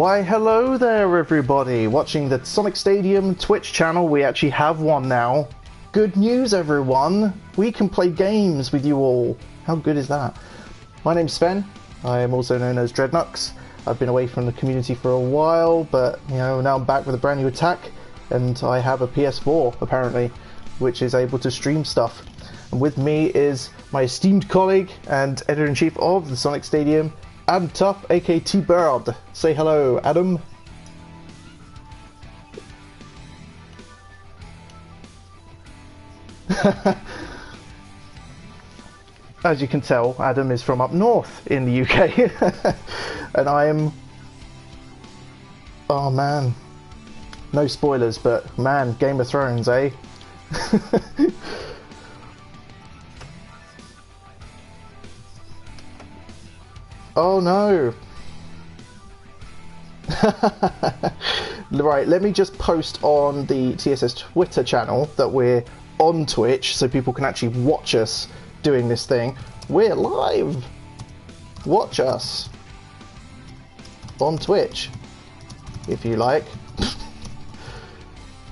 Why, hello there, everybody! Watching the Sonic Stadium Twitch channel. We actually have one now. Good news, everyone! We can play games with you all. How good is that? My name's Sven. I am also known as Dreadknux. I've been away from the community for a while, but you know, now I'm back with a brand new attack, and I have a PS4 apparently, which is able to stream stuff. And with me is my esteemed colleague and editor-in-chief of the Sonic Stadium, Adam Tuff, aka T-Bird. Say hello, Adam. As you can tell, Adam is from up north in the UK. And I am... Oh man. No spoilers, but man, Game of Thrones, eh? Oh no! Right, let me just post on the TSS Twitter channel that we're on Twitch so people can actually watch us doing this thing. We're live! Watch us on Twitch, if you like.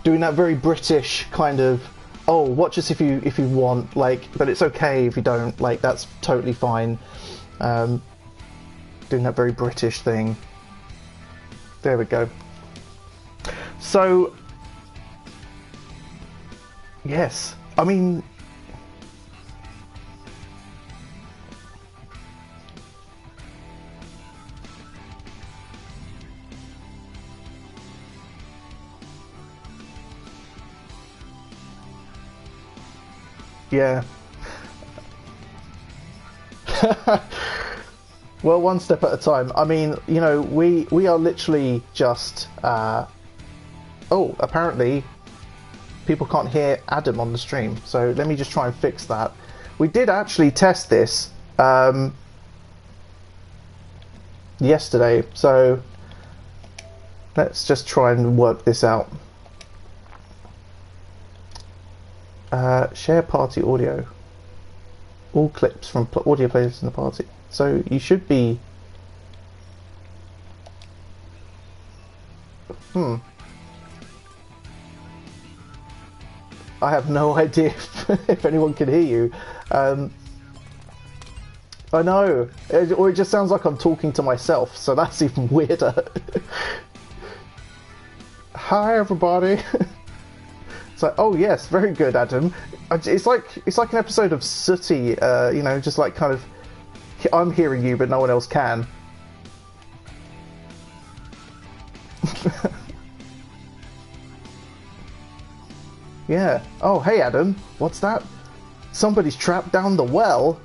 Doing that very British kind of, oh, watch us if you want, like, but it's okay if you don't, like, that's totally fine. Doing that very British thing. There we go. So, yes, I mean, yeah. Well, one step at a time. I mean, you know, we are literally just... oh, apparently people can't hear Adam on the stream. So let me just try and fix that. We did actually test this yesterday. So let's just try and work this out. Share party audio. All clips from audio players in the party. So you should be... I have no idea if anyone can hear you. I know, or it just sounds like I'm talking to myself, so that's even weirder. Hi everybody. It's like, oh yes, very good, Adam. It's like an episode of Sooty, you know, just like kind of, I'm hearing you, but no one else can. Yeah. Oh, hey, Adam. What's that? Somebody's trapped down the well.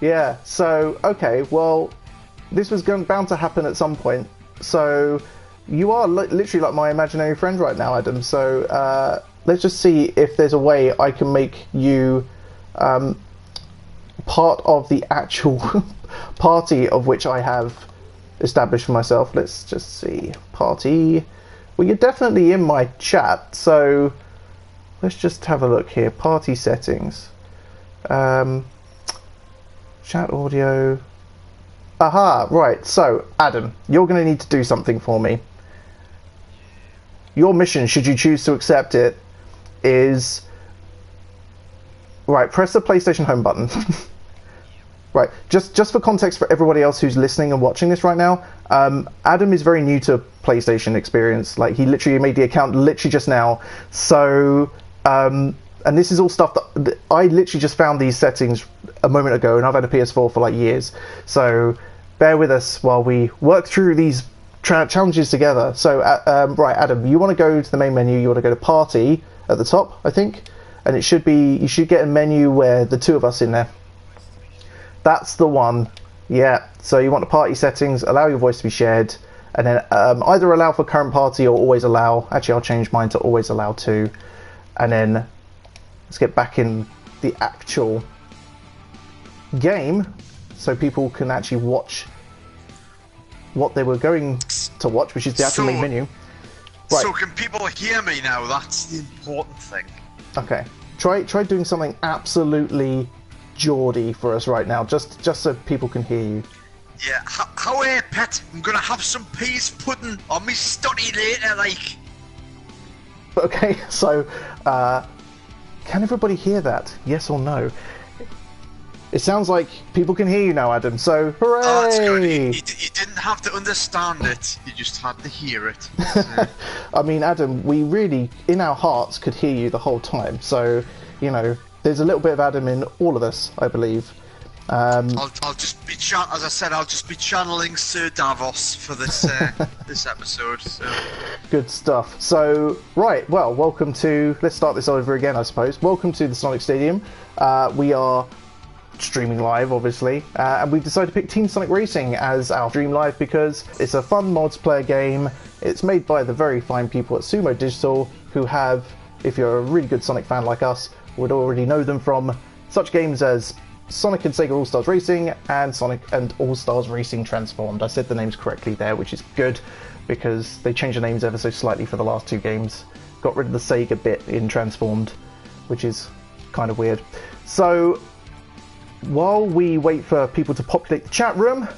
Yeah. So, okay. Well, this was bound to happen at some point. So, you are literally like my imaginary friend right now, Adam. So, let's just see if there's a way I can make you part of the actual party of which I have established for myself. Let's just see. Party. Well, you're definitely in my chat, so let's just have a look here. Party settings. Chat audio. Aha, right. So, Adam, you're going to need to do something for me. Your mission, should you choose to accept it, is... Right, press the PlayStation Home button. Right, just for context for everybody else who's listening and watching this right now, Adam is very new to PlayStation experience. Like, he literally made the account literally just now. So, and this is all stuff that I literally just found these settings a moment ago, and I've had a PS4 for like years. So, bear with us while we work through these challenges together. So, right, Adam, you want to go to the main menu, you want to go to Party at the top, I think. And it should be, you should get a menu where the two of us in there. That's the one. Yeah. So you want the party settings, allow your voice to be shared, and then either allow for current party or always allow. Actually, I'll change mine to always allow too. And then let's get back in the actual game so people can actually watch what they were going to watch, which is the actual main menu. Right. So can people hear me now? That's the important thing. Okay. Try doing something absolutely Geordie for us right now, just so people can hear you. Yeah, how pet? I'm gonna have some peas pudding on me stutty later, like. Okay, so, can everybody hear that? Yes or no? It sounds like people can hear you now, Adam, so hooray! Oh, that's good. You didn't have to understand it, you just had to hear it. Yeah. I mean, Adam, we really, in our hearts, could hear you the whole time, so, you know, there's a little bit of Adam in all of us, I believe. I'll just be as I said, I'll just be channeling Sir Davos for this this episode. So. Good stuff. So, right, well, welcome to. Let's start this over again, I suppose. Welcome to the Sonic Stadium. We are streaming live, obviously, and we've decided to pick Team Sonic Racing as our stream live because it's a fun multiplayer game. It's made by the very fine people at Sumo Digital, who have, if you're a really good Sonic fan like us, would already know them from such games as Sonic and Sega All-Stars Racing and Sonic and All-Stars Racing Transformed. I said the names correctly there, which is good because they changed the names ever so slightly for the last two games. Got rid of the Sega bit in Transformed, which is kind of weird. So, while we wait for people to populate the chat room,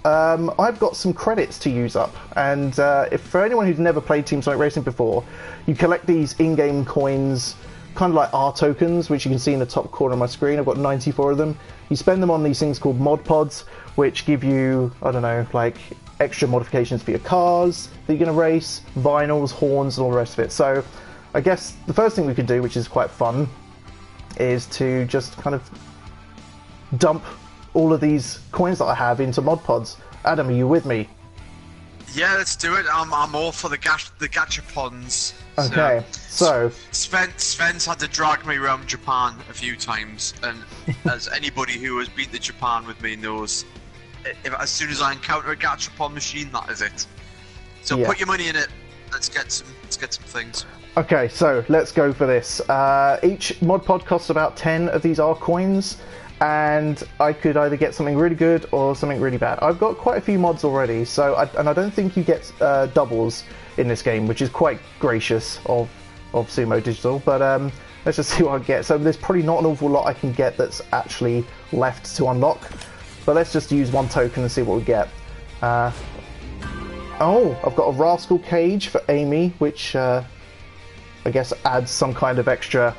I've got some credits to use up. And if for anyone who's never played Team Sonic Racing before, you collect these in-game coins, kind of like R tokens, which you can see in the top corner of my screen. I've got 94 of them. You spend them on these things called mod pods, which give you, I don't know, like extra modifications for your cars that you're going to race, vinyls, horns, and all the rest of it. So I guess the first thing we could do, which is quite fun, is to just kind of dump all of these coins that I have into mod pods. Adam, are you with me? Yeah, let's do it. I'm all for the gachapons. Okay, so Sven's had to drag me around Japan a few times, and as anybody who has been to Japan with me knows, as soon as I encounter a gachapon machine, that is it. So yeah. Put your money in it. Let's get some things. Okay, so let's go for this. Each mod pod costs about 10 of these R coins, and I could either get something really good or something really bad. I've got quite a few mods already, so I don't think you get doubles in this game, which is quite gracious of Sumo Digital, but let's just see what I get. So there's probably not an awful lot I can get that's actually left to unlock, but let's just use one token and see what we get. Oh, I've got a Rascal Cage for Amy, which I guess adds some kind of extra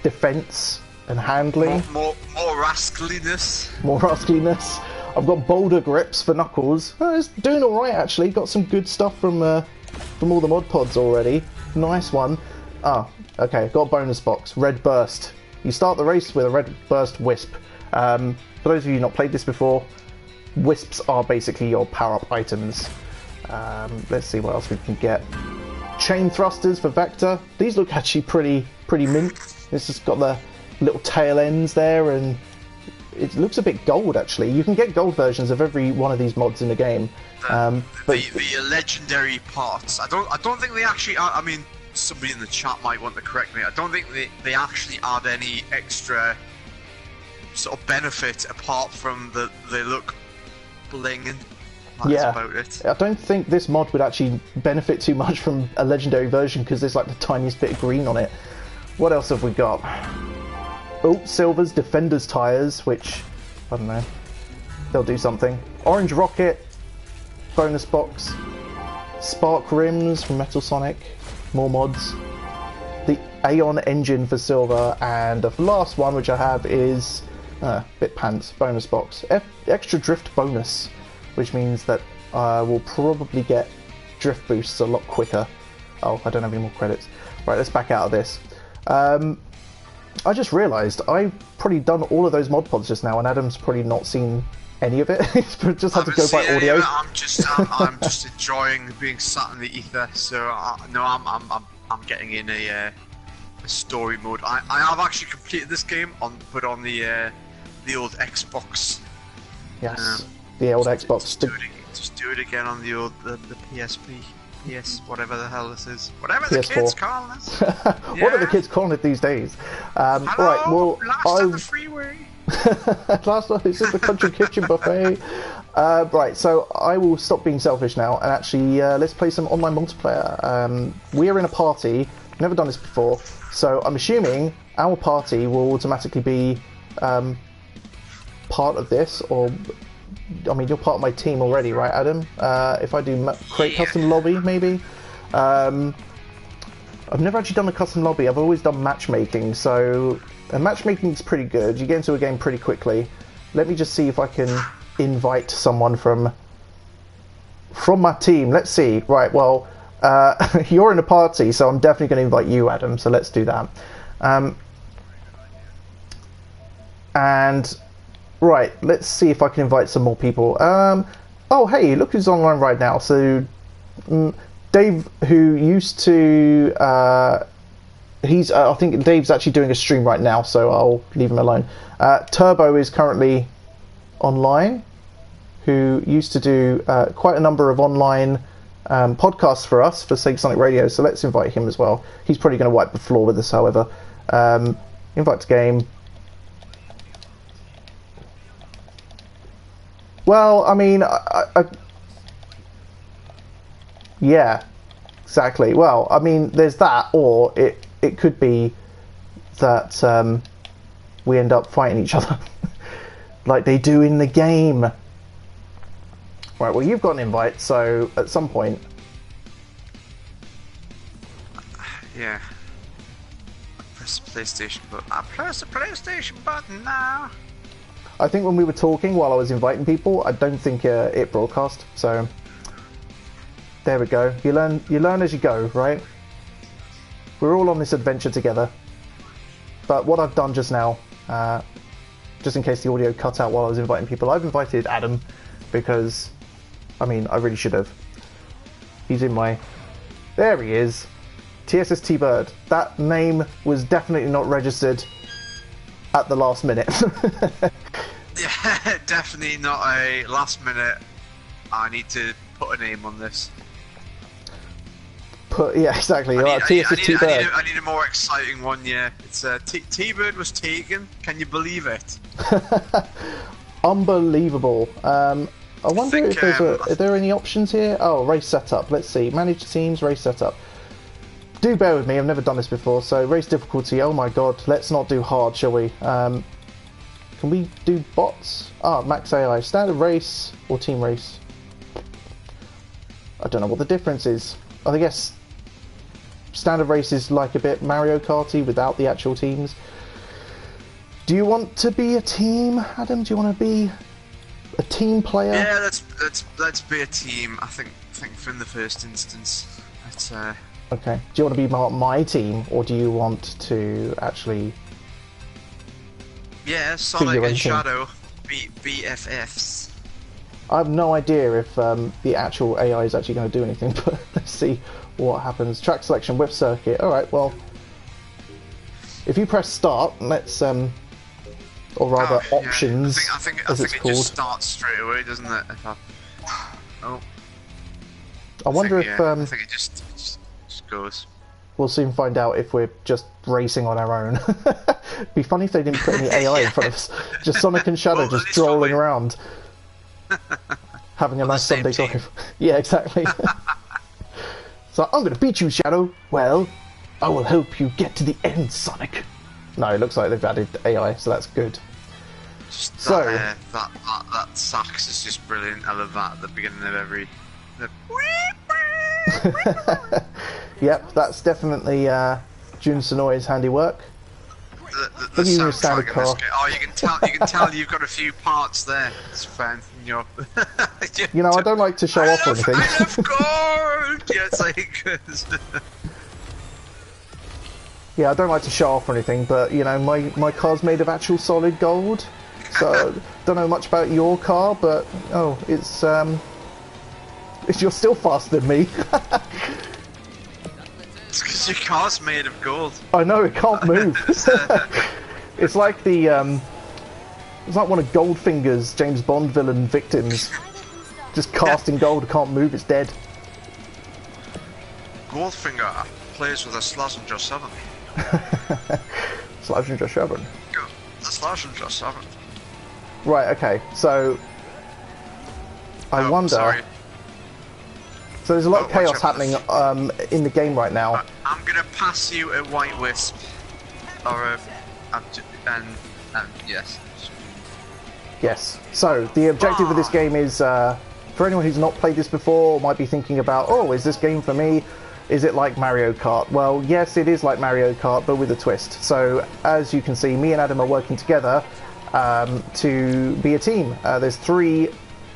defense and handling. More rascaliness. More rascaliness. I've got Boulder Grips for Knuckles. Oh, it's doing alright actually. Got some good stuff from all the mod pods already. Nice one. Ah, okay, got a bonus box. Red Burst. You start the race with a Red Burst Wisp. For those of you not played this before, Wisps are basically your power-up items. Let's see what else we can get. Chain Thrusters for Vector. These look actually pretty mint. This has got the little tail ends there, and it looks a bit gold actually. You can get gold versions of every one of these mods in the game. But the legendary parts, I don't think they actually are. I mean, somebody in the chat might want to correct me. I don't think they actually add any extra sort of benefit apart from they look blinging. That's about it. I don't think this mod would actually benefit too much from a legendary version because there's like the tiniest bit of green on it. What else have we got? Oh, Silver's Defender's Tires, which, I don't know, they'll do something. Orange Rocket, bonus box. Spark Rims from Metal Sonic, more mods. The Aeon Engine for Silver, and the last one which I have is Bit Pants, bonus box. Extra Drift bonus, which means that I will probably get drift boosts a lot quicker. Oh, I don't have any more credits. Right, let's back out of this. I just realised I've probably done all of those mod pods just now, and Adam's probably not seen any of it. He's just had to go by audio. I'm just enjoying being sat in the ether. So no, I'm getting in a story mode. I have actually completed this game but on the old Xbox. Yes, the old Xbox. Just do it again on the old the PSP. PS, whatever the hell this is. Whatever the PS4. kids call this. What are the kids calling it these days? Hello, right, well, last on the freeway. Last one, it's just the country kitchen buffet. Right, so I will stop being selfish now and actually let's play some online multiplayer. We are in a party, never done this before, so I'm assuming our party will automatically be part of this, or I mean, you're part of my team already, right, Adam? If I do create custom lobby, maybe. I've never actually done a custom lobby. I've always done matchmaking, so matchmaking is pretty good. You get into a game pretty quickly. Let me just see if I can invite someone from my team. Let's see. Right, well, you're in a party, so I'm definitely going to invite you, Adam. So let's do that. And right, let's see if I can invite some more people. Oh, hey, look who's online right now. So Dave, who used to, I think Dave's actually doing a stream right now, so I'll leave him alone. Turbo is currently online, who used to do quite a number of online podcasts for us for Sega Sonic Radio, so let's invite him as well. He's probably going to wipe the floor with us, however. Invite to game. Well, I mean, yeah, exactly. Well, I mean, there's that, or it could be that we end up fighting each other like they do in the game. Right, well, you've got an invite, so at some point... Yeah. Press the PlayStation button. I press the PlayStation button now! I think when we were talking while I was inviting people, I don't think it broadcast, so... There we go. You learn as you go, right? We're all on this adventure together. But what I've done just now, just in case the audio cut out while I was inviting people, I've invited Adam because, I mean, I really should have. He's in my... There he is. TSS T-Bird. That name was definitely not registered at the last minute. Yeah, definitely not a last minute. I need to put a name on this. Yeah, exactly. TSS T-Bird. I need a more exciting one, yeah. It's T-Bird was taken. Can you believe it? Unbelievable. I wonder if there's are there any options here? Oh, race setup. Let's see. Manage teams, race setup. Do bear with me, I've never done this before. So race difficulty, oh my god. Let's not do hard, shall we? Can we do bots? Max AI. Standard race or team race? I don't know what the difference is. I guess standard race is like a bit Mario Karty without the actual teams. Do you want to be a team, Adam? Do you want to be a team player? Yeah, let's be a team. I think from the first instance. Let's Okay. Do you want to be my team, or do you want to actually? Yeah, Sonic and Shadow, BFFs. I have no idea if the actual AI is actually going to do anything, but let's see what happens. Track selection, whip circuit. Alright, well, if you press start, let's, or rather options, I think as it's it called. Just starts straight away, doesn't it? I wonder if... I think it just goes. We'll soon find out if we're just racing on our own. It'd be funny if they didn't put any AI in front of us. Just Sonic and Shadow just strolling around. Having a nice Sunday drive. Yeah, exactly. So, I'm going to beat you, Shadow. Well, I will help you get to the end, Sonic. No, it looks like they've added AI, so that's good. Just that sax is just brilliant. I love that at the beginning of every... Yep, that's definitely Jun Sonoi's handiwork. The soundtrack in this game. Oh, you can tell you've got a few parts there. It's fine. You know, I don't like to show off or anything. I love gold. Yeah, it's like. Yeah, I don't like to show off or anything, but you know, my car's made of actual solid gold. So don't know much about your car, but you're still faster than me. It's because your car's made of gold. I know, it can't move. It's like it's like one of Goldfinger's James Bond villain victims. Just casting gold, can't move, it's dead. Goldfinger plays with a Slazenger 7. Slazenger 7? The Slazenger 7. Right, okay, so... I wonder... Sorry. So there's a lot of chaos happening in the game right now. I'm gonna pass you a White Wisp, or a, yes. Yes. So the objective of this game is, for anyone who's not played this before, might be thinking about, oh, is this game for me? Is it like Mario Kart? Well, yes, it is like Mario Kart, but with a twist. So as you can see, me and Adam are working together to be a team. There's 3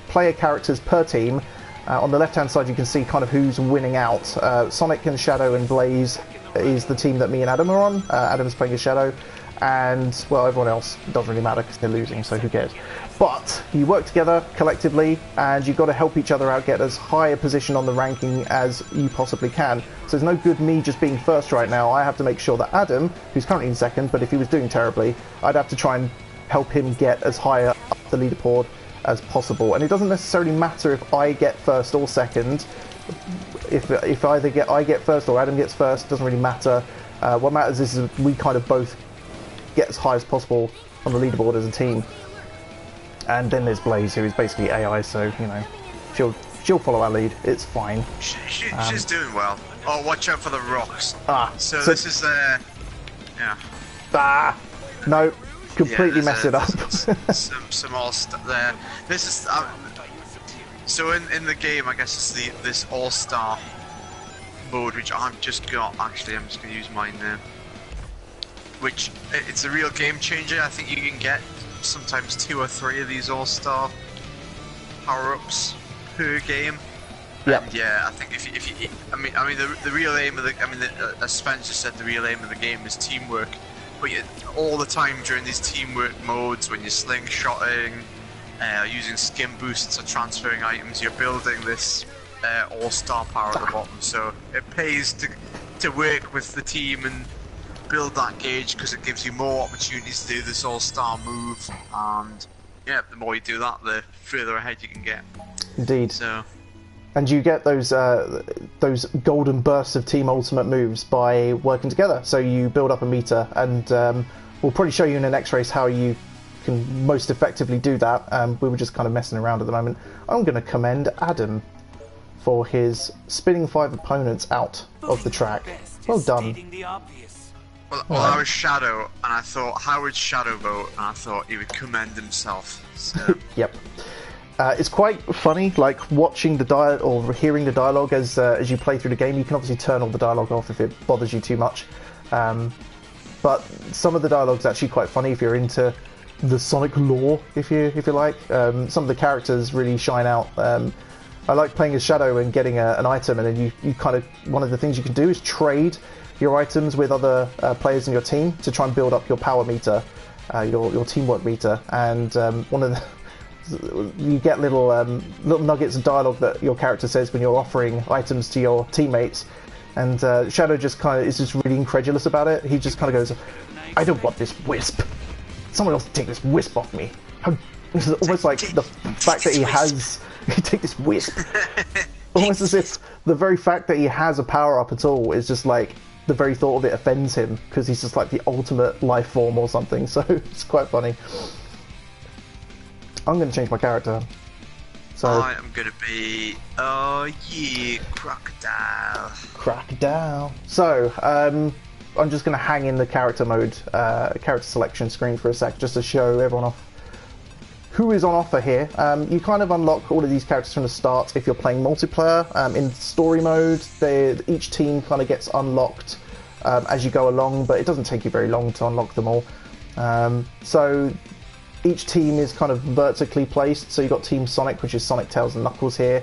player characters per team. On the left-hand side, you can see kind of who's winning out. Sonic and Shadow and Blaze is the team that me and Adam are on. Adam's playing as Shadow. And, well, everyone else doesn't really matter because they're losing, so who cares? But you work together collectively, and you've got to help each other out get as high a position on the ranking as you possibly can. So there's no good me just being first right now. I have to make sure that Adam, who's currently in second, but if he was doing terribly, I'd have to try and help him get as high up the leaderboard as possible. And it doesn't necessarily matter if I get first or second. If either I get first or Adam gets first, doesn't really matter. What matters is we kind of both get as high as possible on the leaderboard as a team. And then there's Blaze, who is basically AI, so you know she'll follow our lead. It's fine. She's doing well. Oh, watch out for the rocks. So this is yeah. No, completely mess it up. some all stuff there. This is so in the game, I guess it's this all-star mode, which I've just got. Actually, I'm just gonna use mine now. Which it's a real game changer. I think you can get sometimes 2 or 3 of these all-star power-ups per game. Yep. And yeah, I think if you I mean the real aim of as Spencer said, the real aim of the game is teamwork. But all the time during these teamwork modes, when you're slingshotting, using skim boosts or transferring items, you're building this all-star power at the bottom. So it pays to work with the team and build that gauge, because it gives you more opportunities to do this all-star move, and yeah, the more you do that, the further ahead you can get. Indeed. So, and you get those golden bursts of team ultimate moves by working together. So you build up a meter, and we'll probably show you in the next race how you can most effectively do that. We were just kind of messing around at the moment. I'm going to commend Adam for his spinning 5 opponents out of the track. Well done. Well, I was Shadow, and I thought, how would Shadow vote? And I thought he would commend himself. So. Yep. It's quite funny, like watching the or hearing the dialogue as you play through the game. You can obviously turn all the dialogue off if it bothers you too much. But some of the dialogue's actually quite funny if you're into the Sonic lore, if you like. Some of the characters really shine out. I like playing as Shadow and getting an item, and then you kind of, one of the things you can do is trade your items with other players in your team to try and build up your power meter, your teamwork meter, and one of the you get little nuggets of dialogue that your character says when you're offering items to your teammates, and Shadow just kind of is just really incredulous about it. He just kind of goes, "I don't want this wisp. Someone else take this wisp off me." It's almost like the fact that he has take this wisp, almost as if the very fact that he has a power up at all is just like, the very thought of it offends him, because he's just like the ultimate life form or something. So it's quite funny. I'm going to change my character. So I am going to be crocodile. Crocodile. So I'm just going to hang in the character mode, character selection screen for a sec, just to show everyone off who is on offer here. You kind of unlock all of these characters from the start if you're playing multiplayer. In story mode, each team kind of gets unlocked as you go along, but it doesn't take you very long to unlock them all. So each team is kind of vertically placed. So you've got Team Sonic, which is Sonic, Tails and Knuckles here.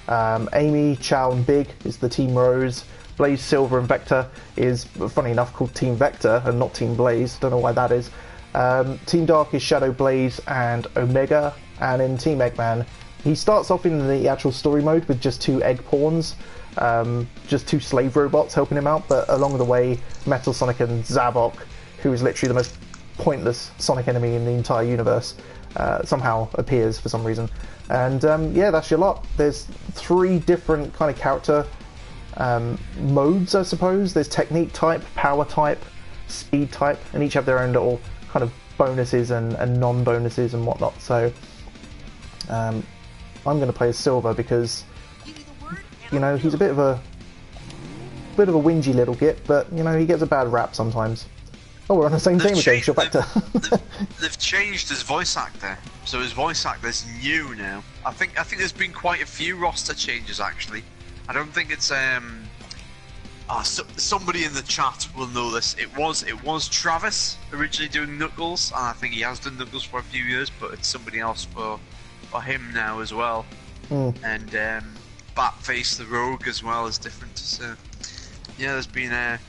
Amy, Chow and Big is the Team Rose. Blaze, Silver and Vector is, funny enough, called Team Vector and not Team Blaze. Don't know why that is. Team Dark is Shadow, Blaze and Omega, and in Team Eggman, he starts off in the actual story mode with just 2 egg pawns, just 2 slave robots helping him out, but along the way, Metal Sonic and Zavok, who is literally the most pointless Sonic enemy in the entire universe, somehow appears for some reason. And yeah, that's your lot. There's 3 different kind of character modes, I suppose. There's technique type, power type, speed type, and each have their own little kind of bonuses and non-bonuses and whatnot. So I'm going to play as Silver because, you know, he's a bit of a whingy little git, but you know, he gets a bad rap sometimes. Oh, we're on the same team again. You're back to. They've changed his voice actor, so his voice actor's new now. I think there's been quite a few roster changes actually. I don't think it's somebody in the chat will know this. It was Travis originally doing Knuckles, and I think he has done Knuckles for a few years, but it's somebody else for him now as well. And Batface the Rogue as well is different. So yeah, there's been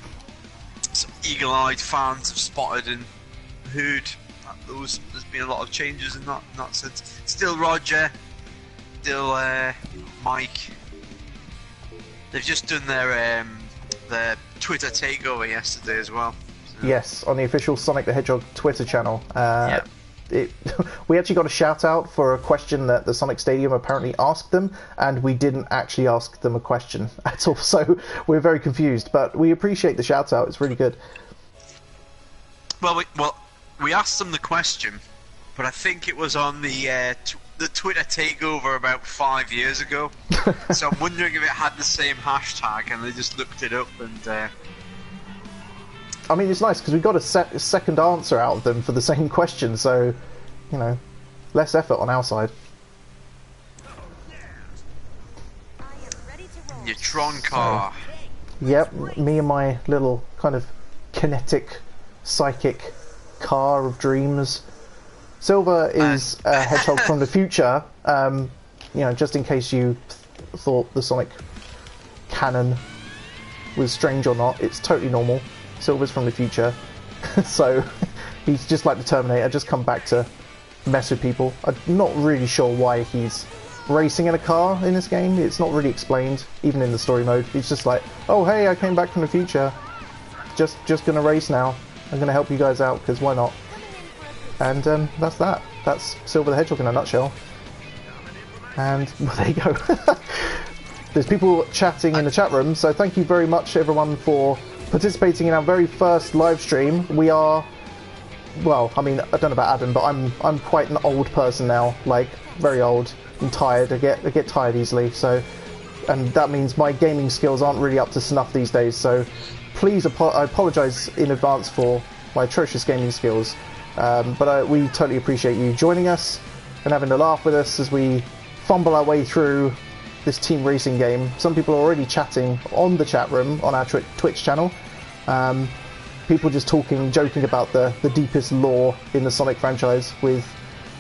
some eagle-eyed fans have spotted and heard that there's been a lot of changes in that sense. Still Roger, still Mike. They've just done their Twitter takeover yesterday as well. So. Yes, on the official Sonic the Hedgehog Twitter channel. Yeah. We actually got a shout out for a question that the Sonic Stadium apparently asked them, and we didn't actually ask them a question at all, so we're very confused, but we appreciate the shout out. It's really good. Well, we asked them the question, but I think it was on the Twitter takeover about 5 years ago. So I'm wondering if it had the same hashtag and they just looked it up and I mean, it's nice because we got a second answer out of them for the same question, so, you know, less effort on our side. Your Tron car. Yep, me and my little kind of kinetic, psychic car of dreams. Silver is a hedgehog from the future, you know, just in case you thought the Sonic canon was strange or not, it's totally normal. Silver's from the future, so he's just like the Terminator, just come back to mess with people. I'm not really sure why he's racing in a car in this game. It's not really explained, even in the story mode. It's just like, oh hey, I came back from the future, just gonna race now. I'm gonna help you guys out, because why not? And that's that. That's Silver the Hedgehog in a nutshell. And well, there you go. There's people chatting in the chat room, so thank you very much everyone for participating in our very first live stream. We are, well, I mean, I don't know about Adam, but I'm quite an old person now, like very old and tired. I get tired easily, so, and that means my gaming skills aren't really up to snuff these days. So please, I apologise in advance for my atrocious gaming skills, but we totally appreciate you joining us and having a laugh with us as we fumble our way through this team racing game. Some people are already chatting on the chat room on our Twitch channel. People just joking about the deepest lore in the Sonic franchise, with,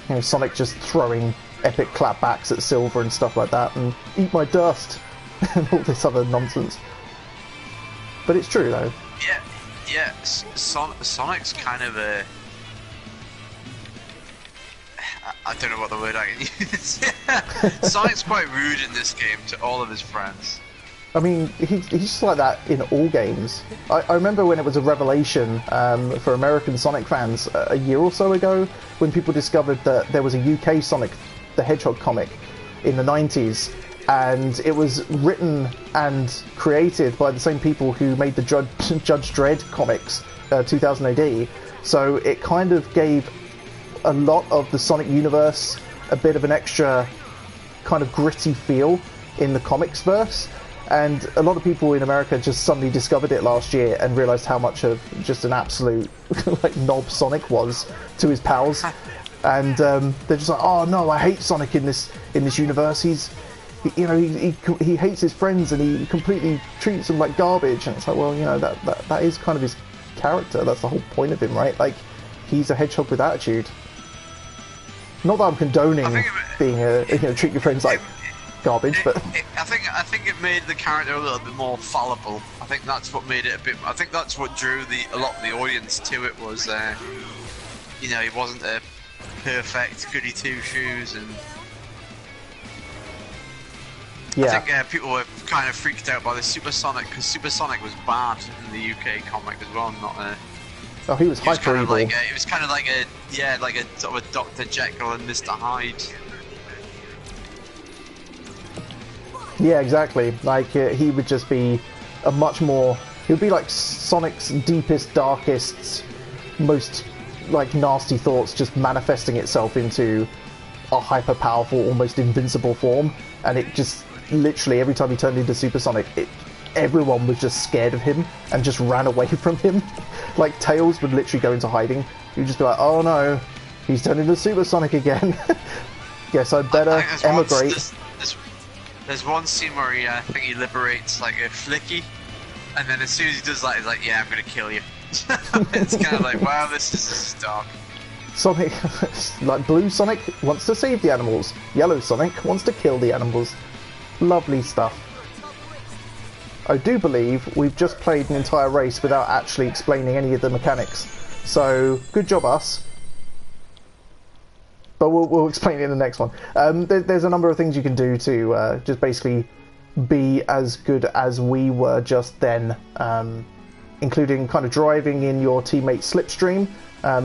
you know, Sonic just throwing epic clapbacks at Silver and stuff like that, and eat my dust and all this other nonsense. But it's true though. Yeah. Sonic's kind of a. I don't know what the word I can use. Sonic's quite rude in this game to all of his friends. I mean, he's just like that in all games. I remember when it was a revelation for American Sonic fans a year or so ago, when people discovered that there was a UK Sonic the Hedgehog comic in the 90s, and it was written and created by the same people who made the Judge Dredd comics, 2000 AD. So it kind of gave a lot of the Sonic universe a bit of an extra kind of gritty feel in the comics verse, and a lot of people in America just suddenly discovered it last year and realized how much of just an absolute like knob Sonic was to his pals, and they're just like, oh no, I hate Sonic in this universe. He hates his friends and he completely treats them like garbage. And it's like, well, you know, that is kind of his character. That's the whole point of him, right? Like, he's a hedgehog with attitude. Not that I'm condoning being treat your friends like garbage, but I think it made the character a little bit more fallible. I think that's what made it a bit. I think that's what drew a lot of the audience to it was, you know, he wasn't a perfect goody two shoes, and yeah. I think people were kind of freaked out by the Supersonic, because Supersonic was bad in the UK comic as well, not a. Oh, he was hyper evil. It was kind of like a sort of a Dr. Jekyll and Mr. Hyde. Yeah, exactly. Like he would just be a much more. He would be like Sonic's deepest, darkest, most like nasty thoughts, just manifesting itself into a hyper powerful, almost invincible form, and it just literally every time he turned into Supersonic, it everyone was just scared of him and just ran away from him. Like, Tails would literally go into hiding. You'd just be like, oh no, he's turned into Supersonic again. Guess I'd better emigrate. There's one scene where he, I think he liberates like a Flicky, and then as soon as he does that, he's like, yeah, I'm gonna kill you. It's kind of like, wow, this is dark. Sonic, like Blue Sonic wants to save the animals, Yellow Sonic wants to kill the animals. Lovely stuff. I do believe we've just played an entire race without actually explaining any of the mechanics, so good job us. But we'll explain it in the next one. There's a number of things you can do to just basically be as good as we were just then, including kind of driving in your teammate's slipstream.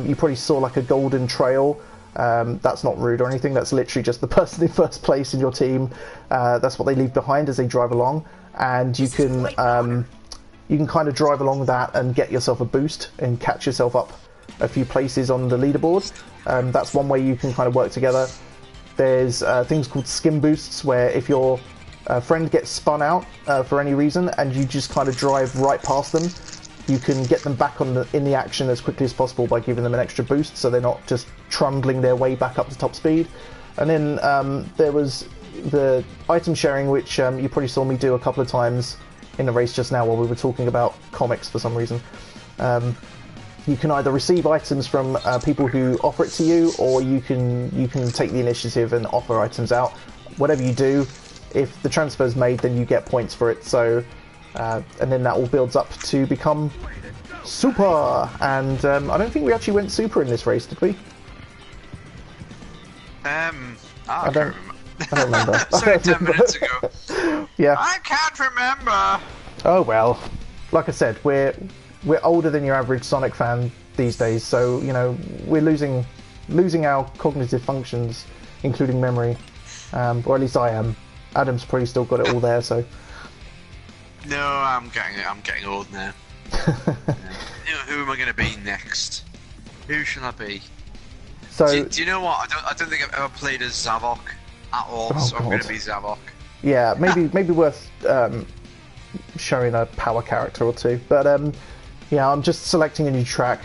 You probably saw like a golden trail. That's not rude or anything, that's literally just the person in first place in your team. That's what they leave behind as they drive along. And you can kind of drive along that and get yourself a boost and catch yourself up a few places on the leaderboard. That's one way you can kind of work together. There's things called skim boosts, where if your friend gets spun out for any reason and you just kind of drive right past them, you can get them back in the action as quickly as possible by giving them an extra boost, so they're not just trundling their way back up to top speed. And then there was the item sharing, which you probably saw me do a couple of times in the race just now while we were talking about comics for some reason. You can either receive items from people who offer it to you, or you can take the initiative and offer items out. Whatever you do, if the transfer is made, then you get points for it. So, and then that all builds up to become super. And I don't think we actually went super in this race, did we? I don't remember. Sorry, 10 minutes ago. Yeah. I can't remember. Oh well. Like I said, we're older than your average Sonic fan these days, so you know we're losing our cognitive functions, including memory, or at least I am. Adam's probably still got it all there, so. No, I'm getting old now. Who am I going to be next? Who shall I be? So do you know what? I don't think I've ever played as Zavok at all, so I'm going to be Zavok. Yeah, maybe worth showing a power character or two, but yeah, I'm just selecting a new track.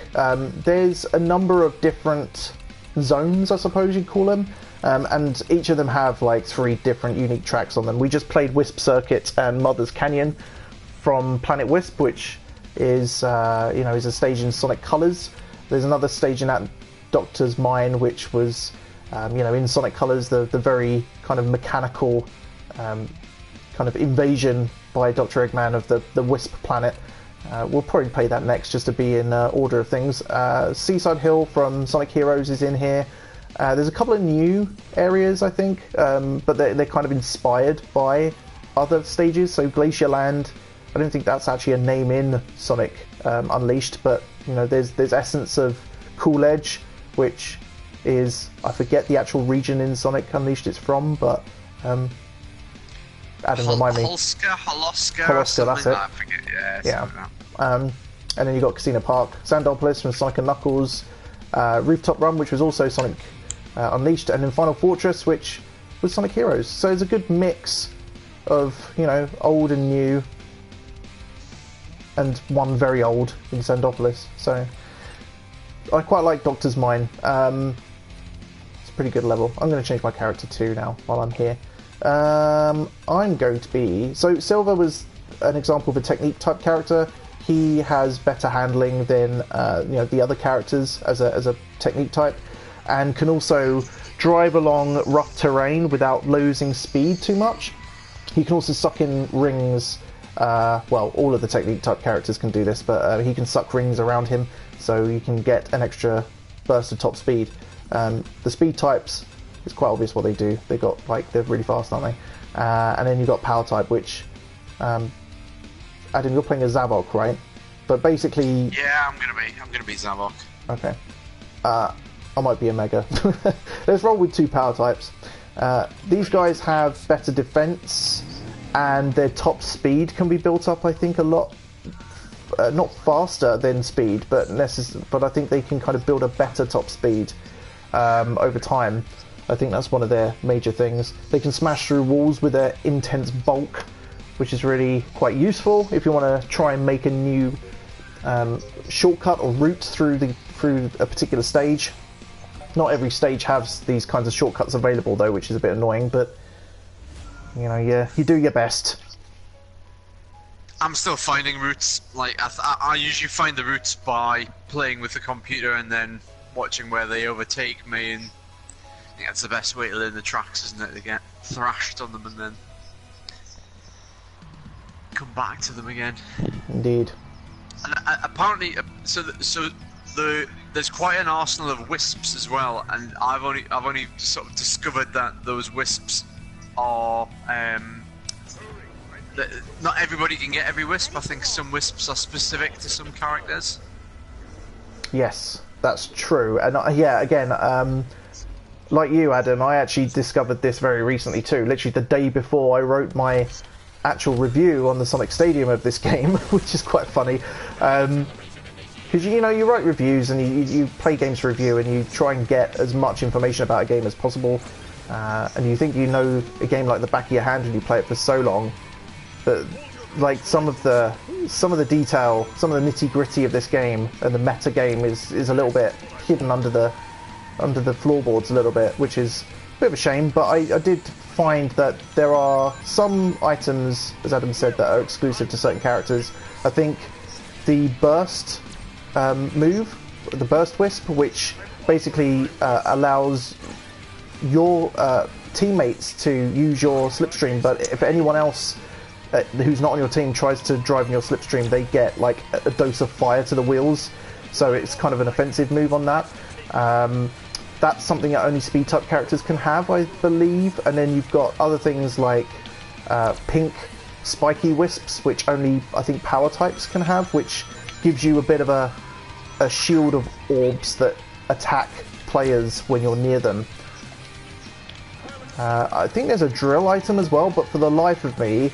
There's a number of different zones, I suppose you'd call them, and each of them have like 3 different unique tracks on them. We just played Wisp Circuit and Mother's Canyon from Planet Wisp, which is is a stage in Sonic Colors. There's another stage in that Doctor's Mine, which was in Sonic Colors, the very kind of mechanical kind of invasion by Dr. Eggman of the Wisp planet. We'll probably play that next just to be in order of things. Seaside Hill from Sonic Heroes is in here. There's a couple of new areas, I think, but they're kind of inspired by other stages. So Glacier Land, I don't think that's actually a name in Sonic Unleashed, but there's Essence of Cool Edge, which is, I forget the actual region in Sonic Unleashed it's from, but Adam, remind me. Holoska, that's it. I forget. Yeah. And then you got Casino Park, Sandopolis from Sonic and Knuckles, Rooftop Run, which was also Sonic Unleashed, and then Final Fortress, which was Sonic Heroes. So it's a good mix of old and new, and one very old in Sandopolis. So I quite like Doctor's Mine. It's a pretty good level. I'm going to change my character too now while I'm here. I'm going to be... So Silver was an example of a technique type character. He has better handling than the other characters as a technique type, and can also drive along rough terrain without losing speed too much. He can also suck in rings. Well, all of the technique type characters can do this, but he can suck rings around him, so you can get an extra burst of top speed. The speed types, it's quite obvious what they do. They're really fast, aren't they? And then you've got power type, which Adam, you're playing a Zavok, right? But basically, yeah, I'm gonna be Zavok. Okay. I might be a Mega. Let's roll with 2 power types. These guys have better defense, and their top speed can be built up, I think, a lot. Not faster than speed, but I think they can kind of build a better top speed over time. I think that's one of their major things. They can smash through walls with their intense bulk, which is really quite useful if you want to try and make a new shortcut or route through a particular stage. Not every stage has these kinds of shortcuts available though, which is a bit annoying, but you know, you do your best. I'm still finding routes. Like I usually find the routes by playing with the computer and then watching where they overtake me, and I think that's the best way to learn the tracks, isn't it? To get thrashed on them and then come back to them again. Indeed. And apparently, there's quite an arsenal of wisps as well, and I've only sort of discovered that those wisps are not everybody can get every wisp. I think some wisps are specific to some characters. Yes, that's true. And yeah, again, like you, Adam, I actually discovered this very recently too. Literally the day before I wrote my actual review on the Sonic Stadium of this game, which is quite funny. Because you know, you write reviews and you play games for review and you try and get as much information about a game as possible. And you think you know a game like the back of your hand when you play it for so long. But like some of the detail, some of the nitty gritty of this game and the meta game is a little bit hidden under the floorboards a little bit, which is a bit of a shame. But I did find that there are some items, as Adam said, that are exclusive to certain characters. I think the burst move, the burst wisp, which basically allows your teammates to use your slipstream, but if anyone else who's not on your team tries to drive in your slipstream, they get like a dose of fire to the wheels, so it's kind of an offensive move on that. That's something that only speed type characters can have, I believe. And then you've got other things like pink spiky wisps, which only I think power types can have, which gives you a bit of a shield of orbs that attack players when you're near them. I think there's a drill item as well, but for the life of me,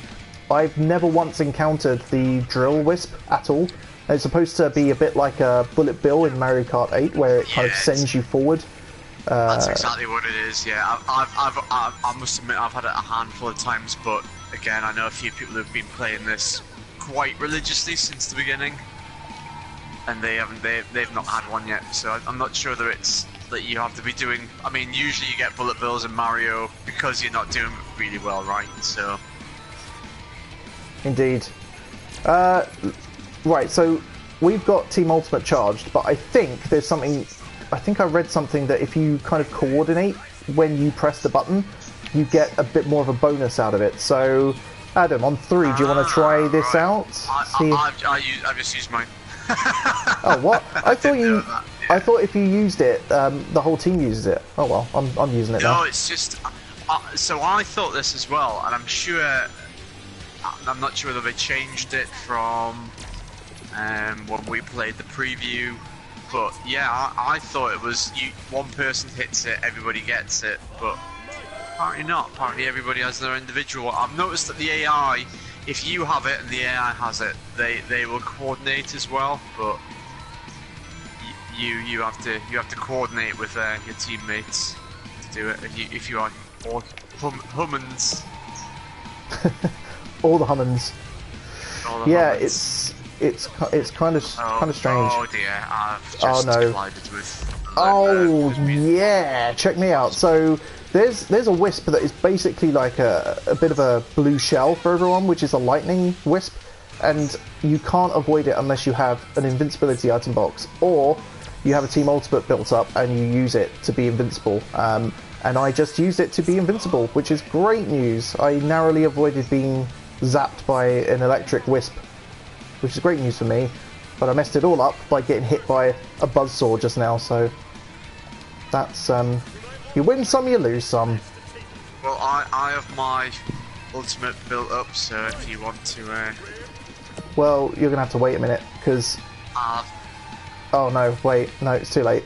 I've never once encountered the drill wisp at all. It's supposed to be a bit like a bullet bill in Mario Kart 8, where it kind of sends you forward. That's exactly what it is. Yeah, I must admit I've had it a handful of times, but again, I know a few people who've been playing this quite religiously since the beginning, and they've not had one yet. So I'm not sure that it's that you have to be doing. I mean, usually you get bullet bills in Mario because you're not doing really well, right? So. Indeed. Right, so we've got Team Ultimate charged, but I think there's something. I think I read something that if you kind of coordinate when you press the button, you get a bit more of a bonus out of it. So, Adam, on 3, do you want to try this out? I've just used mine. Oh, what? I thought if you used it, the whole team uses it. Oh well, I'm using it now. No, it's just. So I thought this as well, and I'm not sure that they changed it from when we played the preview. But yeah, I thought it was one person hits it, everybody gets it, but apparently not. Apparently everybody has their individual. I've noticed that the AI, if you have it and the AI has it, they will coordinate as well. But you have to coordinate with your teammates to do it. If you are all hummins. All the hummins. Yeah, hummins. it's kind of strange. Oh dear, I've just collided with. Oh yeah, check me out. So there's a wisp that is basically like a bit of a blue shell for everyone, which is a lightning wisp, and you can't avoid it unless you have an invincibility item box, or you have a Team Ultimate built up and you use it to be invincible. And I just used it to be invincible, which is great news. I narrowly avoided being zapped by an electric wisp, which is great news for me, but I messed it all up by getting hit by a buzzsaw just now, so that's, you win some, you lose some. Well, I have my ultimate built up, so if you want to... Well, you're gonna have to wait a minute, because... Oh no, wait, no, it's too late.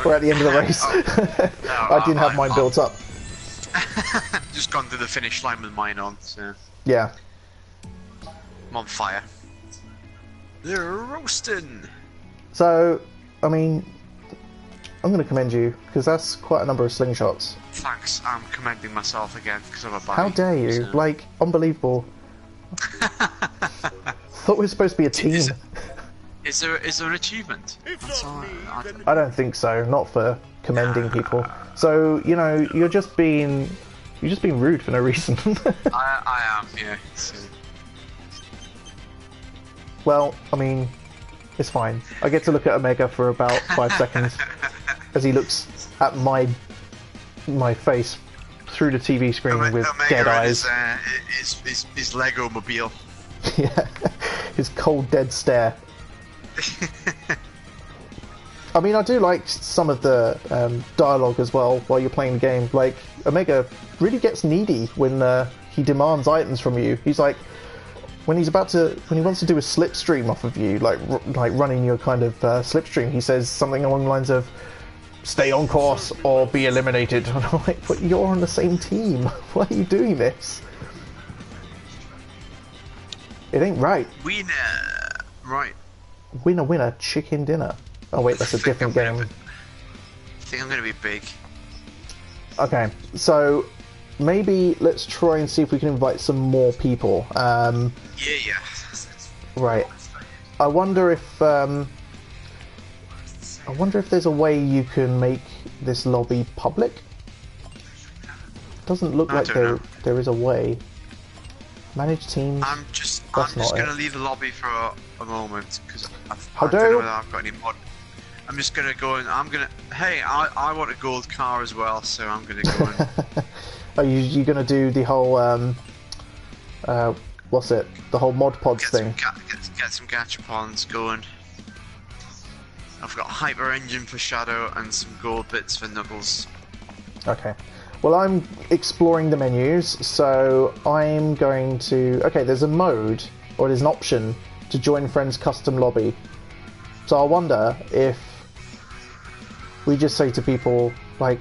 We're at the end of the race. I didn't have mine built up. Just gone to the finish line with mine on, so... Yeah. I'm on fire. They're roasting! So, I mean, I'm going to commend you, because that's quite a number of slingshots. Thanks, I'm commending myself again because of a body. How dare you? So. Like, unbelievable. Thought we were supposed to be a team. Is there an achievement? I don't think so. Not for commending people. So you're just being rude for no reason. I am, yeah. So. Well, I mean, it's fine. I get to look at Omega for about 5 seconds as he looks at my face through the TV screen with Omega dead eyes. His Lego mobile. Yeah, his cold, dead stare. I mean, I do like some of the dialogue as well while you're playing the game. Like, Omega really gets needy when he demands items from you. He's like, when he wants to do a slipstream off of you, like running your kind of slipstream, he says something along the lines of, "Stay on course or be eliminated." And I'm like, but you're on the same team. Why are you doing this? It ain't right. Winner. Right. Winner, winner, chicken dinner. Oh wait, that's a different game. I think I'm gonna be big. Okay, so maybe let's try and see if we can invite some more people. Yeah. Right. I wonder if there's a way you can make this lobby public. Doesn't look like there is a way. Manage teams. I'm just gonna leave the lobby for a moment because I don't know whether I've got any mod. I'm just gonna go and hey, I want a gold car as well, so I'm gonna go and. Are you gonna do the whole what's it? The whole mod pods thing? Get some gachapons going. I've got a hyper engine for Shadow and some gold bits for Knuckles. Okay. Well, I'm exploring the menus, so I'm going to... Okay, there's a mode, or there's an option, to join friends custom lobby. So I wonder if we just say to people, like,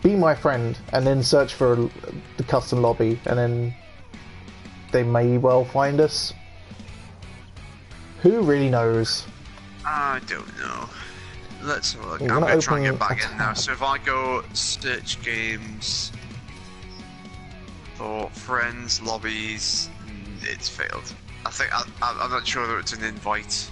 be my friend, and then search for the custom lobby, and then they may well find us. Who really knows? I don't know. Let's have a look. I'm going to try and get back in now. So if I go search games for friends, lobbies, it's failed. I think I'm not sure whether it's an invite.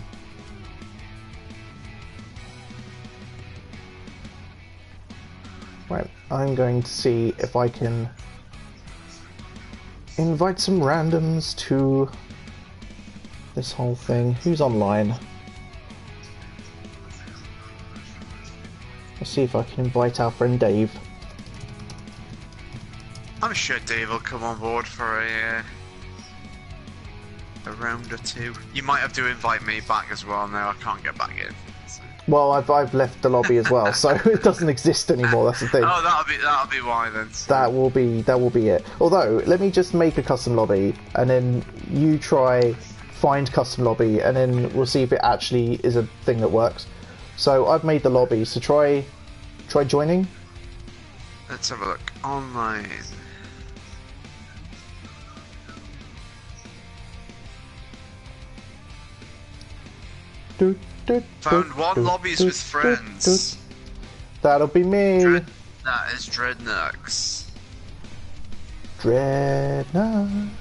Right, I'm going to see if I can invite some randoms to this whole thing. Who's online? Let's see if I can invite our friend Dave. I'm sure Dave will come on board for a round or two. You might have to invite me back as well now. I can't get back in. So. Well, I've left the lobby as well, so it doesn't exist anymore. That's the thing. Oh, that'll be why then. So. That will be it. Although, let me just make a custom lobby, and then you try find custom lobby, and then we'll see if it actually is a thing that works. So I've made the lobby, so try joining. Let's have a look. Online. Found one lobbies with friends. That'll be me. That is Dreadknux. Dreadknux.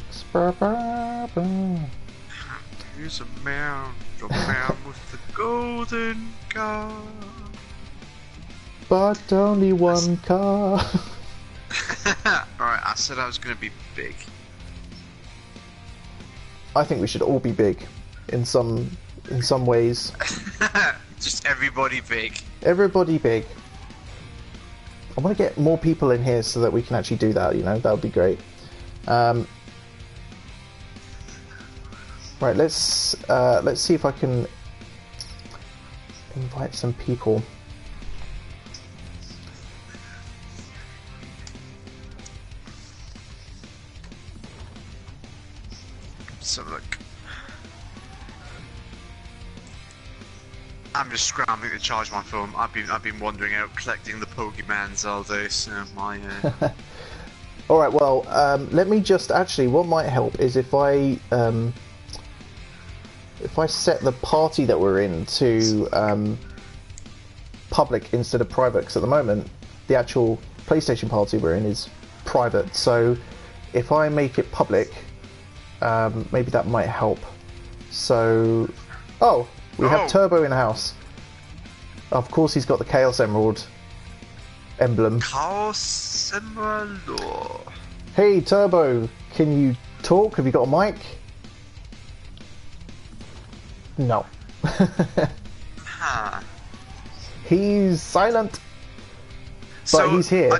Here's a man with the golden car. But only one car. Alright, I said I was gonna be big. I think we should all be big in some ways. Just everybody big. Everybody big. I want to get more people in here so that we can actually do that, that would be great. Right, let's see if I can invite some people. So look, I'm just scrambling to charge my phone. I've been wandering out collecting the Pokemans all day, so my. All right, well, let me just actually. What might help is if I set the party that we're in to public instead of private, because at the moment the actual PlayStation party we're in is private. So if I make it public, maybe that might help. So, oh, we have Turbo in the house. Of course, he's got the Chaos Emerald emblem. Chaos Emerald. Hey, Turbo, can you talk? Have you got a mic? No. Huh. He's silent, but he's here.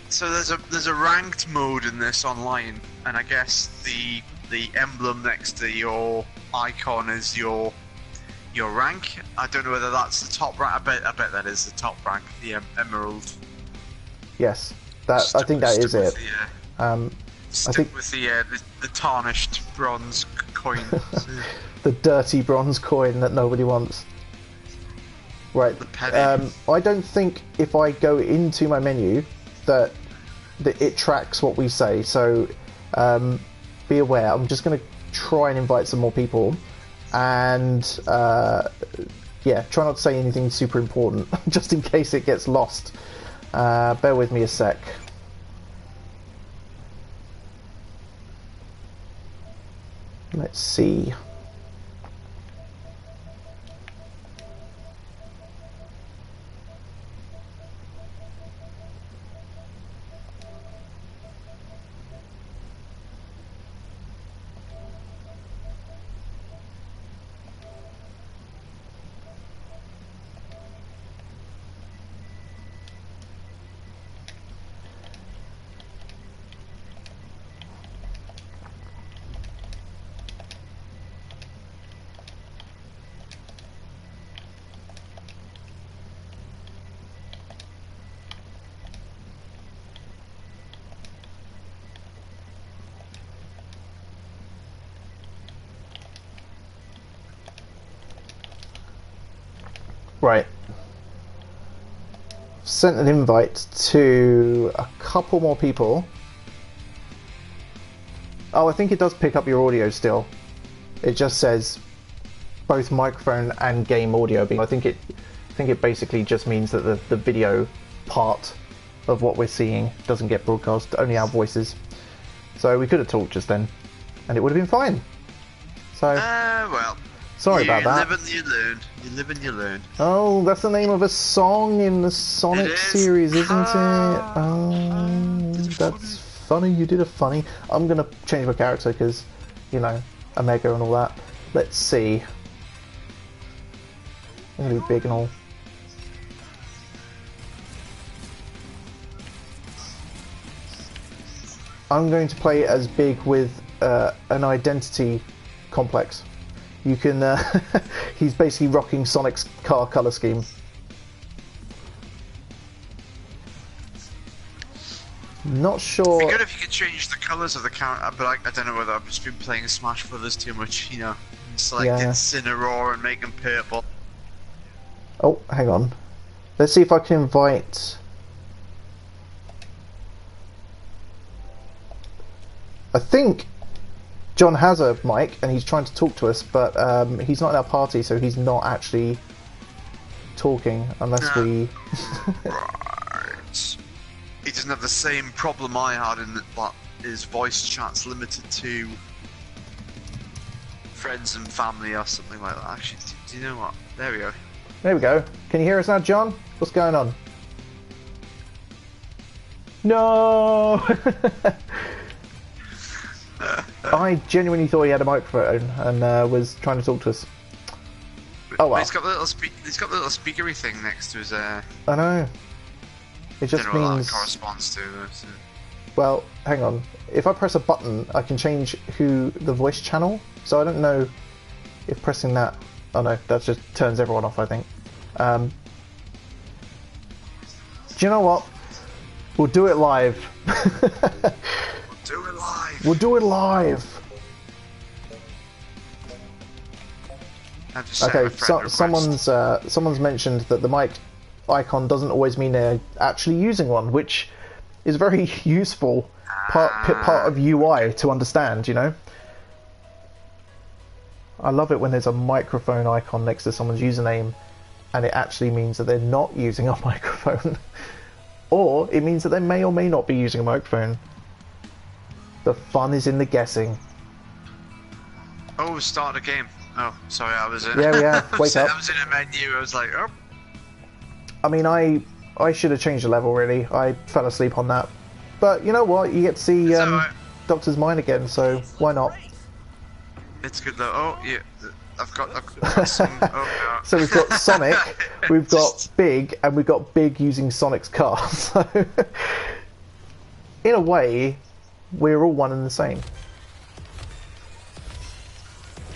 So there's a ranked mode in this online, and I guess the emblem next to your icon is your rank. I don't know whether that's the top rank. I bet that is the top rank, the emerald. Yes, I think that is it. Stick with the tarnished bronze coin. The dirty bronze coin that nobody wants. Right. I don't think if I go into my menu that it tracks what we say. So be aware. I'm just going to try and invite some more people, and yeah, try not to say anything super important, just in case it gets lost. Bear with me a sec. Let's see. Right. Sent an invite to a couple more people. Oh, I think it does pick up your audio still. It just says both microphone and game audio. I think it basically just means that the video part of what we're seeing doesn't get broadcast, only our voices. So we could have talked just then, and it would have been fine. So well. Sorry about that. You live and you learn. You live and you learn. Oh, that's the name of a song in the Sonic series, isn't it? Oh, that's funny. You did a funny. I'm gonna change my character because, you know, Omega and all that. Let's see. I'm gonna be big and all. I'm going to play as Big with an identity complex. You can, he's basically rocking Sonic's car colour scheme. Not sure. It'd be good if you could change the colours of the character, but I don't know whether I've just been playing Smash Brothers too much, you know. Selecting Cinnaraw and making purple. Oh, hang on. Let's see if I can invite... I think John has a mic and he's trying to talk to us, but he's not in our party, so he's not actually talking unless we... Right. He doesn't have the same problem I had in that his voice chat's limited to friends and family or something like that. Actually, do you know what? There we go. There we go. Can you hear us now, John? What's going on? No! I genuinely thought he had a microphone and was trying to talk to us. Oh well. He's got the little speakery thing next to his. I know. It just don't know what means. that corresponds to. So. Well, hang on. If I press a button, I can change who the voice channel. So I don't know if pressing that. Oh no, that just turns everyone off. I think. Do you know what? We'll do it live. Do it live. We'll do it live. Okay, someone's mentioned that the mic icon doesn't always mean they're actually using one, which is a very useful part of UI to understand, you know? I love it when there's a microphone icon next to someone's username and it actually means that they're not using a microphone. Or it means that they may or may not be using a microphone. The fun is in the guessing. Oh, start a game. Oh, sorry, I was in. Yeah, yeah. Wake up. I was in a menu. I was like, oh. I mean, I should have changed the level. Really, I fell asleep on that. But you know what? You get to see right. Doctor's mind again, so why not? It's good though. Oh, yeah. I've got some. Oh, no. So we've got Sonic, we've got Big, and we've got Big using Sonic's car. So, in a way, we're all one and the same.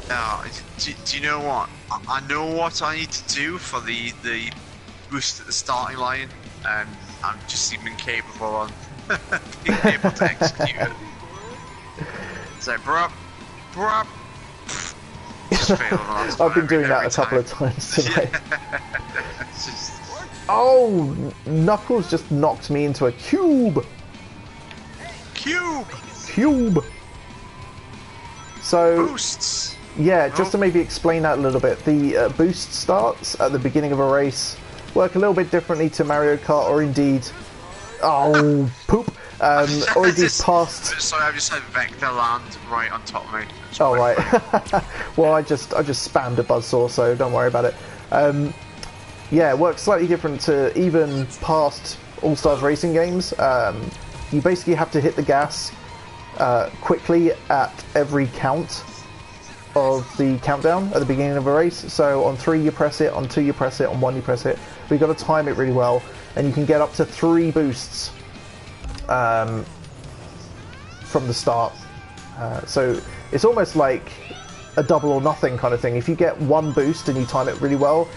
Now, do you know what? I know what I need to do for the boost at the starting line, and I'm just seeming capable on being able to execute it. So, bruh. I've been doing that a couple of times today. Oh, Knuckles just knocked me into a cube. Cube. So boosts. Yeah, just to maybe explain that a little bit. The boost starts at the beginning of a race work a little bit differently to Mario Kart, or indeed, poop. Or indeed past. Sorry, I've just had Vector land right on top of me. Oh right. Well, I just spammed a buzzsaw, so don't worry about it. Yeah, it works slightly different to even past All Stars racing games. You basically have to hit the gas quickly at every count of the countdown at the beginning of a race. So on 3 you press it, on 2 you press it, on 1 you press it. But you've got to time it really well, and you can get up to 3 boosts from the start. So it's almost like a double or nothing kind of thing. If you get 1 boost and you time it really well,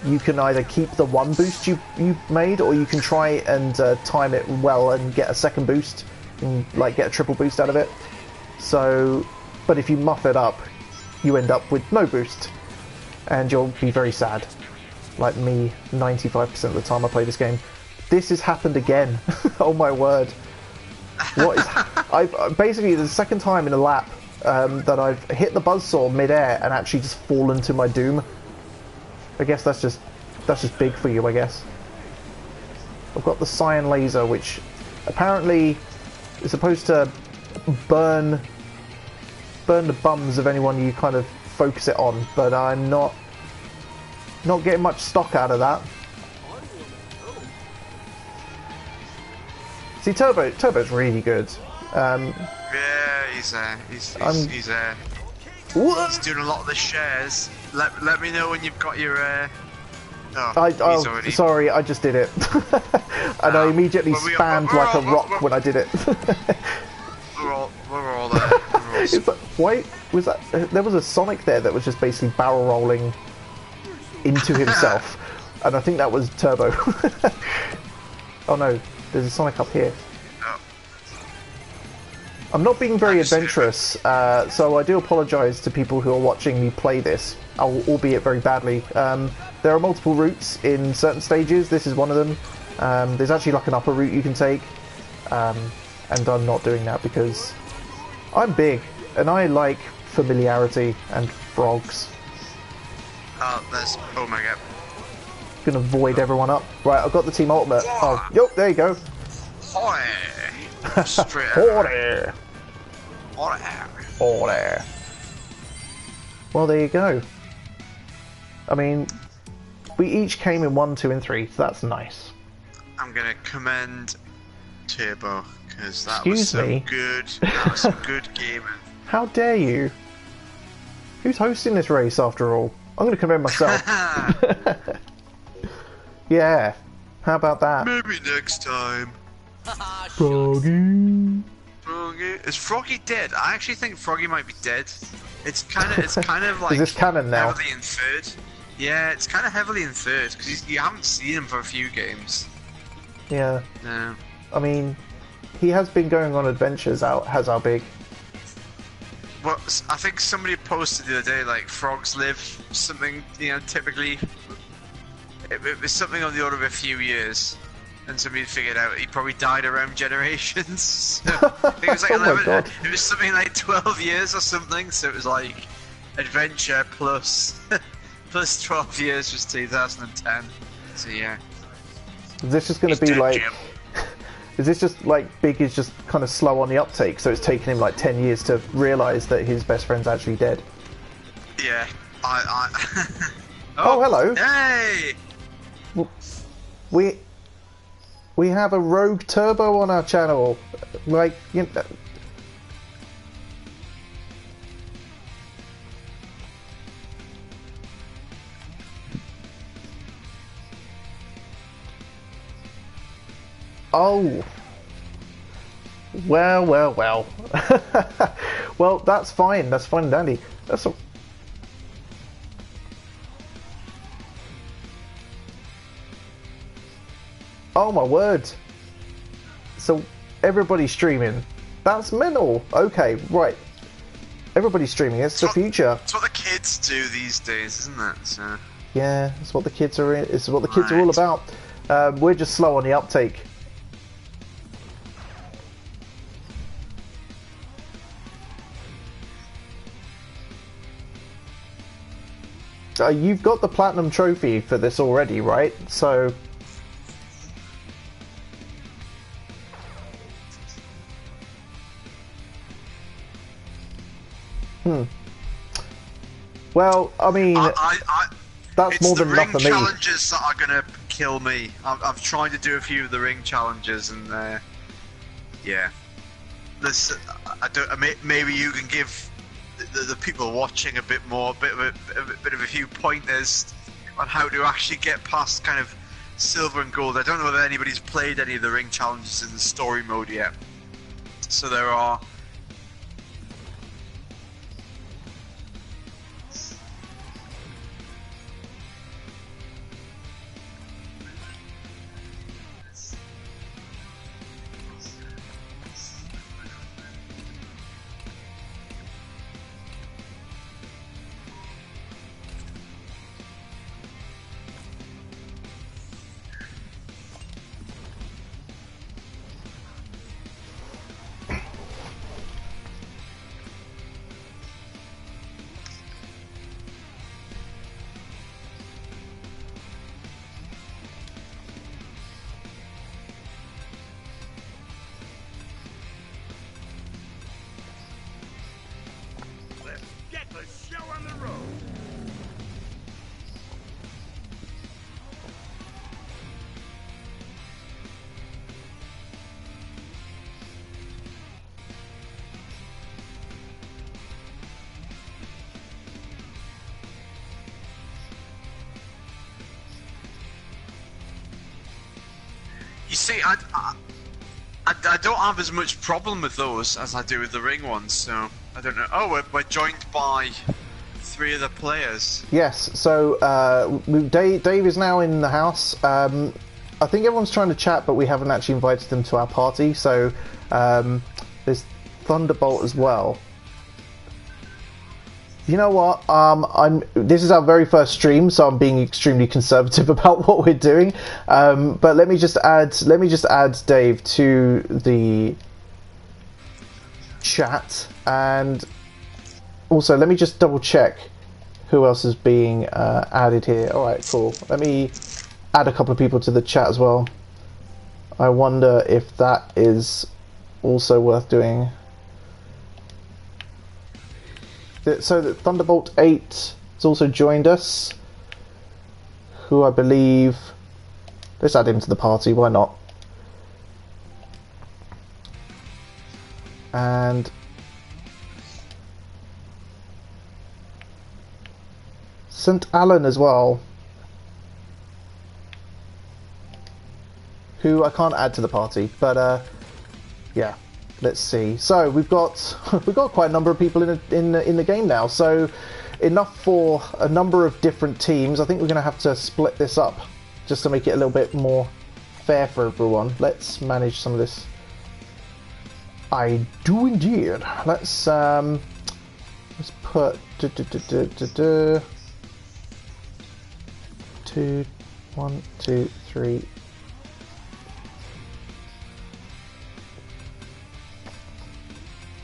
you can either keep the 1 boost you made, or you can try and time it well and get a 2nd boost and like get a triple boost out of it. So, but if you muff it up, you end up with no boost, and you'll be very sad, like me 95% of the time I play this game. This has happened again. Oh my word. What is basically the 2nd time in a lap that I've hit the buzzsaw mid-air and actually just fallen to my doom. I guess that's just big for you, I guess. I've got the cyan laser, which apparently is supposed to burn the bums of anyone you kind of focus it on, but I'm not getting much stock out of that. See, Turbo's really good. Yeah, he's doing a lot of the shares. Let me know when you've got your. Sorry, I just did it, and I immediately spammed like a rock when I did it. We're all there. Wait, was that? There was a Sonic there that was just basically barrel rolling into himself, and I think that was Turbo. Oh no, there's a Sonic up here. Oh. I'm not being very adventurous, so I do apologise to people who are watching me play this, albeit very badly. There are multiple routes in certain stages. This is one of them. There's actually like an upper route you can take, and I'm not doing that because I'm big and I like familiarity and frogs. Oh my god. Gonna void everyone up. Right, I've got the team ultimate. Oh, yup, there you go. Straight Order. Well, there you go. I mean, we each came in 1, 2, and 3, so that's nice. I'm gonna commend Turbo because that Excuse was some me? good. That was some good gaming. How dare you? Who's hosting this race after all? I'm gonna commend myself. Yeah. How about that? Maybe next time. Froggy. Froggy. Is Froggy dead? I actually think Froggy might be dead. It's kind of like Is this canon now? heavily inferred. Yeah, it's kind of heavily inferred because you haven't seen him for a few games. Yeah. No. I mean, he has been going on adventures. Has our big. Well, I think somebody posted the other day like frogs live something. You know, typically it was something on the order of a few years. And somebody figured out he probably died around generations. So, I think it was like 11. It was something like 12 years or something. So it was like adventure plus First 12 years was 2010. So yeah. Is this just going He's to be dead, like? Jim. Is this just like Big is just kind of slow on the uptake, so it's taken him like 10 years to realise that his best friend's actually dead? Yeah. Oh, hello. Hey. We have a rogue turbo on our channel. Like, you know. Oh. Well. Well, that's fine. That's fine and dandy. That's a... Oh my word. So everybody's streaming. That's mental. Okay, right. Everybody's streaming. It's the future. It's what the kids do these days, isn't it? So. Yeah, it's what the kids are. It's what the kids are all about. We're just slow on the uptake. You've got the platinum trophy for this already, right? So. Well, I mean, that's more than enough for me. It's the ring challenges that are gonna kill me. I've tried to do a few of the ring challenges, and yeah, this maybe you can give the people watching a bit of a few pointers on how to actually get past kind of silver and gold. I don't know whether anybody's played any of the ring challenges in the story mode yet. So there are. You see, I don't have as much problem with those as I do with the ring ones, so I don't know. Oh, we're joined by 3 other players. Yes, so Dave is now in the house. I think everyone's trying to chat, but we haven't actually invited them to our party, so there's Thunderbolt as well. You know what? This is our very first stream, so I'm being extremely conservative about what we're doing. But let me just add Dave to the chat, and also let me just double check who else is being added here. All right, cool. Let me add a couple of people to the chat as well. I wonder if that is also worth doing. So that Thunderbolt 8 has also joined us, who I believe... Let's add him to the party, why not? And... St. Alan as well, who I can't add to the party, but yeah. Let's see. So we've got quite a number of people in the game now. So enough for a number of different teams. I think we're going to have to split this up just to make it a little bit more fair for everyone. Let's manage some of this. I do indeed. Let's put 2, 1, 2, 3.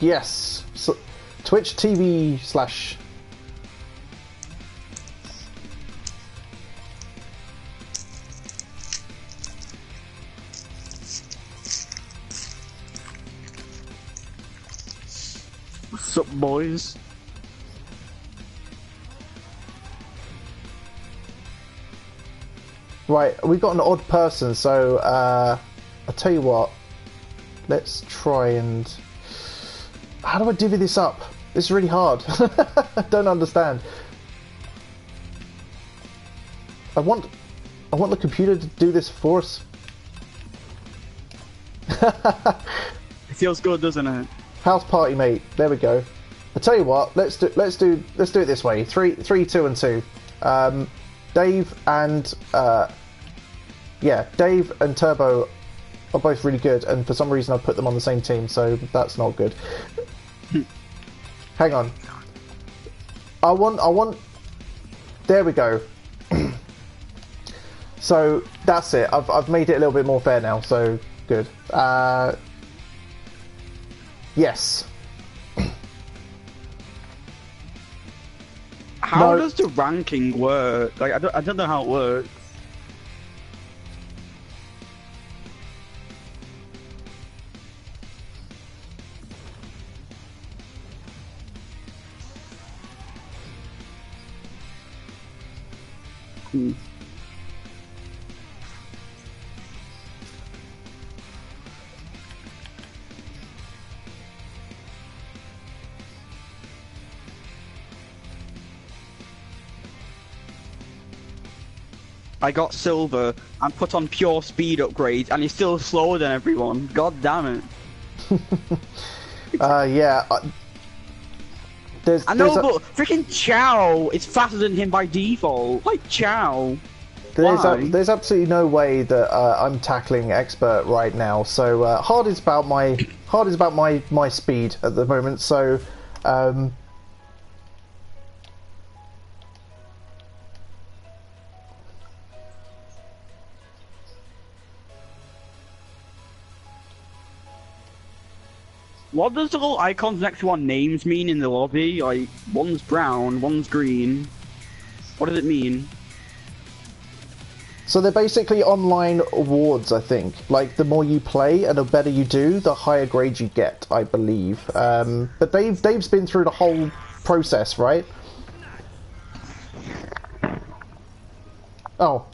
Yes, so Twitch TV / Sup, boys? Right, we've got an odd person, so I'll tell you what. Let's try and... How do I divvy this up? This is really hard. I don't understand. I want the computer to do this for us. It feels good, doesn't it? House party, mate. There we go. I tell you what. Let's do it this way. Three, 2, and 2. Dave and Dave and Turbo are both really good, and for some reason I've put them on the same team, so that's not good. Hang on. I want. There we go. So that's it. I've made it a little bit more fair now. So good. Yes. How does the ranking work? Like I don't know how it works. I got silver and put on pure speed upgrades, and he's still slower than everyone. God damn it! Yeah. I know, but freaking Chow is faster than him by default. Like Chow. There's absolutely no way that I'm tackling expert right now. So hard is about my speed at the moment. So. What does the little icons next to our names mean in the lobby? Like, one's brown, one's green. What does it mean? So they're basically online awards, I think. Like, the more you play and the better you do, the higher grade you get, I believe. But Dave's been through the whole process, right? Oh.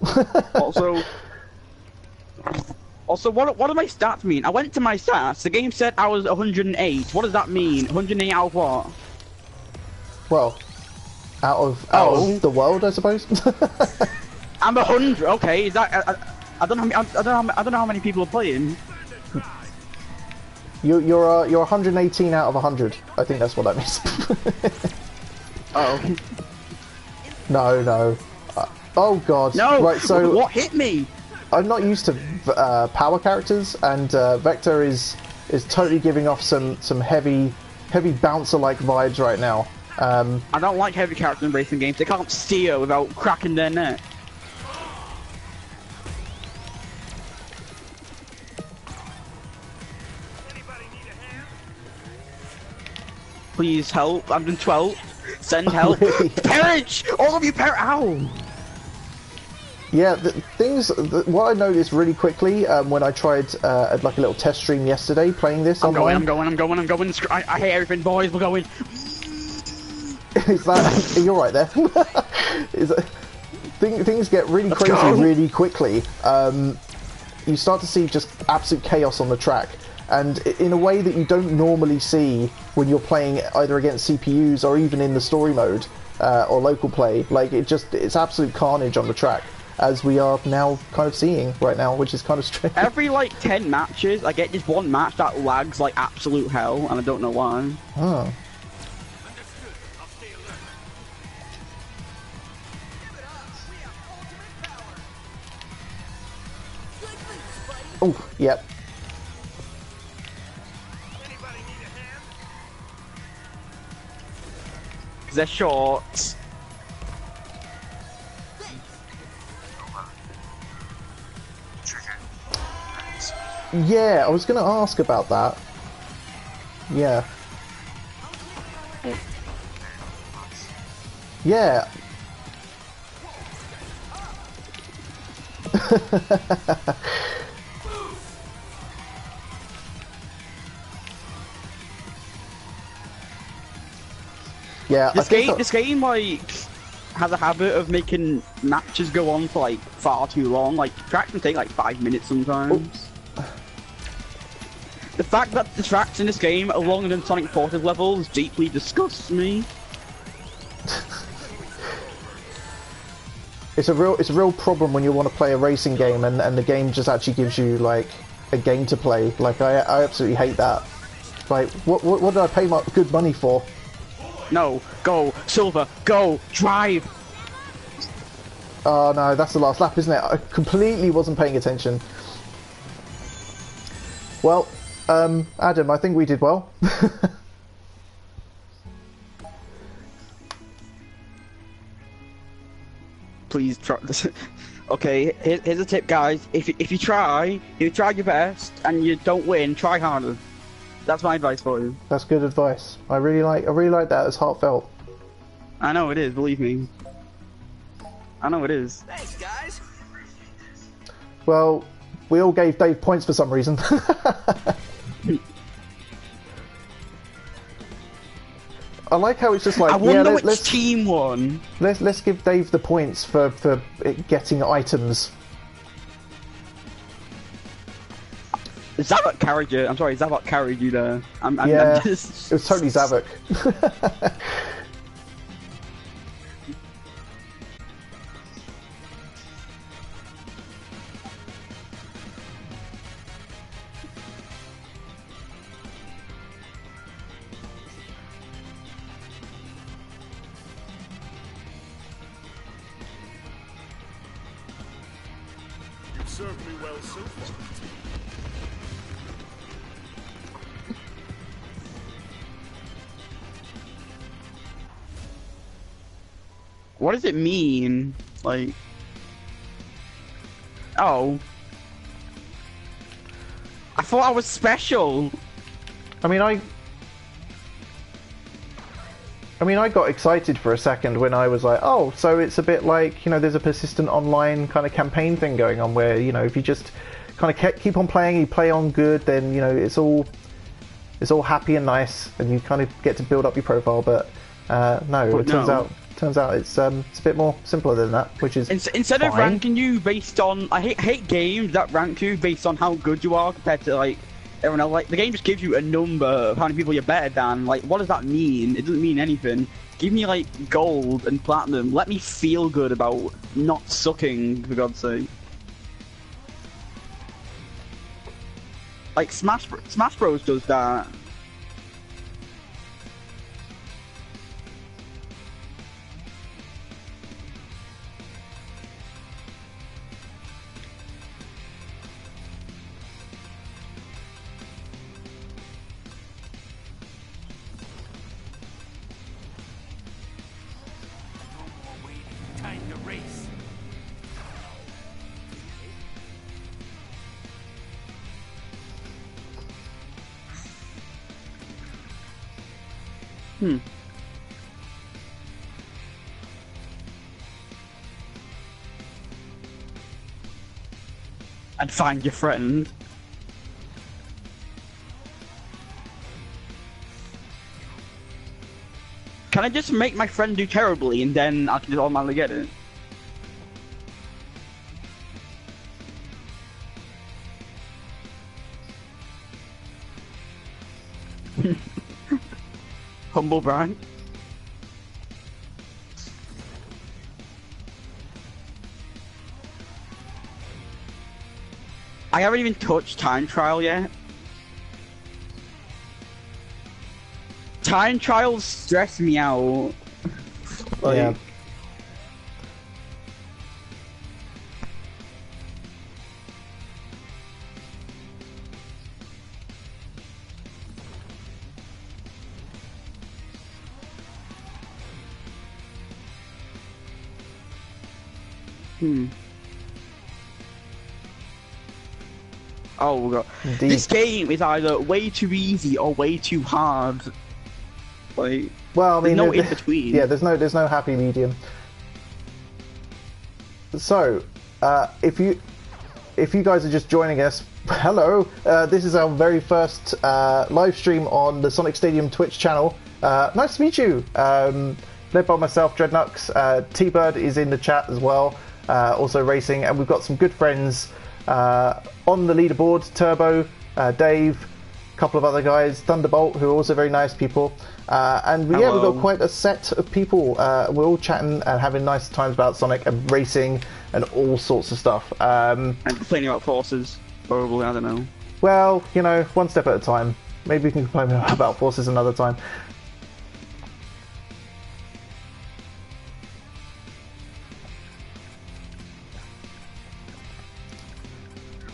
Also, what do my stats mean? I went to my stats. The game said I was 108. What does that mean? 108 out of what? Well, out of the world, I suppose. I'm 100. Okay, is that? I don't know. I don't know how many people are playing. You're 118 out of 100. I think that's what that means. Oh. No. Oh god. No. Right. So what hit me? I'm not used to power characters, and Vector is totally giving off some heavy bouncer-like vibes right now. I don't like heavy characters in racing games. They can't steer without cracking their neck. Please help. I'm in 12. Send help. Really? Perish! All of you perish! Ow! Yeah, what I noticed really quickly when I tried like a little test stream yesterday playing this online. I'm going. I hate everything, boys. We're going. Is that... Are you alright there? Things get really crazy really quickly. You start to see just absolute chaos on the track. And in a way that you don't normally see when you're playing either against CPUs or even in the story mode or local play. Like, it's absolute carnage on the track, as we are now kind of seeing right now, which is kind of strange. Every, like, 10 matches, I get this one match that lags like absolute hell, and I don't know why. Oh. Oh, yep. They're short. Yeah, I was going to ask about that. Yeah. Yeah. Yeah, This game like has a habit of making matches go on for like far too long. Like tracks can take like 5 minutes sometimes. Oh. The fact that the tracks in this game are longer than Sonic Forces levels deeply disgusts me. It's a real problem when you want to play a racing game and the game just actually gives you like a game to play. Like I absolutely hate that. Like what did I pay my good money for? No, go Silver, go drive. Oh no, that's the last lap, isn't it? I completely wasn't paying attention. Well, Adam, I think we did well. Please try this. Okay, here's a tip, guys. If you try your best and you don't win, try harder. That's my advice for you. That's good advice. I really like that. It's heartfelt. I know it is. Believe me. I know it is. Thanks, guys. Well, we all gave Dave points for some reason. I like how it's just like, I wonder yeah, which team won. Let's give Dave the points for getting items. Zavok carried you. I'm sorry, Zavok carried you there. Yeah, I'm just... it was totally Zavok. You've served me well so far. What does it mean? Like... Oh. I thought I was special. I mean, I got excited for a second when I was like, oh, so it's a bit like, you know, there's a persistent online kind of campaign thing going on where, you know, if you just kind of keep on playing, you play on good, then, you know, it's all happy and nice, and you kind of get to build up your profile. But no, it turns out it's a bit more simpler than that, which is instead of ranking you based on, I hate games that rank you based on how good you are compared to like everyone else. Like the game just gives you a number of how many people you're better than. Like what does that mean? It doesn't mean anything. Give me like gold and platinum. Let me feel good about not sucking, for God's sake. Like Smash Bros does that. Time to race. And find your friend. Can I just make my friend do terribly and then I can just automatically get it? Humble brag. I haven't even touched time trial yet. Time trials stress me out. Like, yeah. Oh god. Indeed. This game is either way too easy or way too hard. Like, Well, I mean, there's no in between. Yeah, there's no happy medium. So, if you guys are just joining us, hello. This is our very first live stream on the Sonic Stadium Twitch channel. Nice to meet you. Led by myself, Dreadknux. T-Bird is in the chat as well, also racing, and we've got some good friends on the leaderboard. Turbo, Dave, a couple of other guys, Thunderbolt, who are also very nice people. And yeah, we've got quite a set of people. We're all chatting and having nice times about Sonic and racing and all sorts of stuff. And complaining about forces, probably, I don't know. Well, you know, one step at a time. Maybe we can complain about forces another time.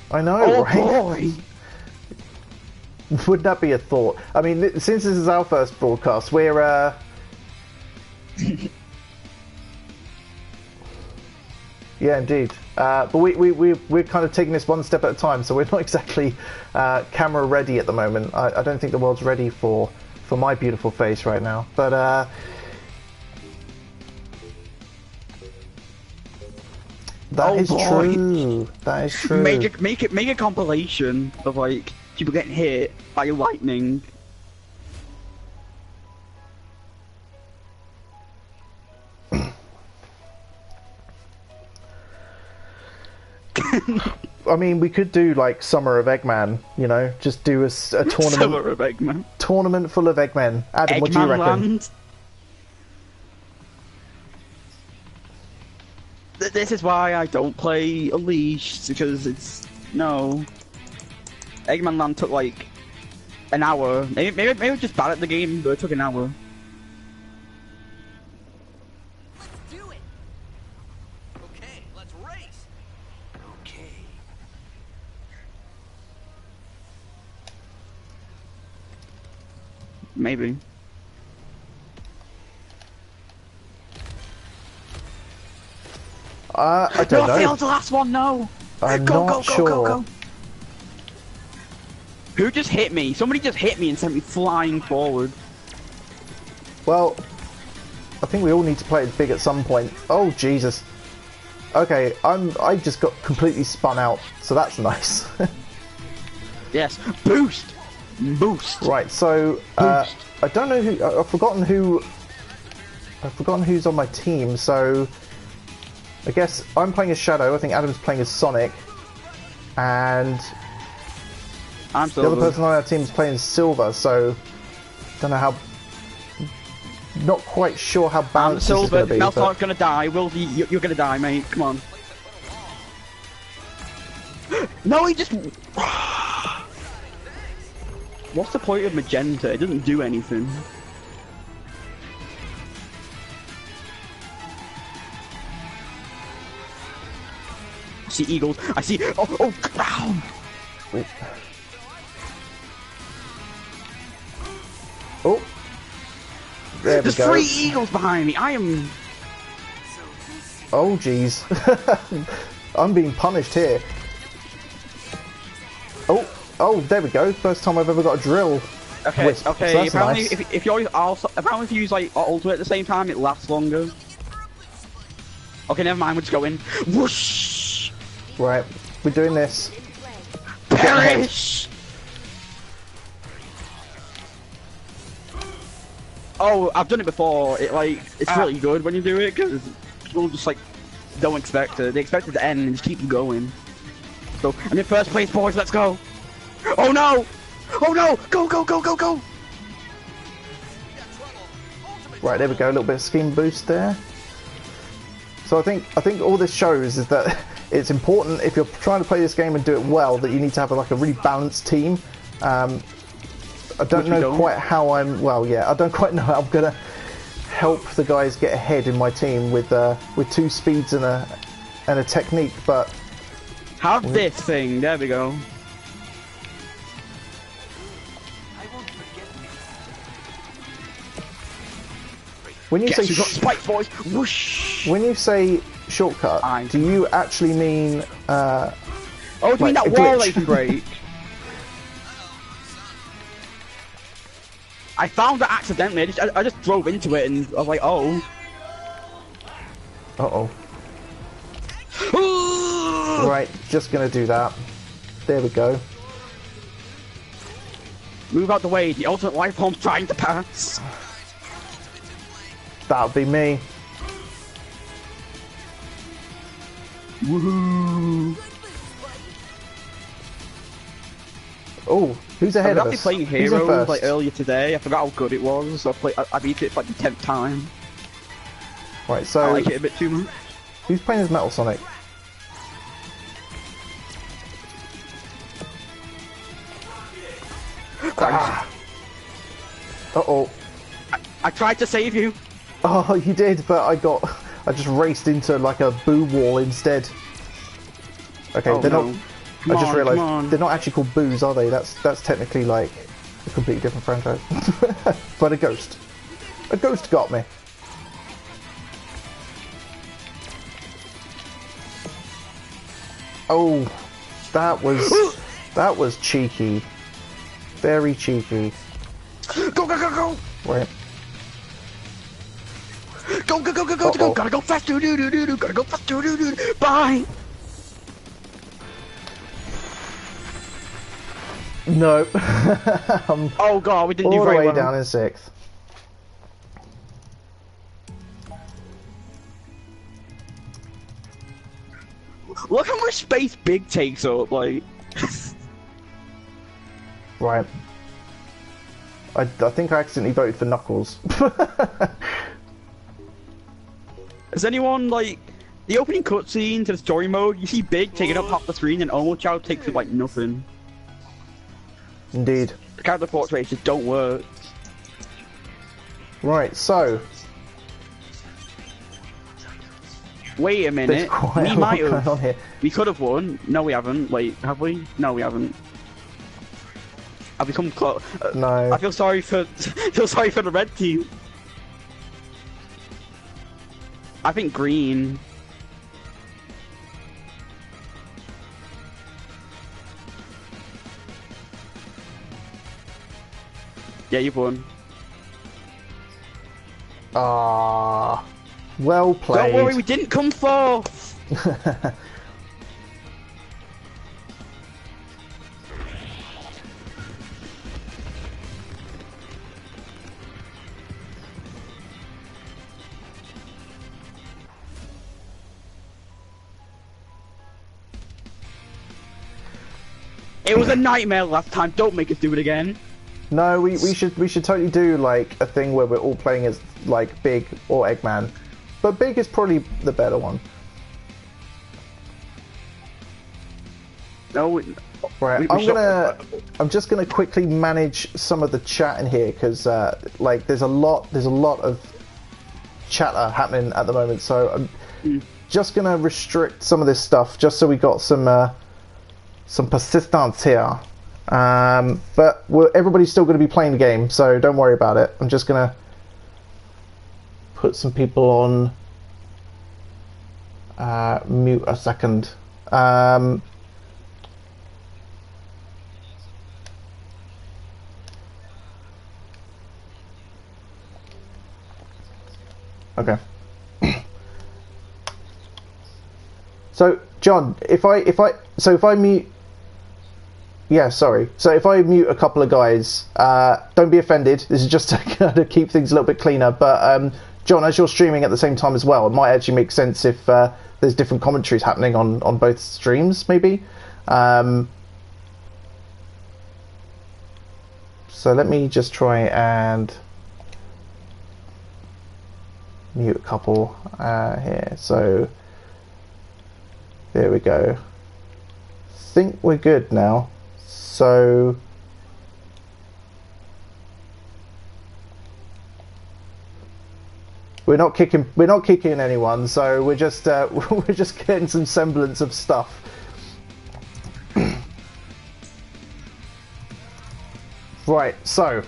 I know, right? Boy. Would that be a thought? I mean, since this is our first broadcast, we're yeah, indeed. But we're kind of taking this one step at a time, so we're not exactly camera ready at the moment. I don't think the world's ready for my beautiful face right now. But that is true. That is true. Make a compilation of like people getting hit by lightning. I mean, we could do like Summer of Eggman, you know, just do a tournament. Summer of Eggman. Tournament full of Eggmen. Adam, what do you reckon? Land. This is why I don't play Unleashed, because it's no. Eggman Land took like an hour. Maybe we're just bad at the game, but it took an hour. Let's do it. Okay, let's race. Okay. Maybe. I don't know. I failed the last one. No. I'm go, not go, sure. go, go, go. Who just hit me? Somebody just hit me and sent me flying forward. Well, I think we all need to play it big at some point. Oh Jesus. Okay, I just got completely spun out, so that's nice. Yes, boost, boost. Right, so I don't know who. I've forgotten who's on my team. So I guess I'm playing as Shadow. I think Adam's playing as Sonic, and I'm the other person on our team is playing Silver. So don't know how. Not quite sure how balanced this is going to be. Meltor's gonna die. You're gonna die, mate. Come on. No, he just. What's the point of magenta? It doesn't do anything. I see eagles. I see. Oh! Oh. There we go. There's 3 eagles behind me. I am. Oh jeez. I'm being punished here. Oh, there we go. First time I've ever got a drill. Okay, wisp, okay. so Apparently, nice. if you also apparently if you use like ultimate at the same time, it lasts longer. Okay, never mind. We're just going. Whoosh! Right, we're doing this. Perish! Oh, I've done it before. It's really good when you do it because people just like don't expect it. They expect it to end and just keep going. So I'm in first place, boys. Let's go! Oh no! Oh no! Go, go, go, go, go! Right, there we go. A little bit of scheme boost there. So I think all this shows is that it's important if you're trying to play this game and do it well that you need to have like a really balanced team. I don't know quite how I'm. Well, yeah, I don't quite know how I'm gonna help the guys get ahead in my team with 2 speeds and a technique, but have this thing. There we go. When you say got spike, boys. Whoosh! when you say shortcut, do you actually mean? Oh, do you mean that wall they can break? I found it accidentally. I just drove into it and I was like, oh. Right, just gonna do that. There we go. Move out the way. The ultimate life form's trying to pass. That'll be me. Woohoo! Oh, who's ahead I of was us? actually playing Who's in Heroes first? like earlier today. I forgot how good it was, so I beat it for like the 10th time. Right, so I like it a bit too much. who's playing as Metal Sonic? Ah. Uh-oh. I tried to save you. Oh, you did, but I just raced into like a boo wall instead. Okay, Oh, they're no. not. Come I just on, come realised on. they're not actually called boos, are they? That's technically like a completely different franchise. But a ghost got me. Oh, that was cheeky, very cheeky. Go, go, go, go! Right. Go, go, go, go, go, Uh-oh. go! Gotta go fast, do, do, do, do, do. Gotta go fast, do, do, do, do. Bye! No. I'm Oh god, we didn't do all the very way well. down in 6th. Look how much space Big takes up, like. Right. I think I accidentally voted for Knuckles. Has anyone, like, the opening cutscene to the story mode, you see Big taking up half the screen and Omochao takes up, like, nothing. Indeed. The character portraits just don't work. Right, so Wait a there's minute, quite we a lot might going have. on here. We could have won. No, we haven't. Wait, have we? No, we haven't. I've become close. No. I feel sorry for the red team. I think green. Yeah, you've won. Ah, well played. Don't worry, we didn't come fourth. It was a nightmare last time. Don't make us do it again. No, we should totally do like a thing where we're all playing as like Big or Eggman, but Big is probably the better one. No. Right, We I'm just gonna quickly manage some of the chat in here because like there's a lot of chatter happening at the moment, so I'm just gonna restrict some of this stuff just so we got some persistence here. But everybody's still going to be playing the game, so don't worry about it. I'm just going to put some people on mute a second. Okay. So, John, if I mute. Yeah, sorry. So if I mute a couple of guys, don't be offended. This is just to kind of keep things a little bit cleaner. But John, as you're streaming at the same time as well, it might actually make sense if there's different commentaries happening on both streams, maybe. So let me just try and mute a couple here. So there we go. Think we're good now. So we're not kicking anyone, so we're just we're just getting some semblance of stuff. Right, so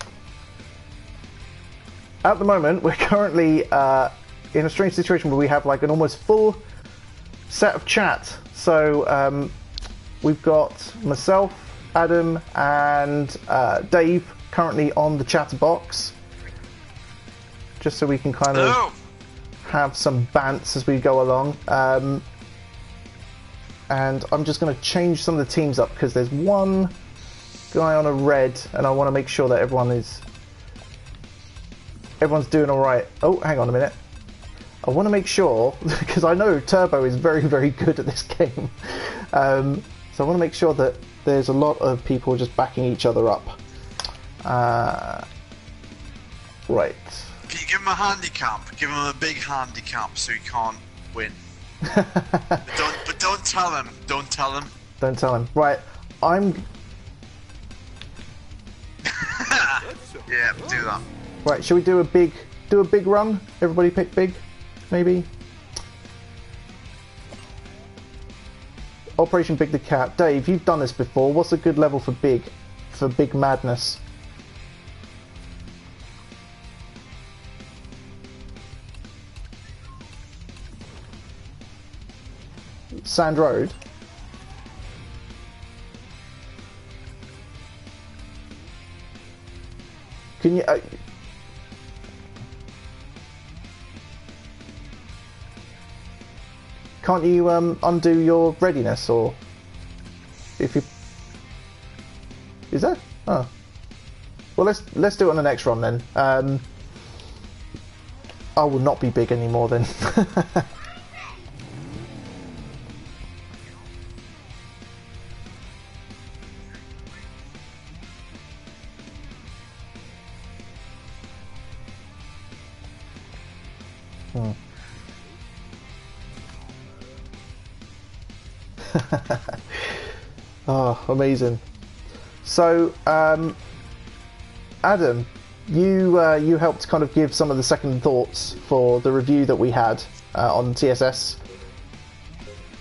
at the moment we're currently in a strange situation where we have like an almost full set of chat. So we've got myself, Adam, and Dave currently on the chatter box, just so we can kind of have some bants as we go along. And I'm just going to change some of the teams up because there's one guy on a red, and I want to make sure that everyone is everyone's doing all right. Oh, hang on a minute. I want to make sure, because I know Turbo is very, very good at this game. So I want to make sure that there's a lot of people just backing each other up. Right. Can you give him a handicap? Give him a big handicap so he can't win. but don't tell him. Don't tell him. Don't tell him. Right. I'm... Yeah, do that. Right, shall we do a big run? Everybody pick big, maybe? Operation Big the Cat. Dave, you've done this before. What's a good level for big madness? Sand Road? Can you... can't you undo your readiness, or if you... Is that? Oh. Well, let's do it on the next run then. I will not be big anymore then. Oh, amazing. So, Adam, you helped kind of give some of the second thoughts for the review that we had on TSS.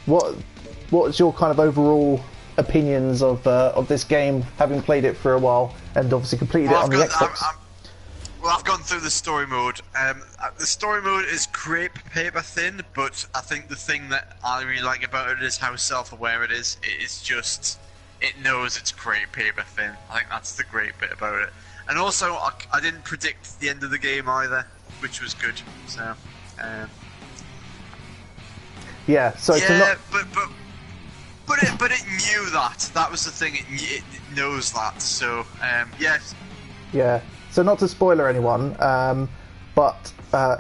What's your kind of overall opinions of this game, having played it for a while and obviously completed it on the Xbox? Well, I've gone through the story mode. The story mode is crepe paper thin, but I think the thing that I really like about it is how self-aware it is. It is just, it knows it's crepe paper thin. I think that's the great bit about it. And also, I didn't predict the end of the game either, which was good. So, yeah. So yeah, but it knew that. That was the thing. It knows that. So, yes. Yeah. So not to spoiler anyone, but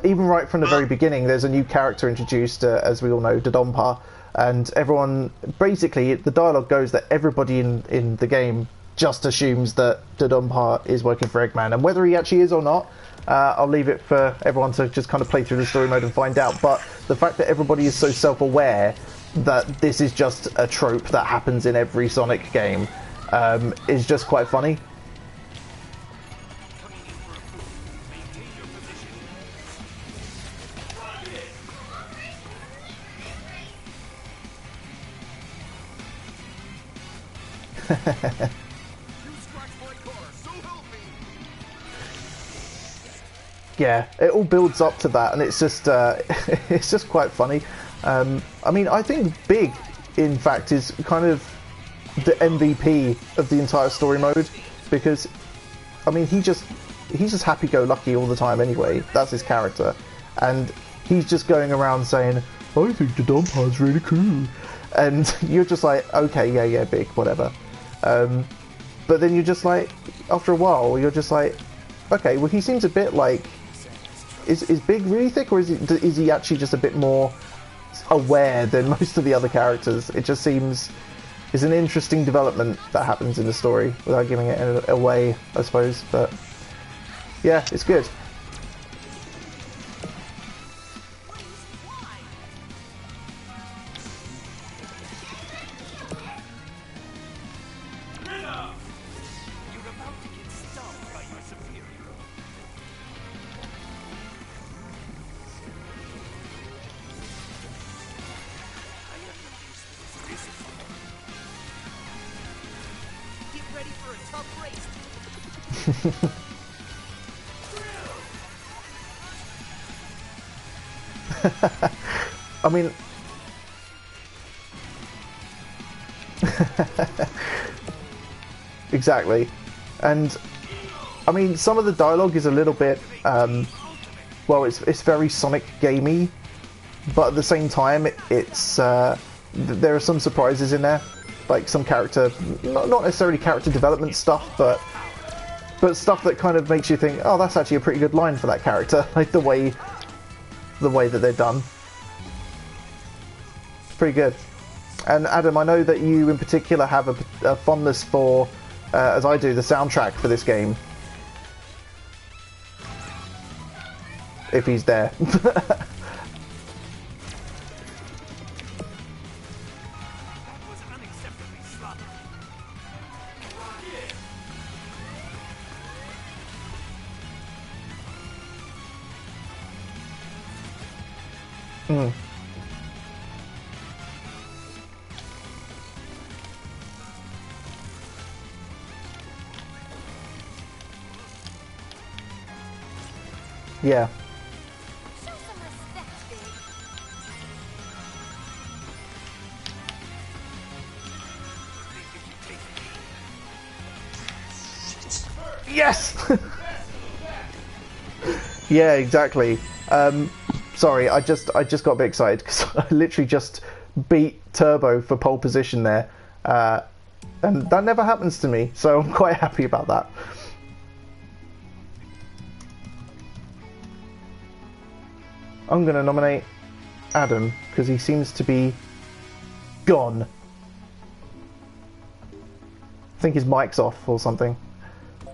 even right from the very beginning, there's a new character introduced, as we all know, Dodonpa, and everyone, basically, the dialogue goes that everybody in the game just assumes that Dodonpa is working for Eggman, and whether he actually is or not, I'll leave it for everyone to just kind of play through the story mode and find out. But the fact that everybody is so self-aware that this is just a trope that happens in every Sonic game is just quite funny. Yeah, it all builds up to that, and it's just it's just quite funny. I mean, I think Big, in fact, is kind of the MVP of the entire story mode, because I mean, he's just happy-go-lucky all the time anyway. That's his character, and he's just going around saying, "I think the Dodonpa's really cool," and you're just like, "Okay, yeah, Big, whatever." But then you're just like, after a while, you're just like, okay, well, he seems a bit like, is Big really thick, or is he actually just a bit more aware than most of the other characters? It just seems, it's an interesting development that happens in the story, without giving it away, I suppose, but yeah, it's good. I mean, exactly, and I mean, some of the dialogue is a little bit, well, it's very Sonic gamey, but at the same time, it's there are some surprises in there, like some character, not necessarily character development stuff, but but stuff that kind of makes you think, oh, that's actually a pretty good line for that character, like the way that they're done. It's pretty good. And Adam, I know that you in particular have a fondness for, as I do, the soundtrack for this game. If he's there. Mm. Yeah. Show some respect, Big. Yes! Yeah, exactly. Sorry, I just got a bit excited because I literally just beat Turbo for pole position there. And that never happens to me, so I'm quite happy about that. I'm going to nominate Adam because he seems to be gone. I think his mic's off or something.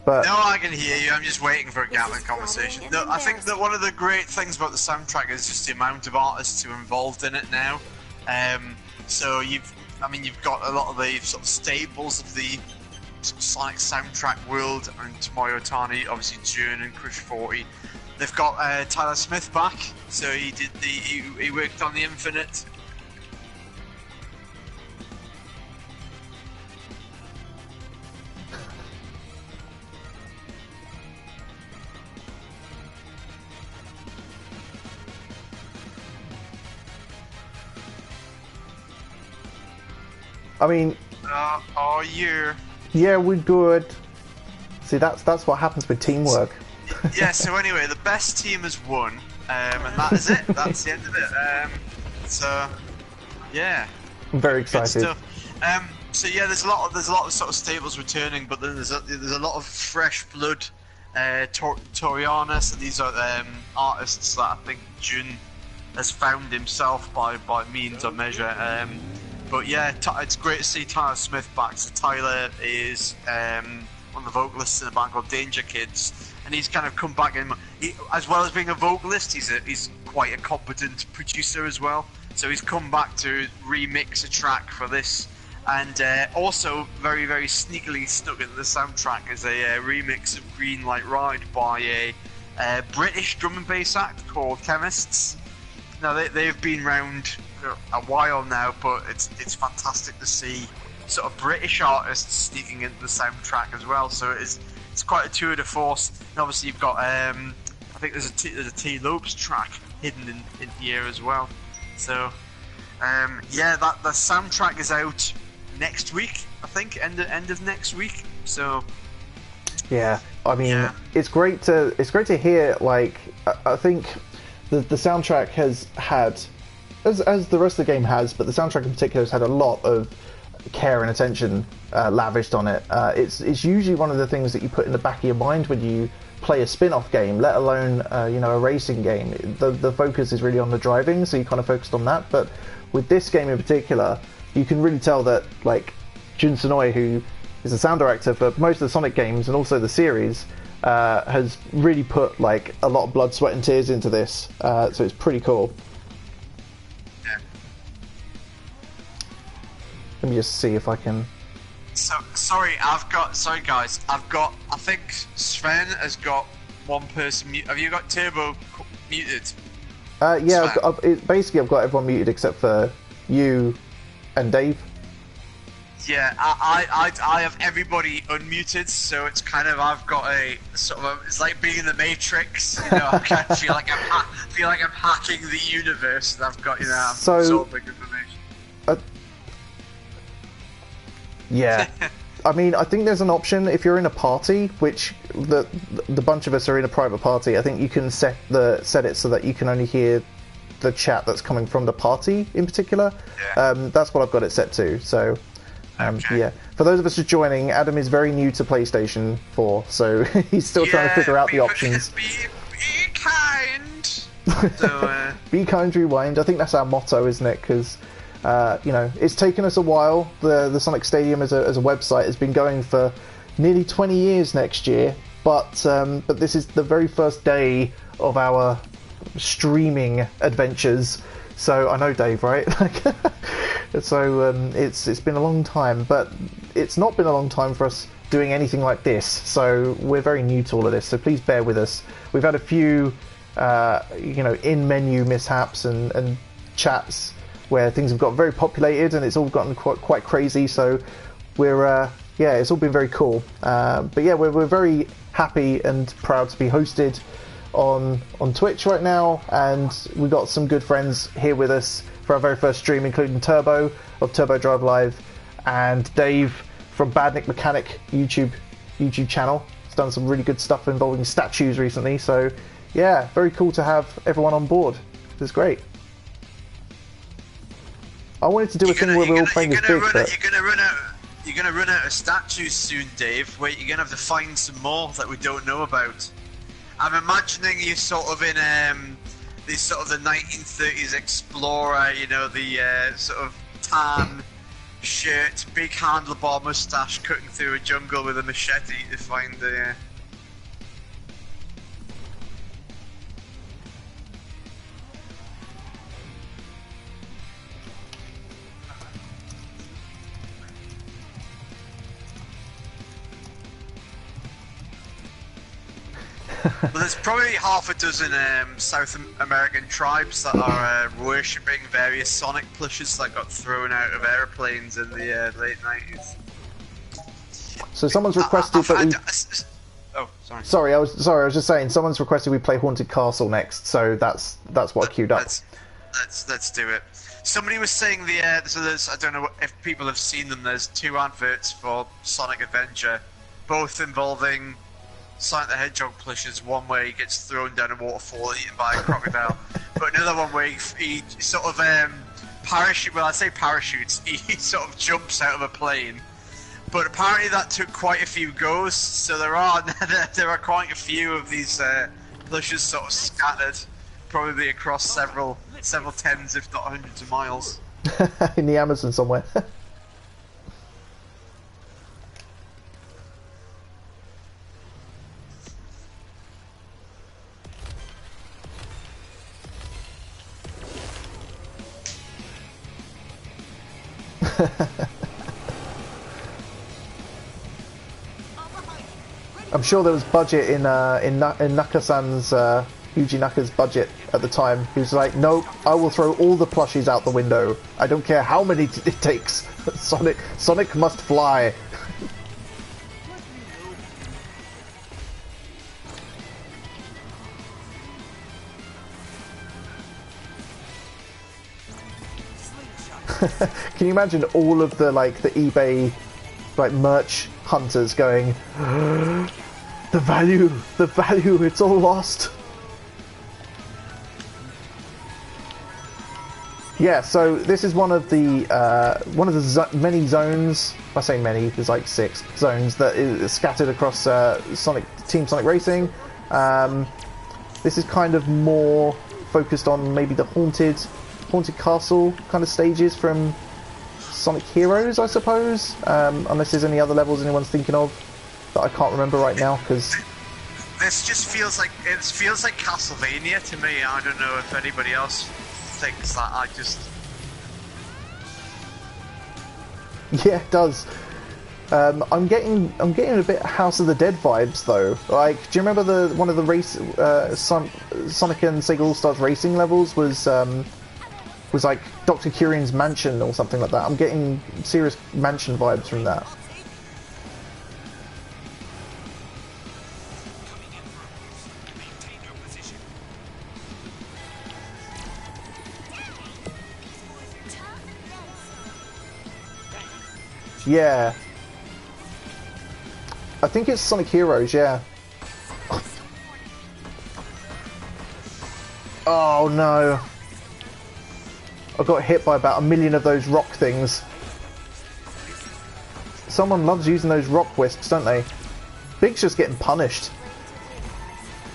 But no, I can hear you. I'm just waiting for a gambling conversation. No, I think that one of the great things about the soundtrack is just the amount of artists who are involved in it now. So you've got a lot of the sort of staples of the Sonic soundtrack world. I mean, Tomoyo Otani, obviously June and Crush 40. They've got Tyler Smith back, so he worked on the Infinite. I mean, are you? Yeah, we're good. See, that's what happens with teamwork. Yeah. So anyway, the best team has won, and that is it. That's the end of it. So yeah, I'm very good excited. stuff. So yeah, there's a lot of sort of stables returning, but then there's a lot of fresh blood. Toriana, so these are artists that I think Jun has found himself by means or measure. But yeah, it's great to see Tyler Smith back. So Tyler is one of the vocalists in a band called Danger Kids, and he's kind of come back in. As well as being a vocalist, he's quite a competent producer as well. So he's come back to remix a track for this, and also very, very sneakily snuck into the soundtrack as a remix of Green Light Ride by a British drum and bass act called Chemists. Now they've been around a while now, but it's fantastic to see sort of British artists sneaking into the soundtrack as well. So it's quite a tour de force. And obviously you've got I think there's a T Lopes track hidden in here as well. So yeah, the soundtrack is out next week. I think end of next week. So yeah, I mean, yeah. It's great to hear. Like, I think the soundtrack has had, as the rest of the game has, but the soundtrack in particular has had a lot of care and attention lavished on it. It's usually one of the things that you put in the back of your mind when you play a spin-off game, let alone a racing game. The focus is really on the driving, so you kind of focused on that. But with this game in particular, you can really tell that like Jun Sonoy, who is the sound director for most of the Sonic games and also the series, has really put like a lot of blood, sweat, and tears into this. So it's pretty cool. Let me just see if I can. So sorry guys. I think Sven has got one person mute. Have you got Turbo muted? Yeah, basically I've got everyone muted except for you and Dave. Yeah, I have everybody unmuted, so it's kind of I've got a sort of it's like being in the Matrix. You know, I kind of feel like I'm hacking the universe, and I've got I'm absorbing information. Yeah, I mean, I think there's an option if you're in a party, which the bunch of us are in a private party. I think you can set it so that you can only hear the chat that's coming from the party in particular. Yeah. That's what I've got it set to. So Okay. Yeah, for those of us just joining, Adam is very new to PlayStation 4, so he's still trying to figure out the options. Be kind. So, Be kind, rewind. I think that's our motto, isn't it? Because you know, it's taken us a while. The Sonic Stadium as a website has been going for nearly 20 years next year, but this is the very first day of our streaming adventures. So I know Dave, right? So it's been a long time, but it's not been a long time for us doing anything like this. So we're very new to all of this. So please bear with us. We've had a few, you know, in-menu mishaps and chats where things have got very populated and it's all gotten quite crazy. So we're yeah, it's all been very cool. But yeah, we're very happy and proud to be hosted on Twitch right now, and we've got some good friends here with us for our very first stream, including Turbo of Turbo Drive Live and Dave from Badnik Mechanic YouTube channel. He's done some really good stuff involving statues recently, so yeah, very cool to have everyone on board. It's great. I wanted to do a thing where we're all playing as Big, but you're gonna run out of statues soon, Dave. Wait, you're gonna have to find some more that we don't know about. I'm imagining you sort of in the sort of the 1930s explorer, you know, the sort of tan shirt, big handlebar mustache, cutting through a jungle with a machete to find the. Well, there's probably half a dozen South American tribes that are worshipping various Sonic plushes that got thrown out of airplanes in the late 90s. so someone's requested that we. Oh, sorry. Sorry, I was just saying. Someone's requested we play Haunted Castle next, so that's what I queued up. Let's do it. Somebody was saying so there's, I don't know if people have seen them. There's 2 adverts for Sonic Adventure, both involving Sonic the Hedgehog plushes. One where he gets thrown down a waterfall eaten by a crocodile, but another one where he sort of parachute. Well, I say parachutes. He sort of jumps out of a plane. But apparently that took quite a few goes, so there are quite a few of these plushes sort of scattered, probably across several tens, if not hundreds of miles. In the Amazon somewhere. I'm sure there was budget in Naka-san's Yuji Naka's budget at the time. He was like, "Nope, I will throw all the plushies out the window. I don't care how many it takes. Sonic must fly." Can you imagine all of the eBay merch hunters going, the value, it's all lost. Yeah, so this is one of the many zones. I say many, there's like 6 zones that is scattered across Team Sonic Racing. This is kind of more focused on maybe the haunted castle kind of stages from Sonic Heroes, I suppose. Unless there's any other levels anyone's thinking of that I can't remember right now, because this just feels like Castlevania to me. I don't know if anybody else thinks that. Yeah, it does. I'm getting a bit House of the Dead vibes though. Like, do you remember one of the race Sonic and Sega All Stars Racing levels was like Dr. Kurian's mansion or something like that? I'm getting serious mansion vibes from that. Yeah. I think it's Sonic Heroes, yeah. Oh no. I got hit by about 1 million of those rock things. someone loves using those rock whisks, don't they? Big's just getting punished.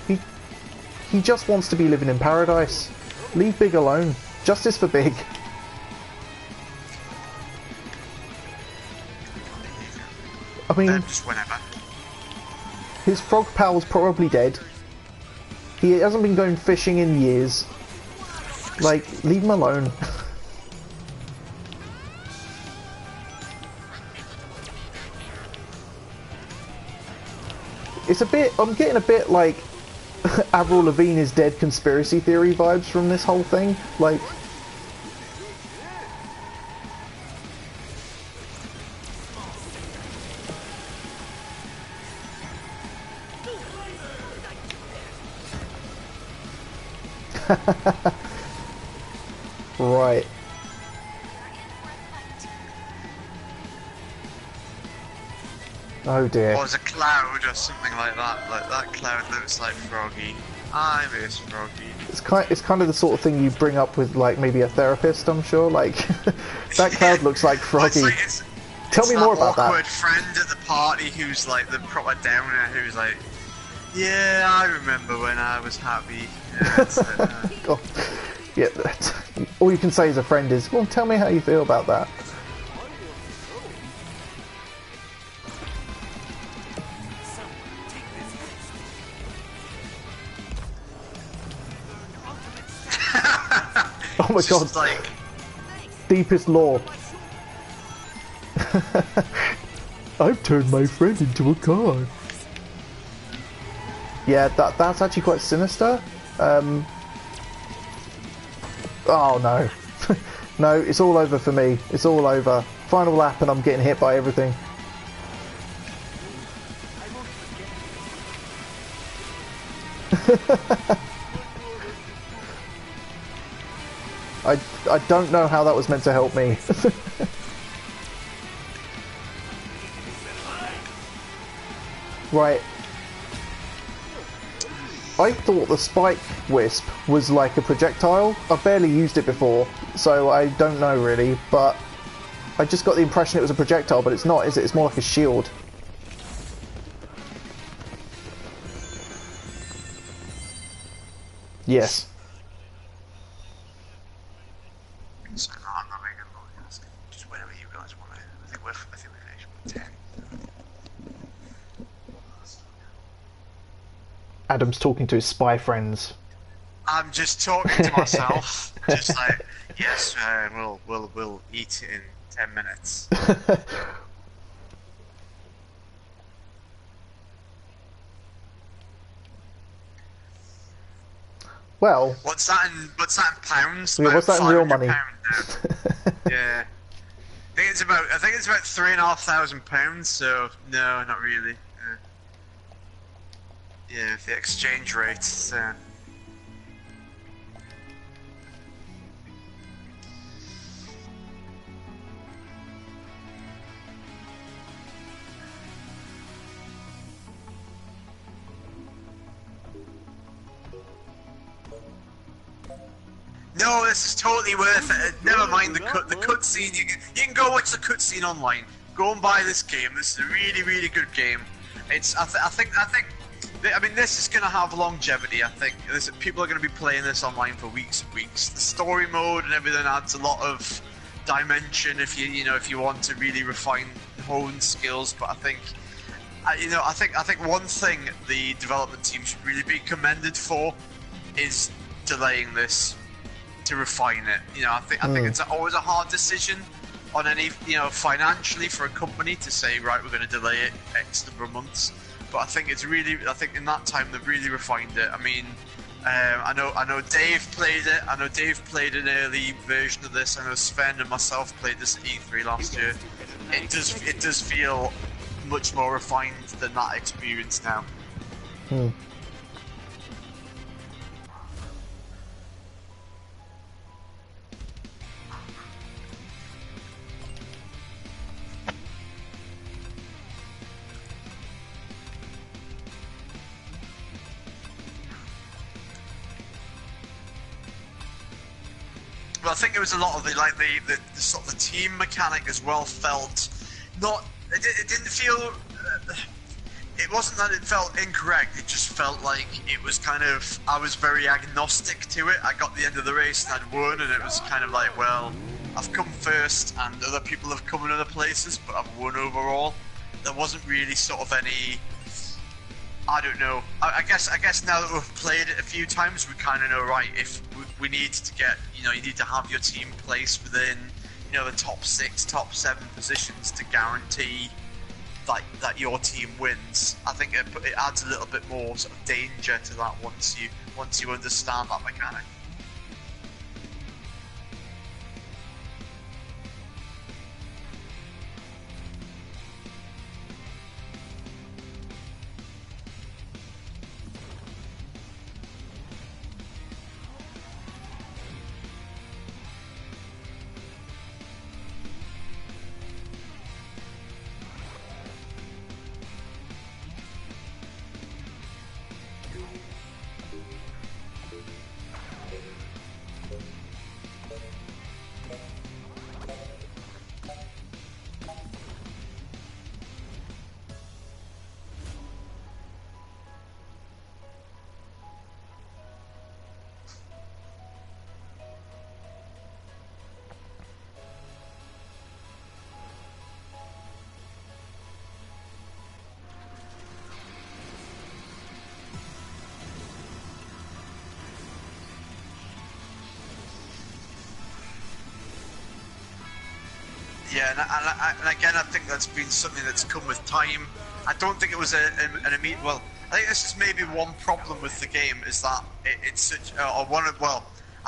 He just wants to be living in paradise. Leave Big alone. Justice for Big. I mean, Just whenever. his frog pal's probably dead. He hasn't been going fishing in years. Like, leave him alone. It's a bit, I'm getting a bit like Avril Lavigne is dead conspiracy theory vibes from this whole thing. Like, right. Oh dear. Or as a cloud or something like that. Like that cloud looks like Froggy. I miss Froggy. It's kind of the sort of thing you bring up with like maybe a therapist, I'm sure. Like that cloud looks like Froggy. Well, it's Tell me more about that. awkward friend at the party who's like the proper downer who's like, yeah, I remember when I was happy. Yeah, God. Yeah, all you can say as a friend is, well, tell me how you feel about that. Oh my god. Like, Deepest lore. I've turned my friend into a car. Yeah, that's actually quite sinister. Oh no. No, it's all over for me. It's all over. Final lap and I'm getting hit by everything. I don't know how that was meant to help me. Right. I thought the spike wisp was like a projectile. I've barely used it before, so I don't know really, but I just got the impression it was a projectile, but it's not, is it? It's more like a shield. Yes. so I'm not making a podcast. Just whenever you guys want it. I think we finished with 10. Adam's talking to his spy friends. I'm just talking to myself, just like, yes, we'll eat in 10 minutes. Well, What's that in pounds? yeah, what's that in real money? Yeah, I think it's about £3,500. So no, not really. Yeah, the exchange rate. So. No, this is totally worth it. Never mind the cutscene. You can go watch the cutscene online. Go and buy this game. This is a really, really good game. It's I think I mean, this is going to have longevity. I think people are going to be playing this online for weeks and weeks. The story mode and everything adds a lot of dimension if you want to really refine hone skills. But I think I think one thing the development team should really be commended for is delaying this to refine it. I think it's always a hard decision on any financially for a company to say, right, we're going to delay it X number of months. But I think in that time they've really refined it. I mean, I know Dave played it. I know Dave played an early version of this. I know Sven and myself played this at E3 last year. It does feel much more refined than that experience now. But I think it was a lot of the sort of the team mechanic as well felt not it didn't feel. It wasn't that it felt incorrect. It just felt like it was kind of. I was very agnostic to it. I got the end of the race and I'd won, and it was kind of like, well, I've come first, and other people have come in other places, but I've won overall. There wasn't really sort of any. I don't know. I guess now that we've played it a few times, we kind of know, right? If we need to get, you need to have your team placed within, the top 6, top 7 positions to guarantee that your team wins. I think it adds a little bit more sort of danger to that once you understand that mechanic. Yeah, and again, I think that's been something that's come with time. I don't think it was an immediate. Well, I think this is maybe one problem with the game is that it's such. I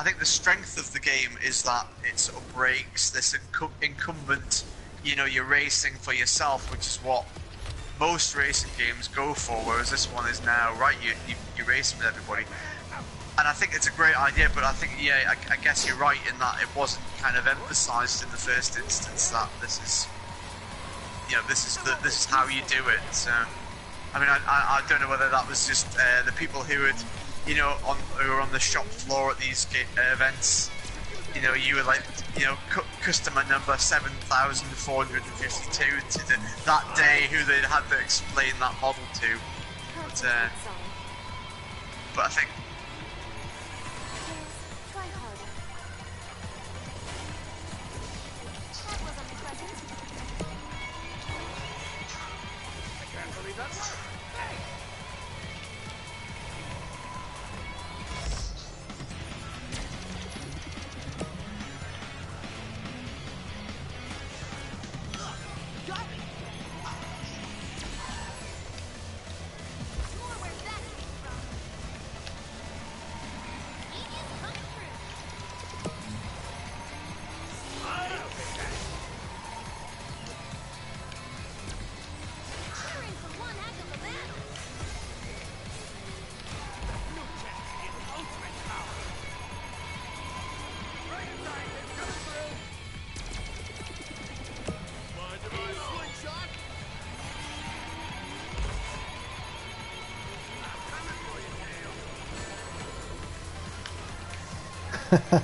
think the strength of the game is that it sort of breaks this incumbent. You're racing for yourself, which is what most racing games go for. Whereas this one is now right. You race with everybody. And I think it's a great idea, but I think, I guess you're right in that it wasn't kind of emphasised in the first instance that this is how you do it. So, I mean, I don't know whether that was just the people who had, who were on the shop floor at these events. You were like, customer number 7,452 to that day, who they'd had to explain that model to. But I think.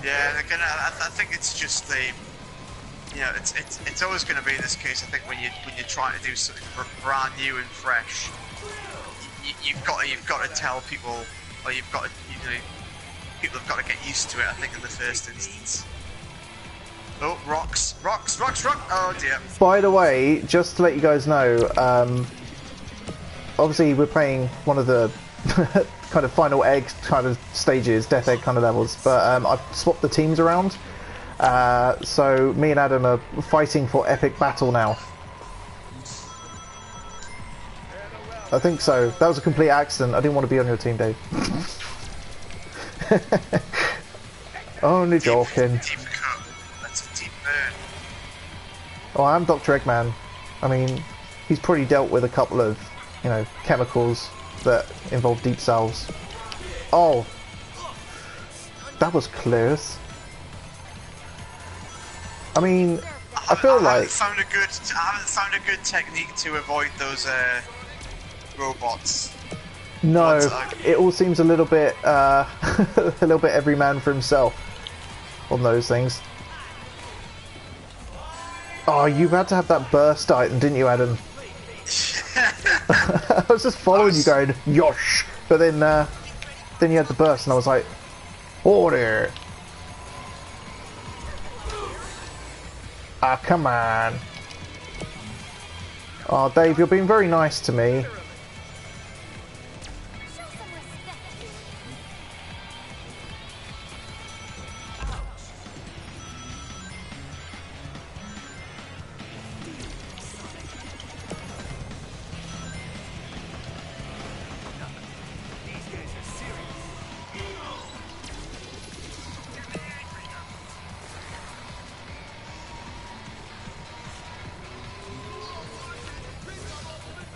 Yeah, and again, I think it's just the, it's always going to be this case. I think when you're trying to do something brand new and fresh, you've got to tell people, or people have got to get used to it. I think in the first instance. Oh, rocks! Oh dear. By the way, just to let you guys know, obviously we're playing one of the kind of final egg kind of stages, death egg kind of levels, but I've swapped the teams around, so me and Adam are fighting for epic battle now. I think so. That was a complete accident. I didn't want to be on your team, Dave. Only joking. Deep cut. That's a deep burn. Oh, I'm Dr. Eggman. I mean, he's probably dealt with a couple of, chemicals that involve deep cells. Oh, that was close. I mean, I feel like I haven't found a good technique to avoid those robots. no, it all seems a little bit a little bit every man for himself on those things. Oh, you had to have that burst item, didn't you, Adam? I was just following you going, yosh! But then you had the burst and I was like, order! Ah, come on. Oh, Dave, you're being very nice to me. Show some respect, dude.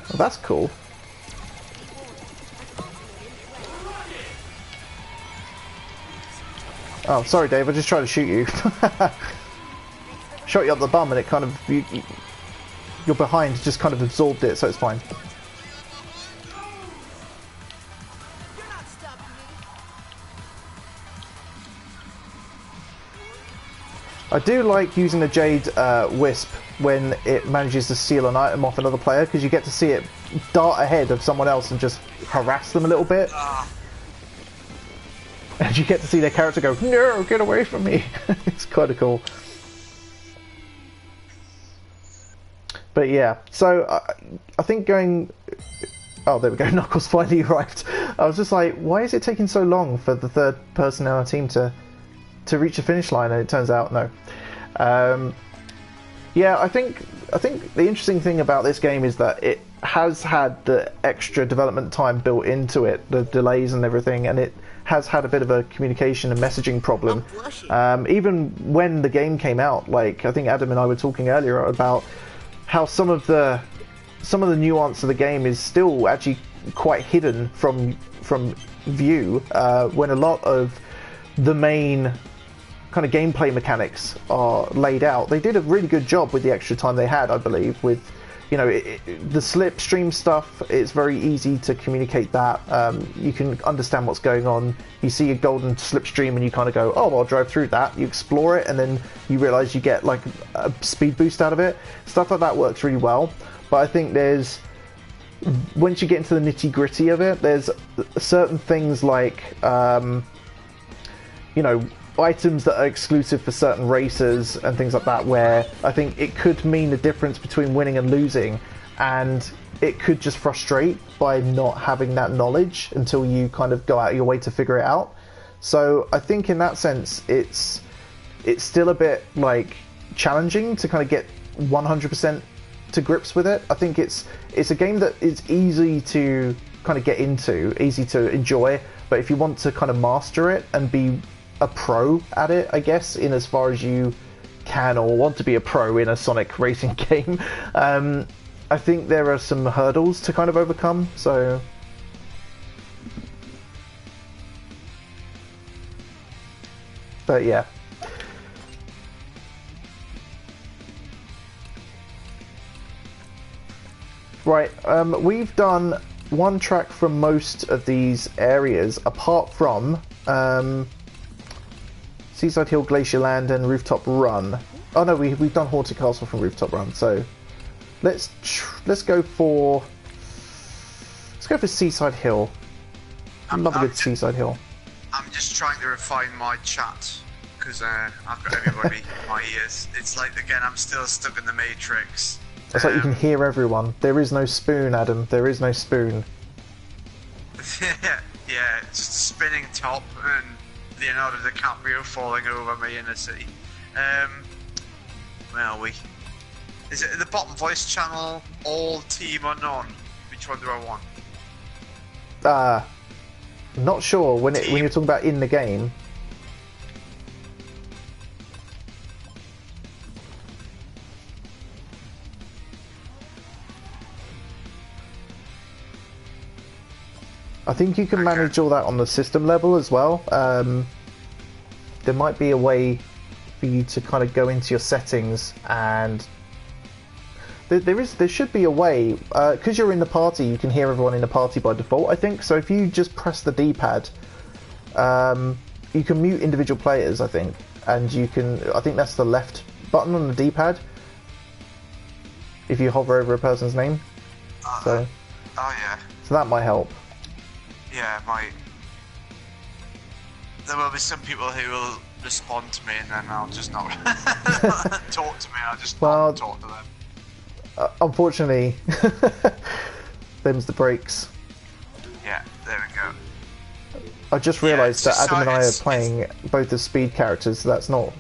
Well, that's cool. Oh, sorry, Dave. I just tried to shoot you. Shot you up the bum, and it kind of your behind just kind of absorbed it, so it's fine. You're not stopping me. I do like using the Jade Wisp when it manages to steal an item off another player, because you get to see it dart ahead of someone else and just harass them a little bit. And you get to see their character go, no, get away from me. It's kind of cool. But yeah, so I think going... Oh, there we go, Knuckles finally arrived. I was just like, why is it taking so long for the third person in our team to reach the finish line? And it turns out, no. Yeah, I think the interesting thing about this game is that it has had the extra development time built into it, the delays and everything, and it has had a bit of a communication and messaging problem. Even when the game came out, like I think Adam and I were talking earlier about how some of the nuance of the game is still actually quite hidden from view, when a lot of the main kind of gameplay mechanics are laid out. They did a really good job with the extra time they had, I believe, with, you know, the slipstream stuff. It's very easy to communicate that. You can understand what's going on. You see a golden slipstream and you kind of go, oh, I'll drive through that. You explore it and then you realize you get like a speed boost out of it. Stuff like that works really well. But I think once you get into the nitty gritty of it, there's certain things like, you know, items that are exclusive for certain races and things like that, where I think it could mean the difference between winning and losing, and it could just frustrate by not having that knowledge until you kind of go out of your way to figure it out. So I think in that sense it's still a bit like challenging to kind of get 100% to grips with it. I think it's a game that is easy to kind of get into, easy to enjoy, but if you want to kind of master it and be a pro at it, I guess, in as far as you can or want to be a pro in a Sonic racing game, I think there are some hurdles to kind of overcome. So but yeah, right, we've done one track from most of these areas apart from Seaside Hill, Glacier Land, and Rooftop Run. Oh no, we've done Haunted Castle from Rooftop Run. So let's go for Seaside Hill. I love a good Seaside Hill. I'm just trying to refine my chat because I've got everybody in my ears. It's like, again, I'm still stuck in the Matrix. It's like you can hear everyone. There is no spoon, Adam. There is no spoon. Yeah, it's just a spinning top and Leonardo DiCaprio falling over me in the city. Where are we? Is it the bottom voice channel, all, team or none? Which one do I want? Not sure when you're talking about in the game. I think you can manage all that on the system level as well. There might be a way for you to kind of go into your settings, and there should be a way, because you're in the party, you can hear everyone in the party by default, I think. So if you just press the D-pad, you can mute individual players, I think, and I think that's the left button on the D-pad, if you hover over a person's name. So Oh yeah. so that might help. Yeah, it might. There will be some people who will respond to me and then I'll just not talk to me. I'll just not talk to them. Unfortunately, them's the breaks. Yeah, there we go. I just realised that Adam and I are it's- playing both as speed characters, so that's not...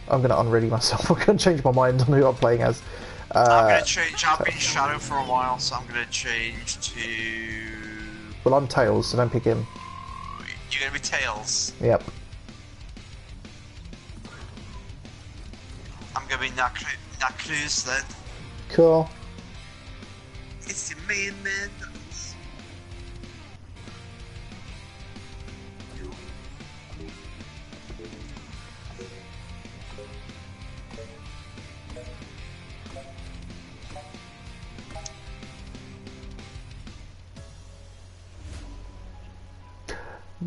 I'm going to unready myself. I'm going to change my mind on who I'm playing as. I'm going to change. I've been Shadow for a while, so I'm going to change to... Well, I'm Tails, so don't pick him. You're going to be Tails. Yep. I'm going to be Knuckles then. Cool. It's the main man.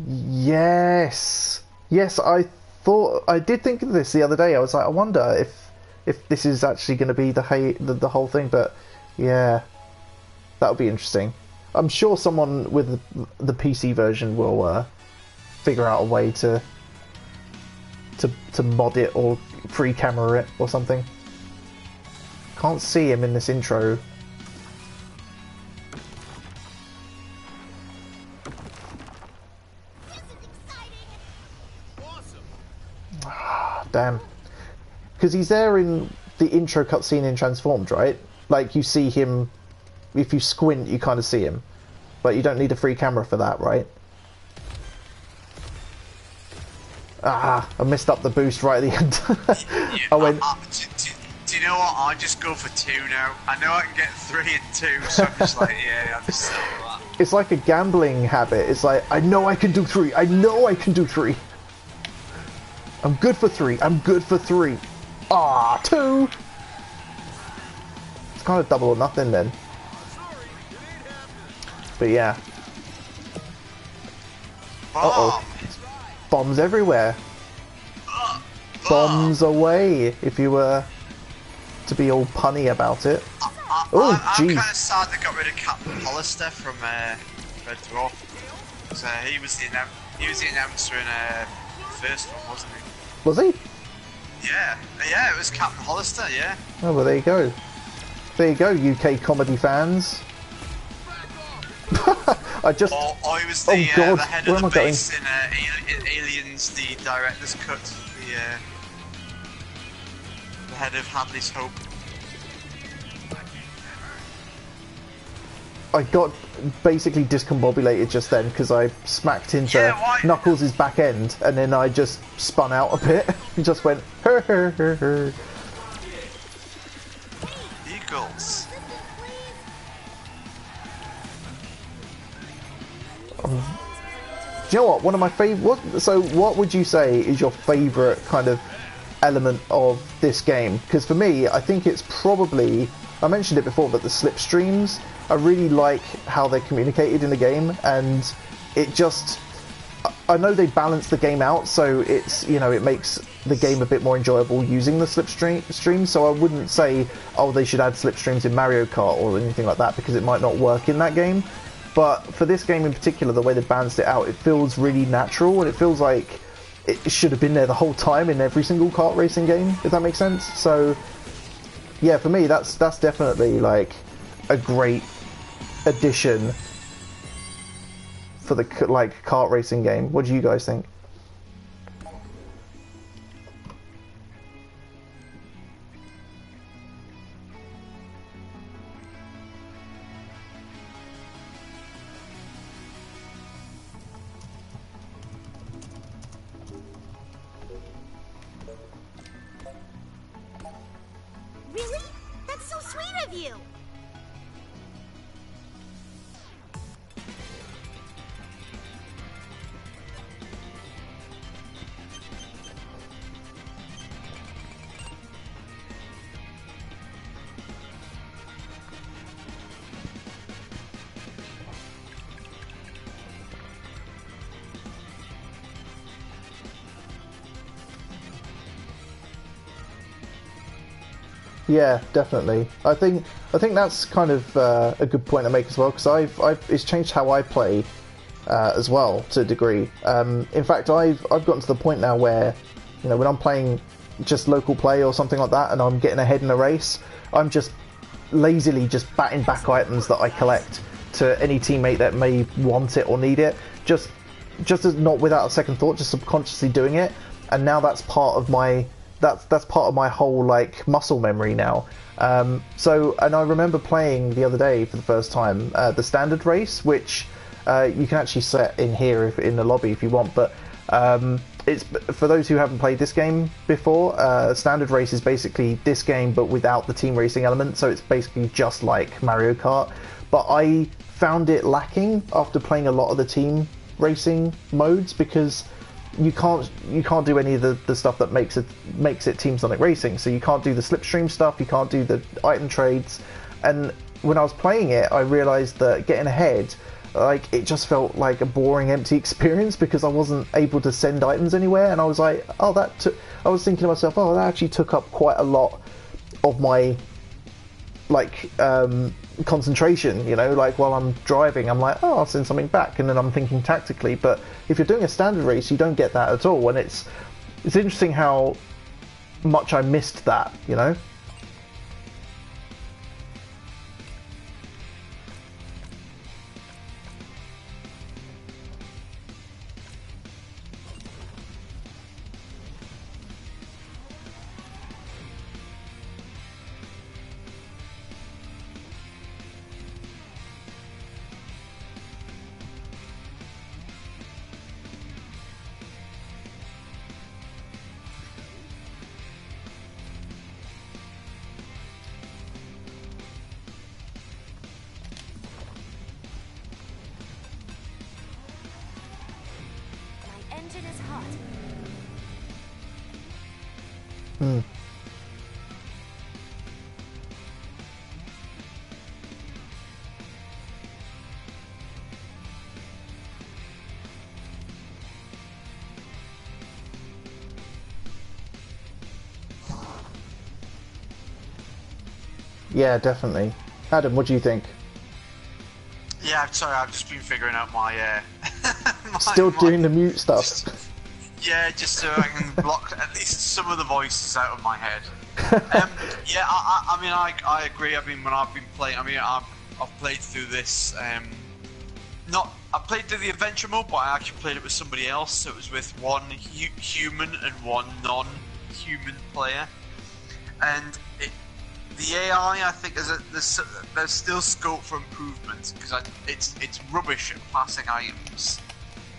Yes! Yes, I did think of this the other day. I was like, I wonder if this is actually going to be the whole thing, but yeah, that would be interesting. I'm sure someone with the PC version will figure out a way to mod it or free camera it or something. Can't see him in this intro. Damn. Because he's there in the intro cutscene in Transformed, right? Like, you see him... If you squint, you kind of see him. But you don't need a free camera for that, right? Ah, I missed up the boost right at the end. I went... Do you know what? I'll just go for 2 now. I know I can get 3 and 2, so I'm just like, yeah, I'll just settle that. It's like a gambling habit. It's like, I know I can do 3. I know I can do 3. I'm good for 3. I'm good for 3. Ah, 2. It's kind of double or nothing then. But yeah. Uh-oh. Bombs everywhere. Bombs away, if you were to be all punny about it. Oh, I'm jeez. kind of sad they got rid of Captain Hollister from Red Dwarf. So he was the announcer in first one, wasn't he? Was he? Yeah, it was Captain Hollister, yeah. Oh, well, there you go. There you go, UK comedy fans. I just... Or he was Oh, the God, head where of am the I going? base in Aliens, the director's cut. The head of Hadley's Hope. I got basically discombobulated just then because I smacked into why? Knuckles' back end and then I just spun out a bit and just went her. Eagles. Do you know what? One of my favourite... So what would you say is your favourite kind of element of this game? Because for me, I think it's probably... I mentioned it before, but the slipstreams, I really like how they're communicated in the game, and it just... I know they balance the game out, so it's, you know, it makes the game a bit more enjoyable using the slipstreams, so I wouldn't say, oh, they should add slipstreams in Mario Kart or anything like that, because it might not work in that game. But for this game in particular, the way they balanced it out, it feels really natural, and it feels like it should have been there the whole time in every single kart racing game, if that makes sense. So, yeah, for me, that's definitely, like, a great addition for the, like, kart racing game. What do you guys think? Really? That's so sweet of you! Yeah, definitely. I think that's kind of a good point to make as well, because it's changed how I play as well to a degree. In fact, I've gotten to the point now where, you know, when I'm playing just local play or something like that, and I'm getting ahead in a race, I'm just lazily just batting back items that I collect to any teammate that may want it or need it, just as not without a second thought, just subconsciously doing it. And now that's part of my whole like muscle memory now. So, and I remember playing the other day for the first time the standard race, which you can actually set in here in the lobby if you want, but it's for those who haven't played this game before. Standard race is basically this game but without the team racing element, so it's basically just like Mario Kart. But I found it lacking after playing a lot of the team racing modes, because you can't do any of the stuff that makes it Team Sonic Racing. So you can't do the slipstream stuff, you can't do the item trades. And when I was playing it, I realised that getting ahead, like, it just felt like a boring, empty experience, because I wasn't able to send items anywhere. And I was like, I was thinking to myself, oh, that actually took up quite a lot of my like concentration, you know, like while I'm driving, I'm like, oh, I'll send something back, and then I'm thinking tactically. But if you're doing a standard race, you don't get that at all, and it's interesting how much I missed that, you know. Engine is hot. Yeah, definitely. Adam, what do you think? Yeah, I'm sorry, I've just been figuring out my... Still doing the mute stuff. Just so I can block at least some of the voices out of my head. Yeah, I mean, I agree. I mean, when I've been playing, I mean, I've played through this, I played through the adventure mode, but I actually played it with somebody else, so it was with one human and one non-human player. And the AI, I think, there's still scope for improvement, because it's rubbish at passing items.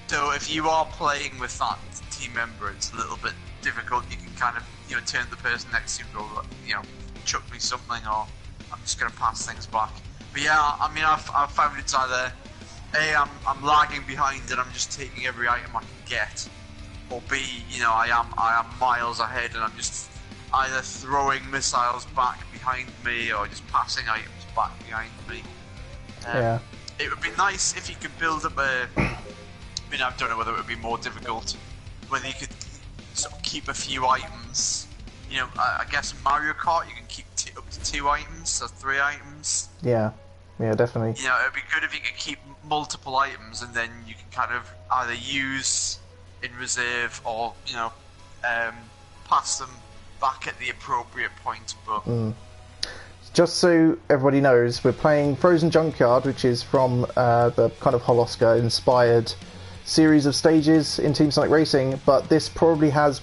So if you are playing with that team member, it's a little bit difficult. You can kind of, you know, turn to the person next to you and go, you know, chuck me something, or I'm just going to pass things back. But yeah, I mean, I've found it's either A, I'm lagging behind and I'm just taking every item I can get, or B, you know, I am miles ahead and I'm just either throwing missiles back behind me or just passing items back behind me. Yeah. It would be nice if you could build up I mean, I don't know whether it would be more difficult, whether you could sort of keep a few items. You know, I guess in Mario Kart you can keep up to 2 items or 3 items. Yeah, definitely. You know, it'd be good if you could keep multiple items, and then you can kind of either use in reserve or, you know, pass them back at the appropriate point. But just so everybody knows, we're playing Frozen Junkyard, which is from the kind of Holoska inspired series of stages in Team Sonic Racing, but this probably has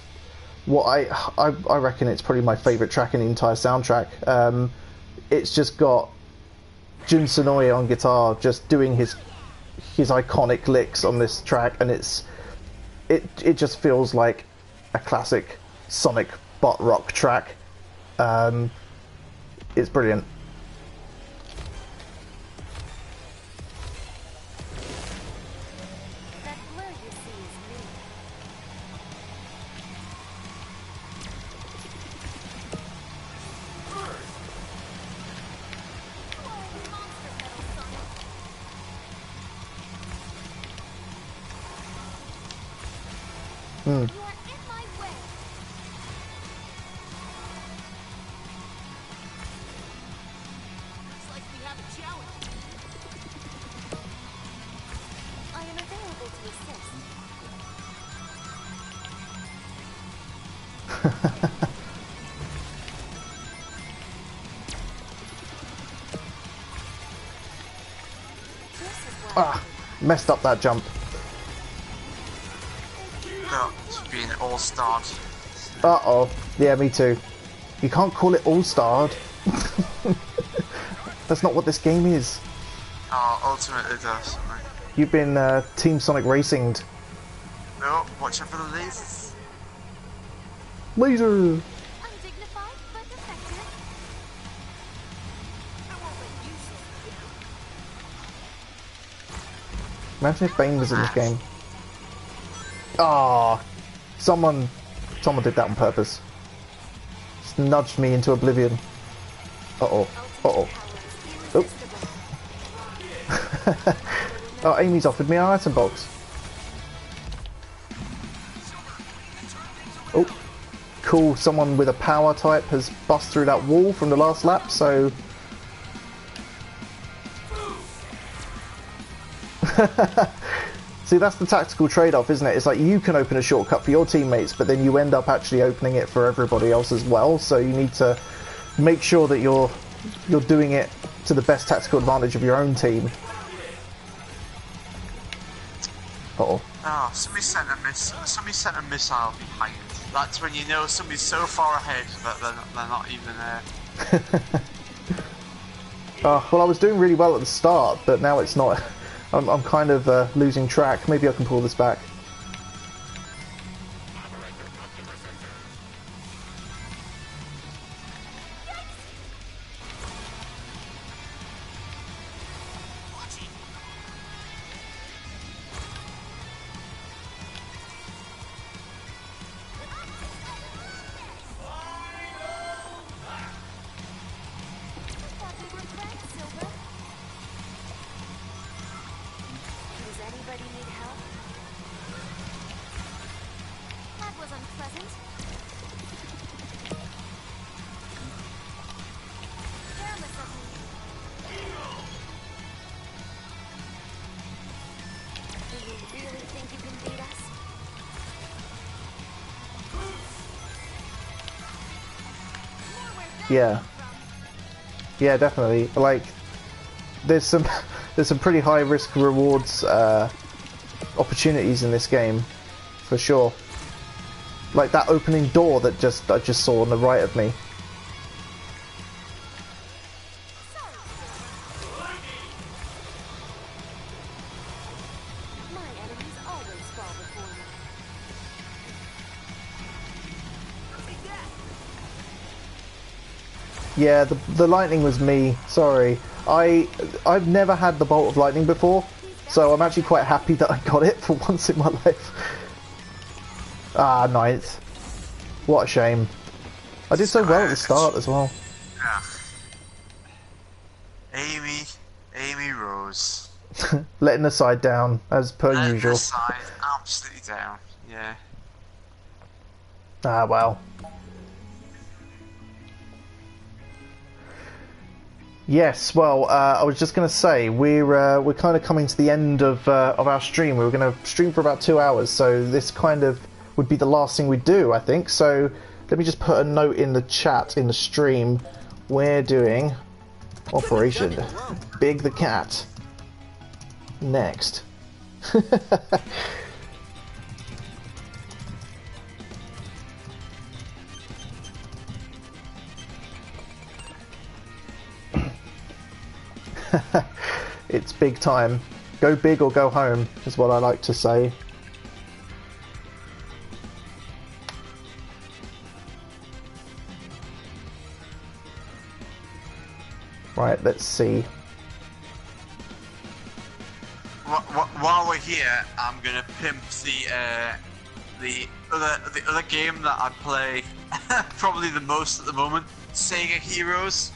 what I reckon it's probably my favourite track in the entire soundtrack. It's just got Jun Sonoye on guitar just doing his iconic licks on this track, and it just feels like a classic Sonic butt rock track. It's brilliant. That blur you see is me. Oh, monster pedal, Sonic. You are in my way. Ah, messed up that jump. No, it's being all-starred. Uh-oh. Yeah, me too. You can't call it all-starred. That's not what this game is. Oh, ultimately does. You've been Team Sonic Racing'd. No, watch out for the lasers. Laser! Undignified but effective. I won't let you slow me down. Imagine if Bane was in this game. Ah, someone did that on purpose. Just nudged me into oblivion. Uh-oh. Uh-oh. Oh. Oh, Amy's offered me an item box. Oh, cool. Someone with a power type has bust through that wall from the last lap, so... See, that's the tactical trade-off, isn't it? It's like you can open a shortcut for your teammates, but then you end up actually opening it for everybody else as well, so you need to make sure that you're doing it to the best tactical advantage of your own team. Uh-oh. Oh, somebody sent a missile behind. That's when you know somebody's so far ahead that they're not even there. Well, I was doing really well at the start, but now it's not. I'm kind of losing track. Maybe I can pull this back. Thought we were friends, Silver. Does anybody need help? That was unpleasant. Careless of me. Do you really think you can beat us? Yeah. Yeah, definitely. Like, there's some pretty high risk rewards opportunities in this game, for sure. Like that opening door that I just saw on the right of me. My enemies always fall before me. Yeah, the lightning was me. Sorry, I've never had the bolt of lightning before, so I'm actually quite happy that I got it for once in my life. Ah, ninth. What a shame. I did so well at the start as well. Amy Rose. Letting the side down as per usual. This side, absolutely down. Yeah. Ah, well. Yes, well, I was just going to say we're kind of coming to the end of our stream. We were going to stream for about 2 hours, so this kind of would be the last thing we do, I think. So let me just put a note in the chat in the stream. We're doing Operation Big the Cat next. It's big time. Go big or go home is what I like to say. Right, let's see. While we're here, I'm gonna pimp the other game that I play probably the most at the moment, Sega Heroes.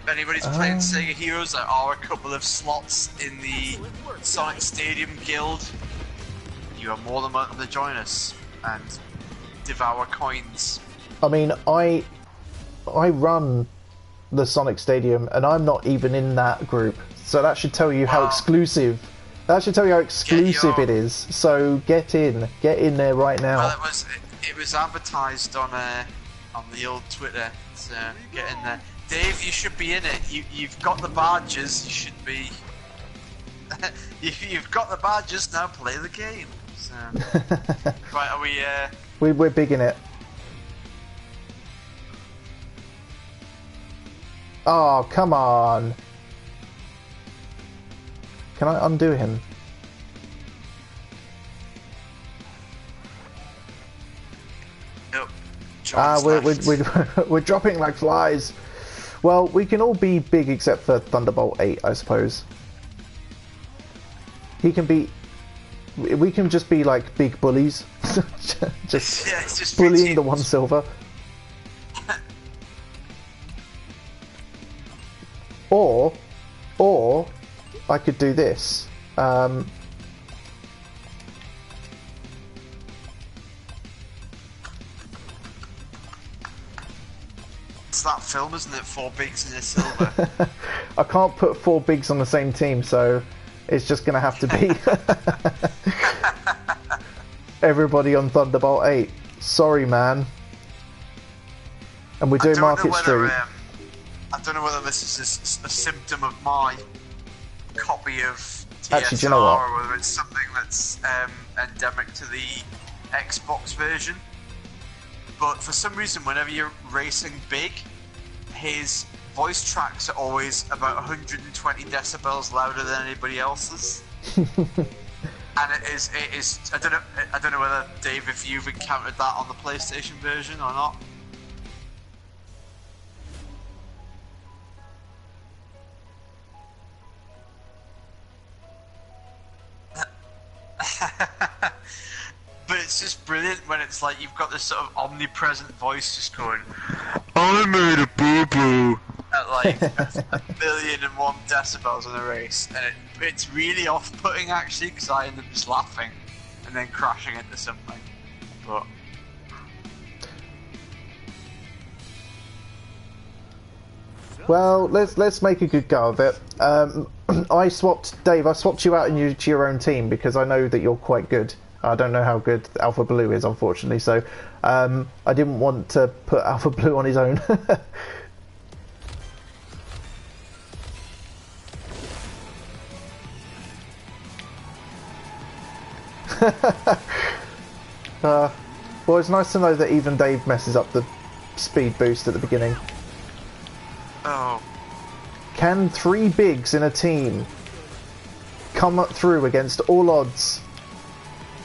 If anybody's playing Sega Heroes, there are a couple of slots in the Sonic Stadium Guild. You are more than welcome to join us and devour coins. I mean, I run the Sonic Stadium, and I'm not even in that group. So that should tell you how exclusive. That should tell you how exclusive it is. So get in there right now. Well, it was advertised on the old Twitter. So get in there, Dave. You should be in it. You've got the badges. You should be. You've got the badges, now play the game. So, right, are we? We're big in it. Oh, come on. Can I undo him? Nope. We're dropping like flies. Well, we can all be big except for Thunderbolt 8, I suppose. He can be... We can just be like big bullies. just bullying the 1 silver. Or I could do this. It's that film, isn't it? 4 bigs and a silver. I can't put 4 bigs on the same team, so it's just going to have to be everybody on Thunderbolt 8. Sorry, man. And we're doing Market Street. I don't know whether this is a symptom of my copy of TSR, Actually, do you know what? or whether it's something that's endemic to the Xbox version. But for some reason, whenever you're racing big, his voice tracks are always about 120 decibels louder than anybody else's. And it is. I don't know whether, Dave, if you've encountered that on the PlayStation version or not. But it's just brilliant when it's like you've got this sort of omnipresent voice just going, I made a boo-boo at like a billion and 1 decibels in a race, and it's really off-putting actually, because I end up just laughing and then crashing into something. But well, let's make a good go of it. I swapped you out into your own team because I know that you're quite good. I don't know how good Alpha Blue is, unfortunately, so I didn't want to put Alpha Blue on his own. Well, it's nice to know that even Dave messes up the speed boost at the beginning. oh, Can 3 bigs in a team come up through against all odds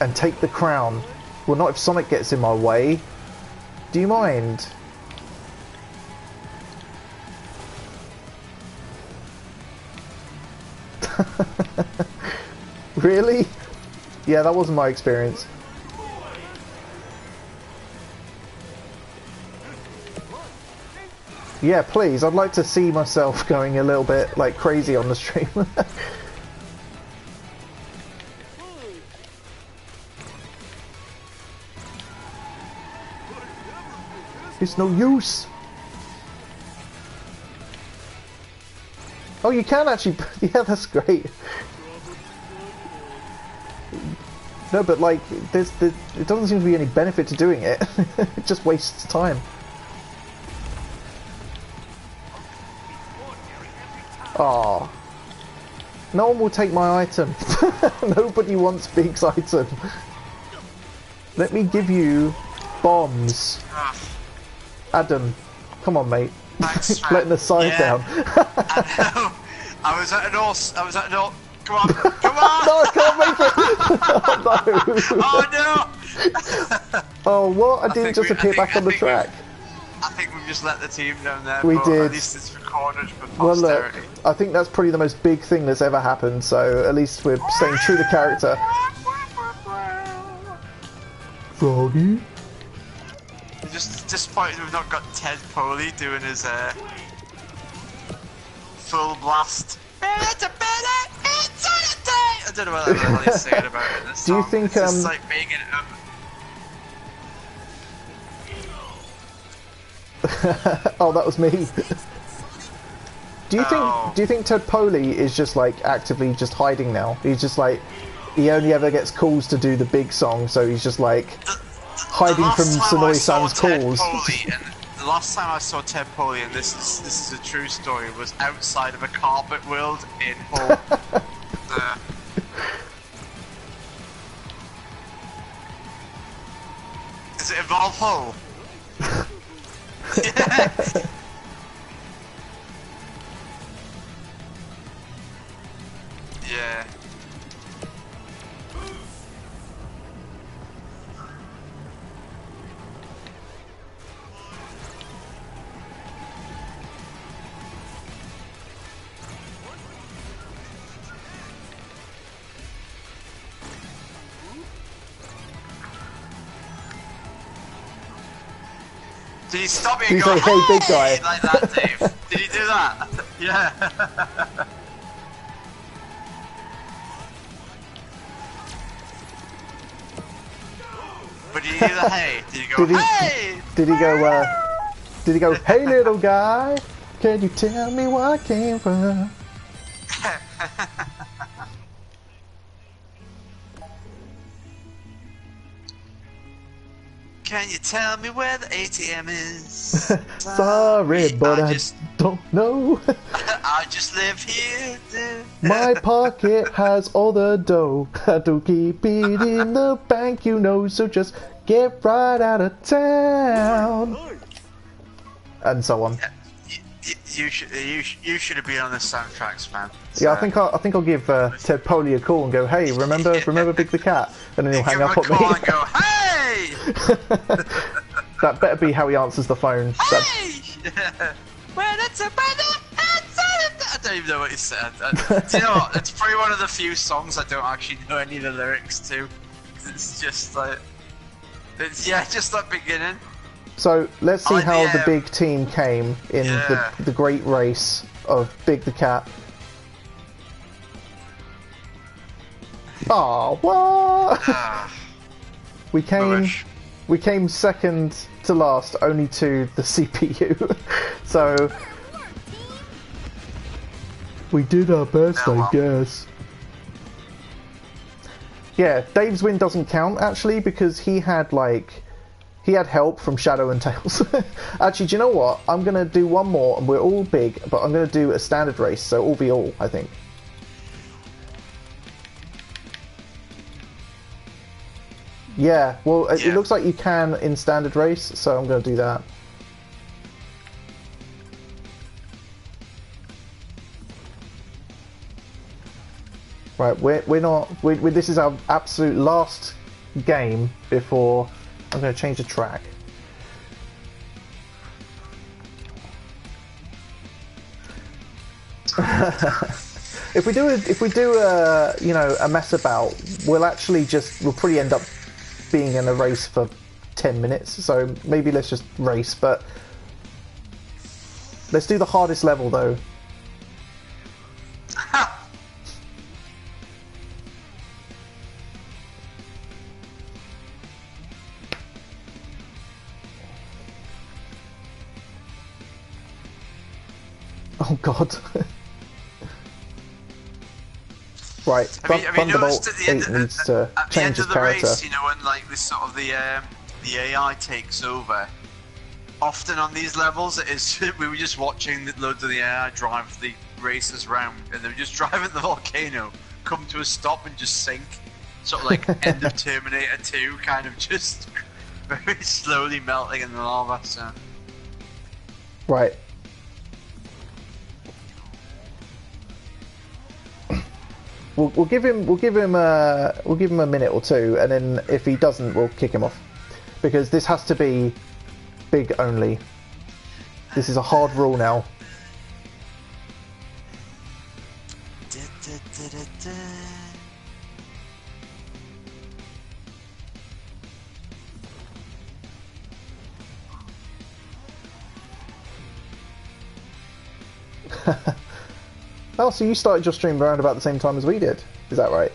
and take the crown? Well, not if Sonic gets in my way. Do you mind? Really? Yeah, that wasn't my experience. Yeah, please, I'd like to see myself going a little bit like crazy on the stream. It's no use. Oh, you can actually. Yeah, that's great. No, but like, it doesn't seem to be any benefit to doing it. It just wastes time. Oh, no one will take my item. Nobody wants Big's item. Let me give you bombs. Adam, come on, mate. thanks, man. Letting the side Yeah. down. I know. I was at an all. Come on, come on! No, I can't make it. Oh no! Oh no! Oh, what? I didn't think just we- I appear think- back I on the think we- track. I think we've just let the team down there. We but did. At least it's recorded for Well, look, posterity. I think that's probably the most big thing that's ever happened, so at least we're staying true to character. Froggy? Just disappointed we've not got Ted Poley doing his full blast. I don't know what I'm really saying about it in this Do you song. think, it's just like making it Oh, that was me. Do you Oh. think Ted Poley is just like actively just hiding now? He's just like, he only ever gets calls to do the big song, so he's just like hiding from Sonoy-san's calls. The last time I saw Ted Poley, and this is a true story, was outside of a carpet world in Hull. Uh, does it involve Hull? Yeah. Yeah. Did he stop me and Did go, he say, "Hey, big guy"? like that, Dave? Did he do that? Yeah. But did he do the hey? Did he go, hey? Did he go? Did he go? Hey, little guy, can you tell me where I came from? Can you tell me where the ATM is? Sorry, but I just don't know. I just live here. My pocket has all the dough. I don't keep it in the bank, you know. So just get right out of town, and so on. You should have been on the soundtracks, man. Yeah, I think I'll give Ted Poley a call and go, hey, remember Big the Cat, and then he'll hang up on me. And go, hey! That better be how he answers the phone. Hey! Well, that's a better. I don't even know what he said. Do you know what? It's probably one of the few songs I don't actually know any of the lyrics to. It's just like, just that beginning. So let's see how the the big team came in the great race of Big the Cat. Oh, what? We came second to last, only to the CPU. So we did our best, I guess. Yeah, Dave's win doesn't count actually because he had help from Shadow and Tails. Actually, do you know what? I'm gonna do one more, and we're all big, but I'm gonna do a standard race, so all v all, I think. Yeah, well, it looks like you can in standard race, so I'm gonna do that. Right, this is our absolute last game before I'm going to change the track. If we do a mess about, we'll probably end up being in a race for 10 minutes. So maybe let's just race, but let's do the hardest level though. Oh God. Right, Thunderbolt 8 needs to change his character. Race, you know, when like this sort of the AI takes over, often on these levels it is we were just watching loads of the AI drive the races round, and they were just driving the volcano, come to a stop and just sink, sort of like end of Terminator 2, kind of just very slowly melting in the lava. So. Right. We'll give him a minute or two, and then if he doesn't, we'll kick him off, because this has to be big only. This is a hard rule now. Oh, so you started your stream around about the same time as we did. Is that right?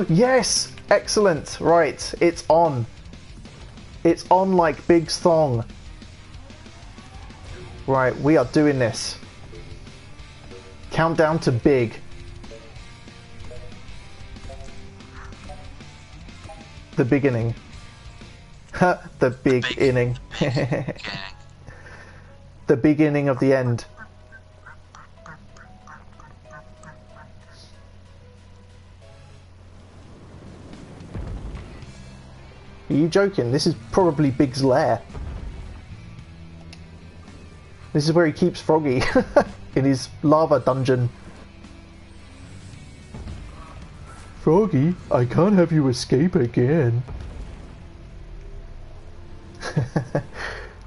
Yes! Excellent! Right, it's on. It's on like Big's thong. Right, we are doing this. Countdown to Big. The beginning. The big inning. Gang. The beginning of the end. Are you joking? This is probably Big's lair. This is where he keeps Froggy. In his lava dungeon. Froggy, I can't have you escape again.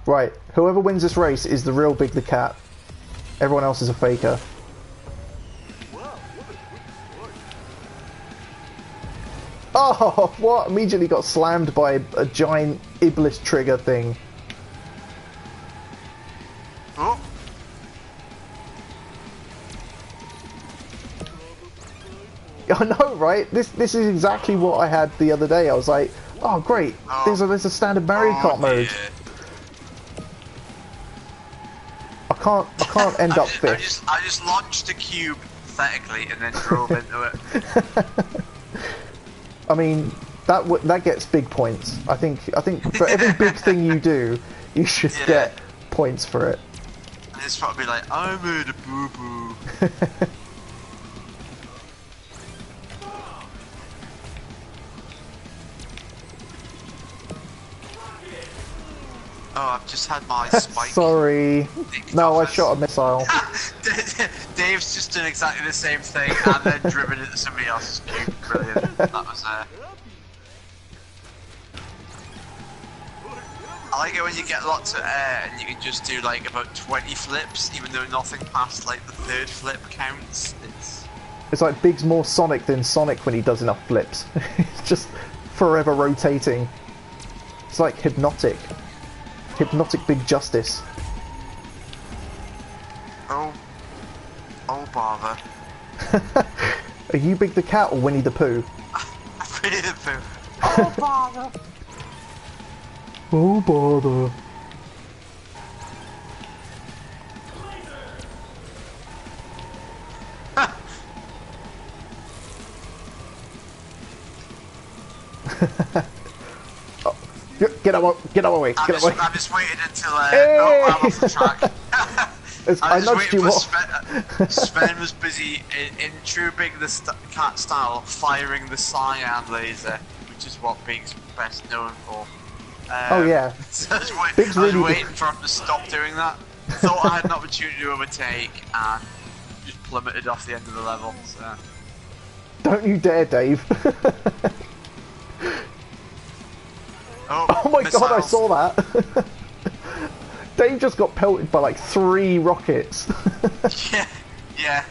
Right, whoever wins this race is the real Big the Cat. Everyone else is a faker. Oh, what? Immediately got slammed by a giant Iblis trigger thing. Oh. I know, right? This is exactly what I had the other day. I was like, oh great, there's a standard Mario Kart mode. Yeah. I can't end up fifth. I just launched a cube pathetically and then drove into it. I mean, that gets big points. I think for every big thing you do, you should get points for it. And it's probably like, I made a boo boo. Oh, I've just had my spike. Sorry. No, I shot a missile. Dave's just done exactly the same thing and then driven into somebody else's cube. Brilliant. That was I like it when you get lots of air and you can just do like about 20 flips, even though nothing past like the third flip counts. It's like Big's more Sonic than Sonic when he does enough flips. It's just forever rotating. It's like hypnotic. Hypnotic Big Justice. Oh bother. Are you Big the Cat or Winnie the Pooh? Winnie the Pooh. Oh bother. Oh bother. Oh, get out of my way. I'm just waiting until Hey! I'm off the track. I nudged you off. Sven was busy in true Big the Cat style firing the cyan laser, which is what Big's best known for. Oh yeah. So I Big's was really waiting for him to stop doing that. Thought I had an opportunity to overtake and just plummeted off the end of the level. So. Don't you dare, Dave. Oh my missiles. god, I saw that. Dave just got pelted by like 3 rockets. yeah.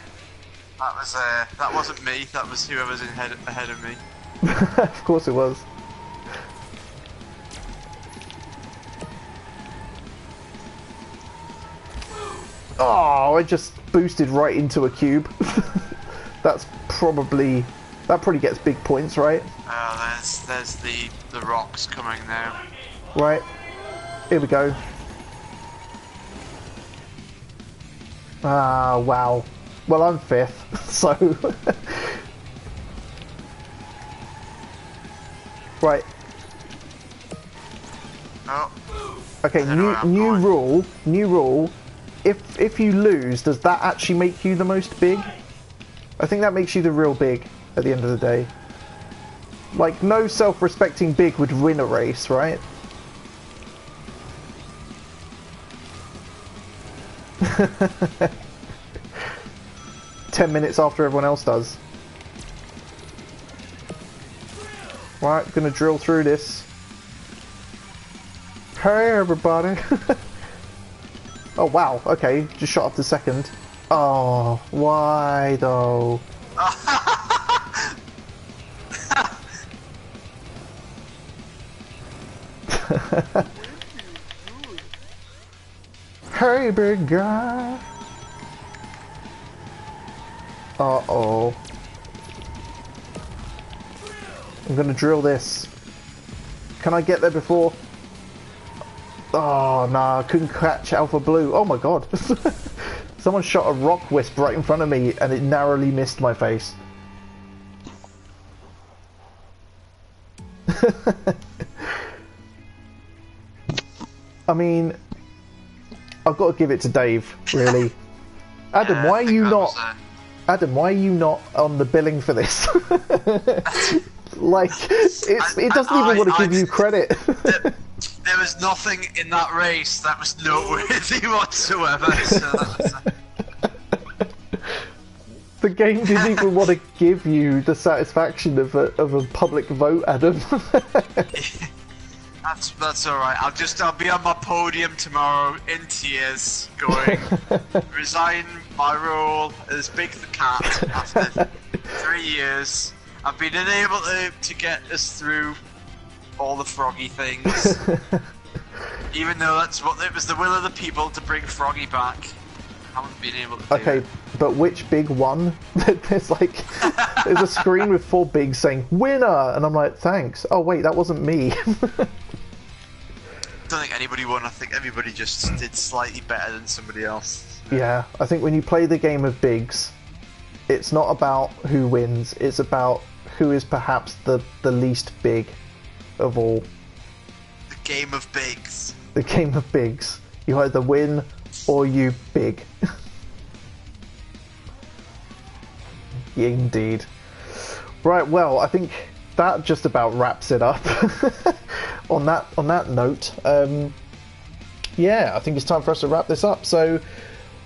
That wasn't me. That was whoever's ahead of me. Of course it was. Oh, I just boosted right into a cube. That probably gets big points, right? There's the rocks coming now. Right. Here we go. Ah, wow. Well, I'm 5th, so... Right. Oh. Okay, new rule. If you lose, does that actually make you the most big? I think that makes you the real big at the end of the day. Like, no self-respecting big would win a race, right? Ten minutes after everyone else does. Right, gonna drill through this. Hey everybody! Oh wow, okay, just shot up to 2nd. Oh, why though? Hey big guy! Uh-oh. I'm gonna drill this. Can I get there before? Oh, no, I couldn't catch Alpha Blue. Oh my god. Someone shot a rock wisp right in front of me and it narrowly missed my face. I mean, I've got to give it to Dave, really. Adam, Yeah, why I are think you that not? was, Adam, why are you not on the billing for this? Like, it doesn't even want to give you credit. There was nothing in that race that was noteworthy whatsoever. So that was, The game didn't even want to give you the satisfaction of a public vote, Adam. that's all right. I'll be on my podium tomorrow in tears, going resign my role as Big the Cat after 3 years. I've been unable to get us through all the Froggy things, even though it was the will of the people to bring Froggy back. I haven't been able to do Okay, it. but which big one? There's a screen with 4 bigs saying winner, and I'm like, thanks. Oh wait, that wasn't me. I don't think anybody won. I think everybody just did slightly better than somebody else. Yeah, I think when you play the game of bigs, it's not about who wins, it's about who is perhaps the least big of all. The game of bigs. The game of bigs. You either win or you big. Yeah, indeed. Right, well, I think that just about wraps it up. on that note, yeah, I think it's time for us to wrap this up. So,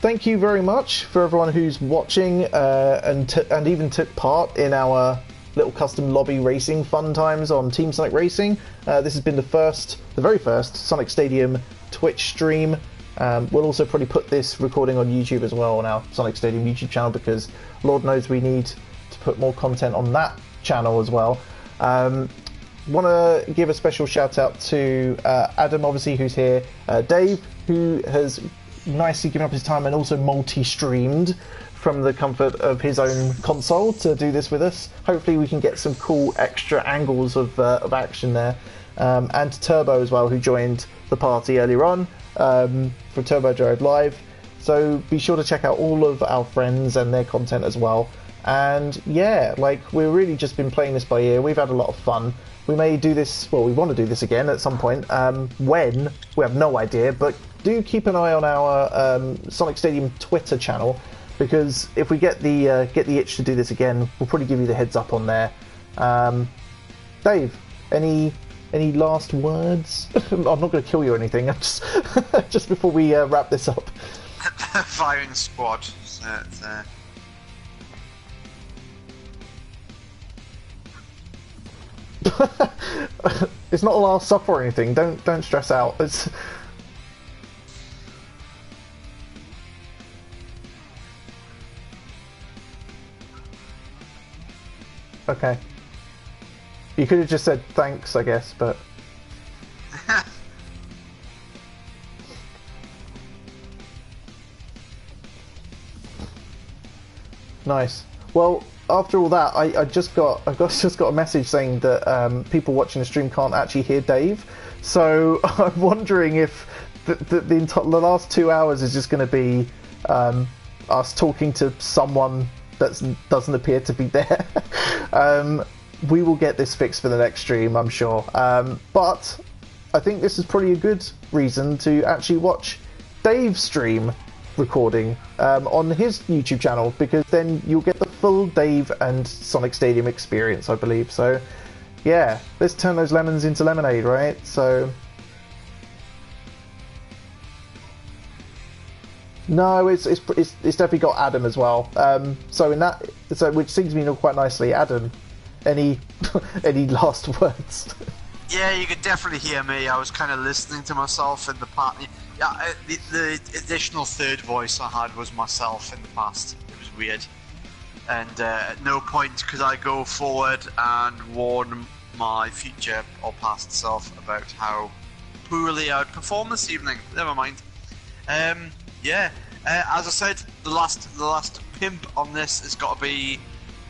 thank you very much for everyone who's watching and even took part in our little custom lobby racing fun times on Team Sonic Racing. This has been the very first Sonic Stadium Twitch stream. We'll also probably put this recording on YouTube as well on our Sonic Stadium YouTube channel, because Lord knows we need to put more content on that channel as well. Want to give a special shout out to Adam, obviously, who's here, Dave, who has nicely given up his time and also multi-streamed from the comfort of his own console to do this with us. Hopefully we can get some cool extra angles of action there. And to Turbo as well, who joined the party earlier on for Turbo Drive Live. So be sure to check out all of our friends and their content as well. And yeah, like, we've really just been playing this by ear. We've had a lot of fun. We may do this, well, we want to do this again at some point. When? We have no idea, but do keep an eye on our Sonic Stadium Twitter channel, because if we get the itch to do this again, we'll probably give you the heads up on there. Dave, any last words? I'm not going to kill you or anything. I'm just before we wrap this up. Firing squad. It's not a last supper or anything. Don't stress out. It's okay. You could have just said thanks, I guess, but nice. Well, after all that, I've just got a message saying that people watching the stream can't actually hear Dave. So I'm wondering if the last 2 hours is just going to be us talking to someone that doesn't appear to be there. We will get this fixed for the next stream, I'm sure. But I think this is probably a good reason to actually watch Dave's stream recording on his YouTube channel, because then you'll get the full Dave and Sonic Stadium experience, I believe. So yeah, let's turn those lemons into lemonade, right? So no, it's definitely got Adam as well. So which sings me quite nicely. Adam, any last words? Yeah, you could definitely hear me. I was kind of listening to myself in the party. Yeah, the additional third voice I had was myself in the past. It was weird. And at no point could I go forward and warn my future or past self about how poorly I'd perform this evening. Never mind. Yeah, as I said, the last pimp on this has got to be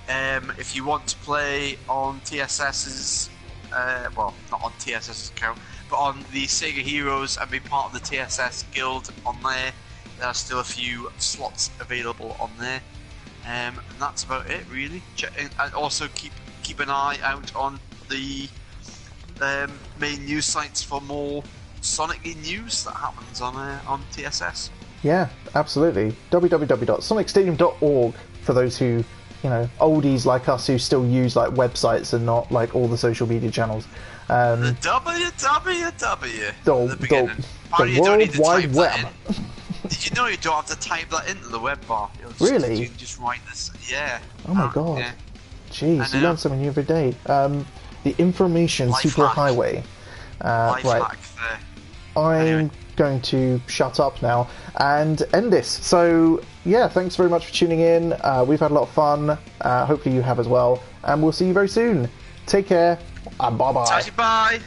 if you want to play on TSS's, well, not on TSS's account, but on the Sega Heroes and be part of the TSS guild on there. There are still a few slots available on there, and that's about it really. And also keep an eye out on the main news sites for more Sonic news that happens on TSS. Yeah, absolutely. www.sonicstadium.org for those who, oldies like us who still use like websites and not like all the social media channels. The www. The- At the beginning. the Apparently you don't need to World type Wide that Web. in. Did you know you don't have to type that into the web bar? Really? You can just write this. Yeah. Oh my god. Yeah. Jeez, I you know. learn something new every day. The information Life superhighway. Life Right. hack there. I'm Anyway. going to shut up now and end this. So, yeah, thanks very much for tuning in. We've had a lot of fun. Hopefully you have as well. And we'll see you very soon. Take care. And bye-bye. Bye.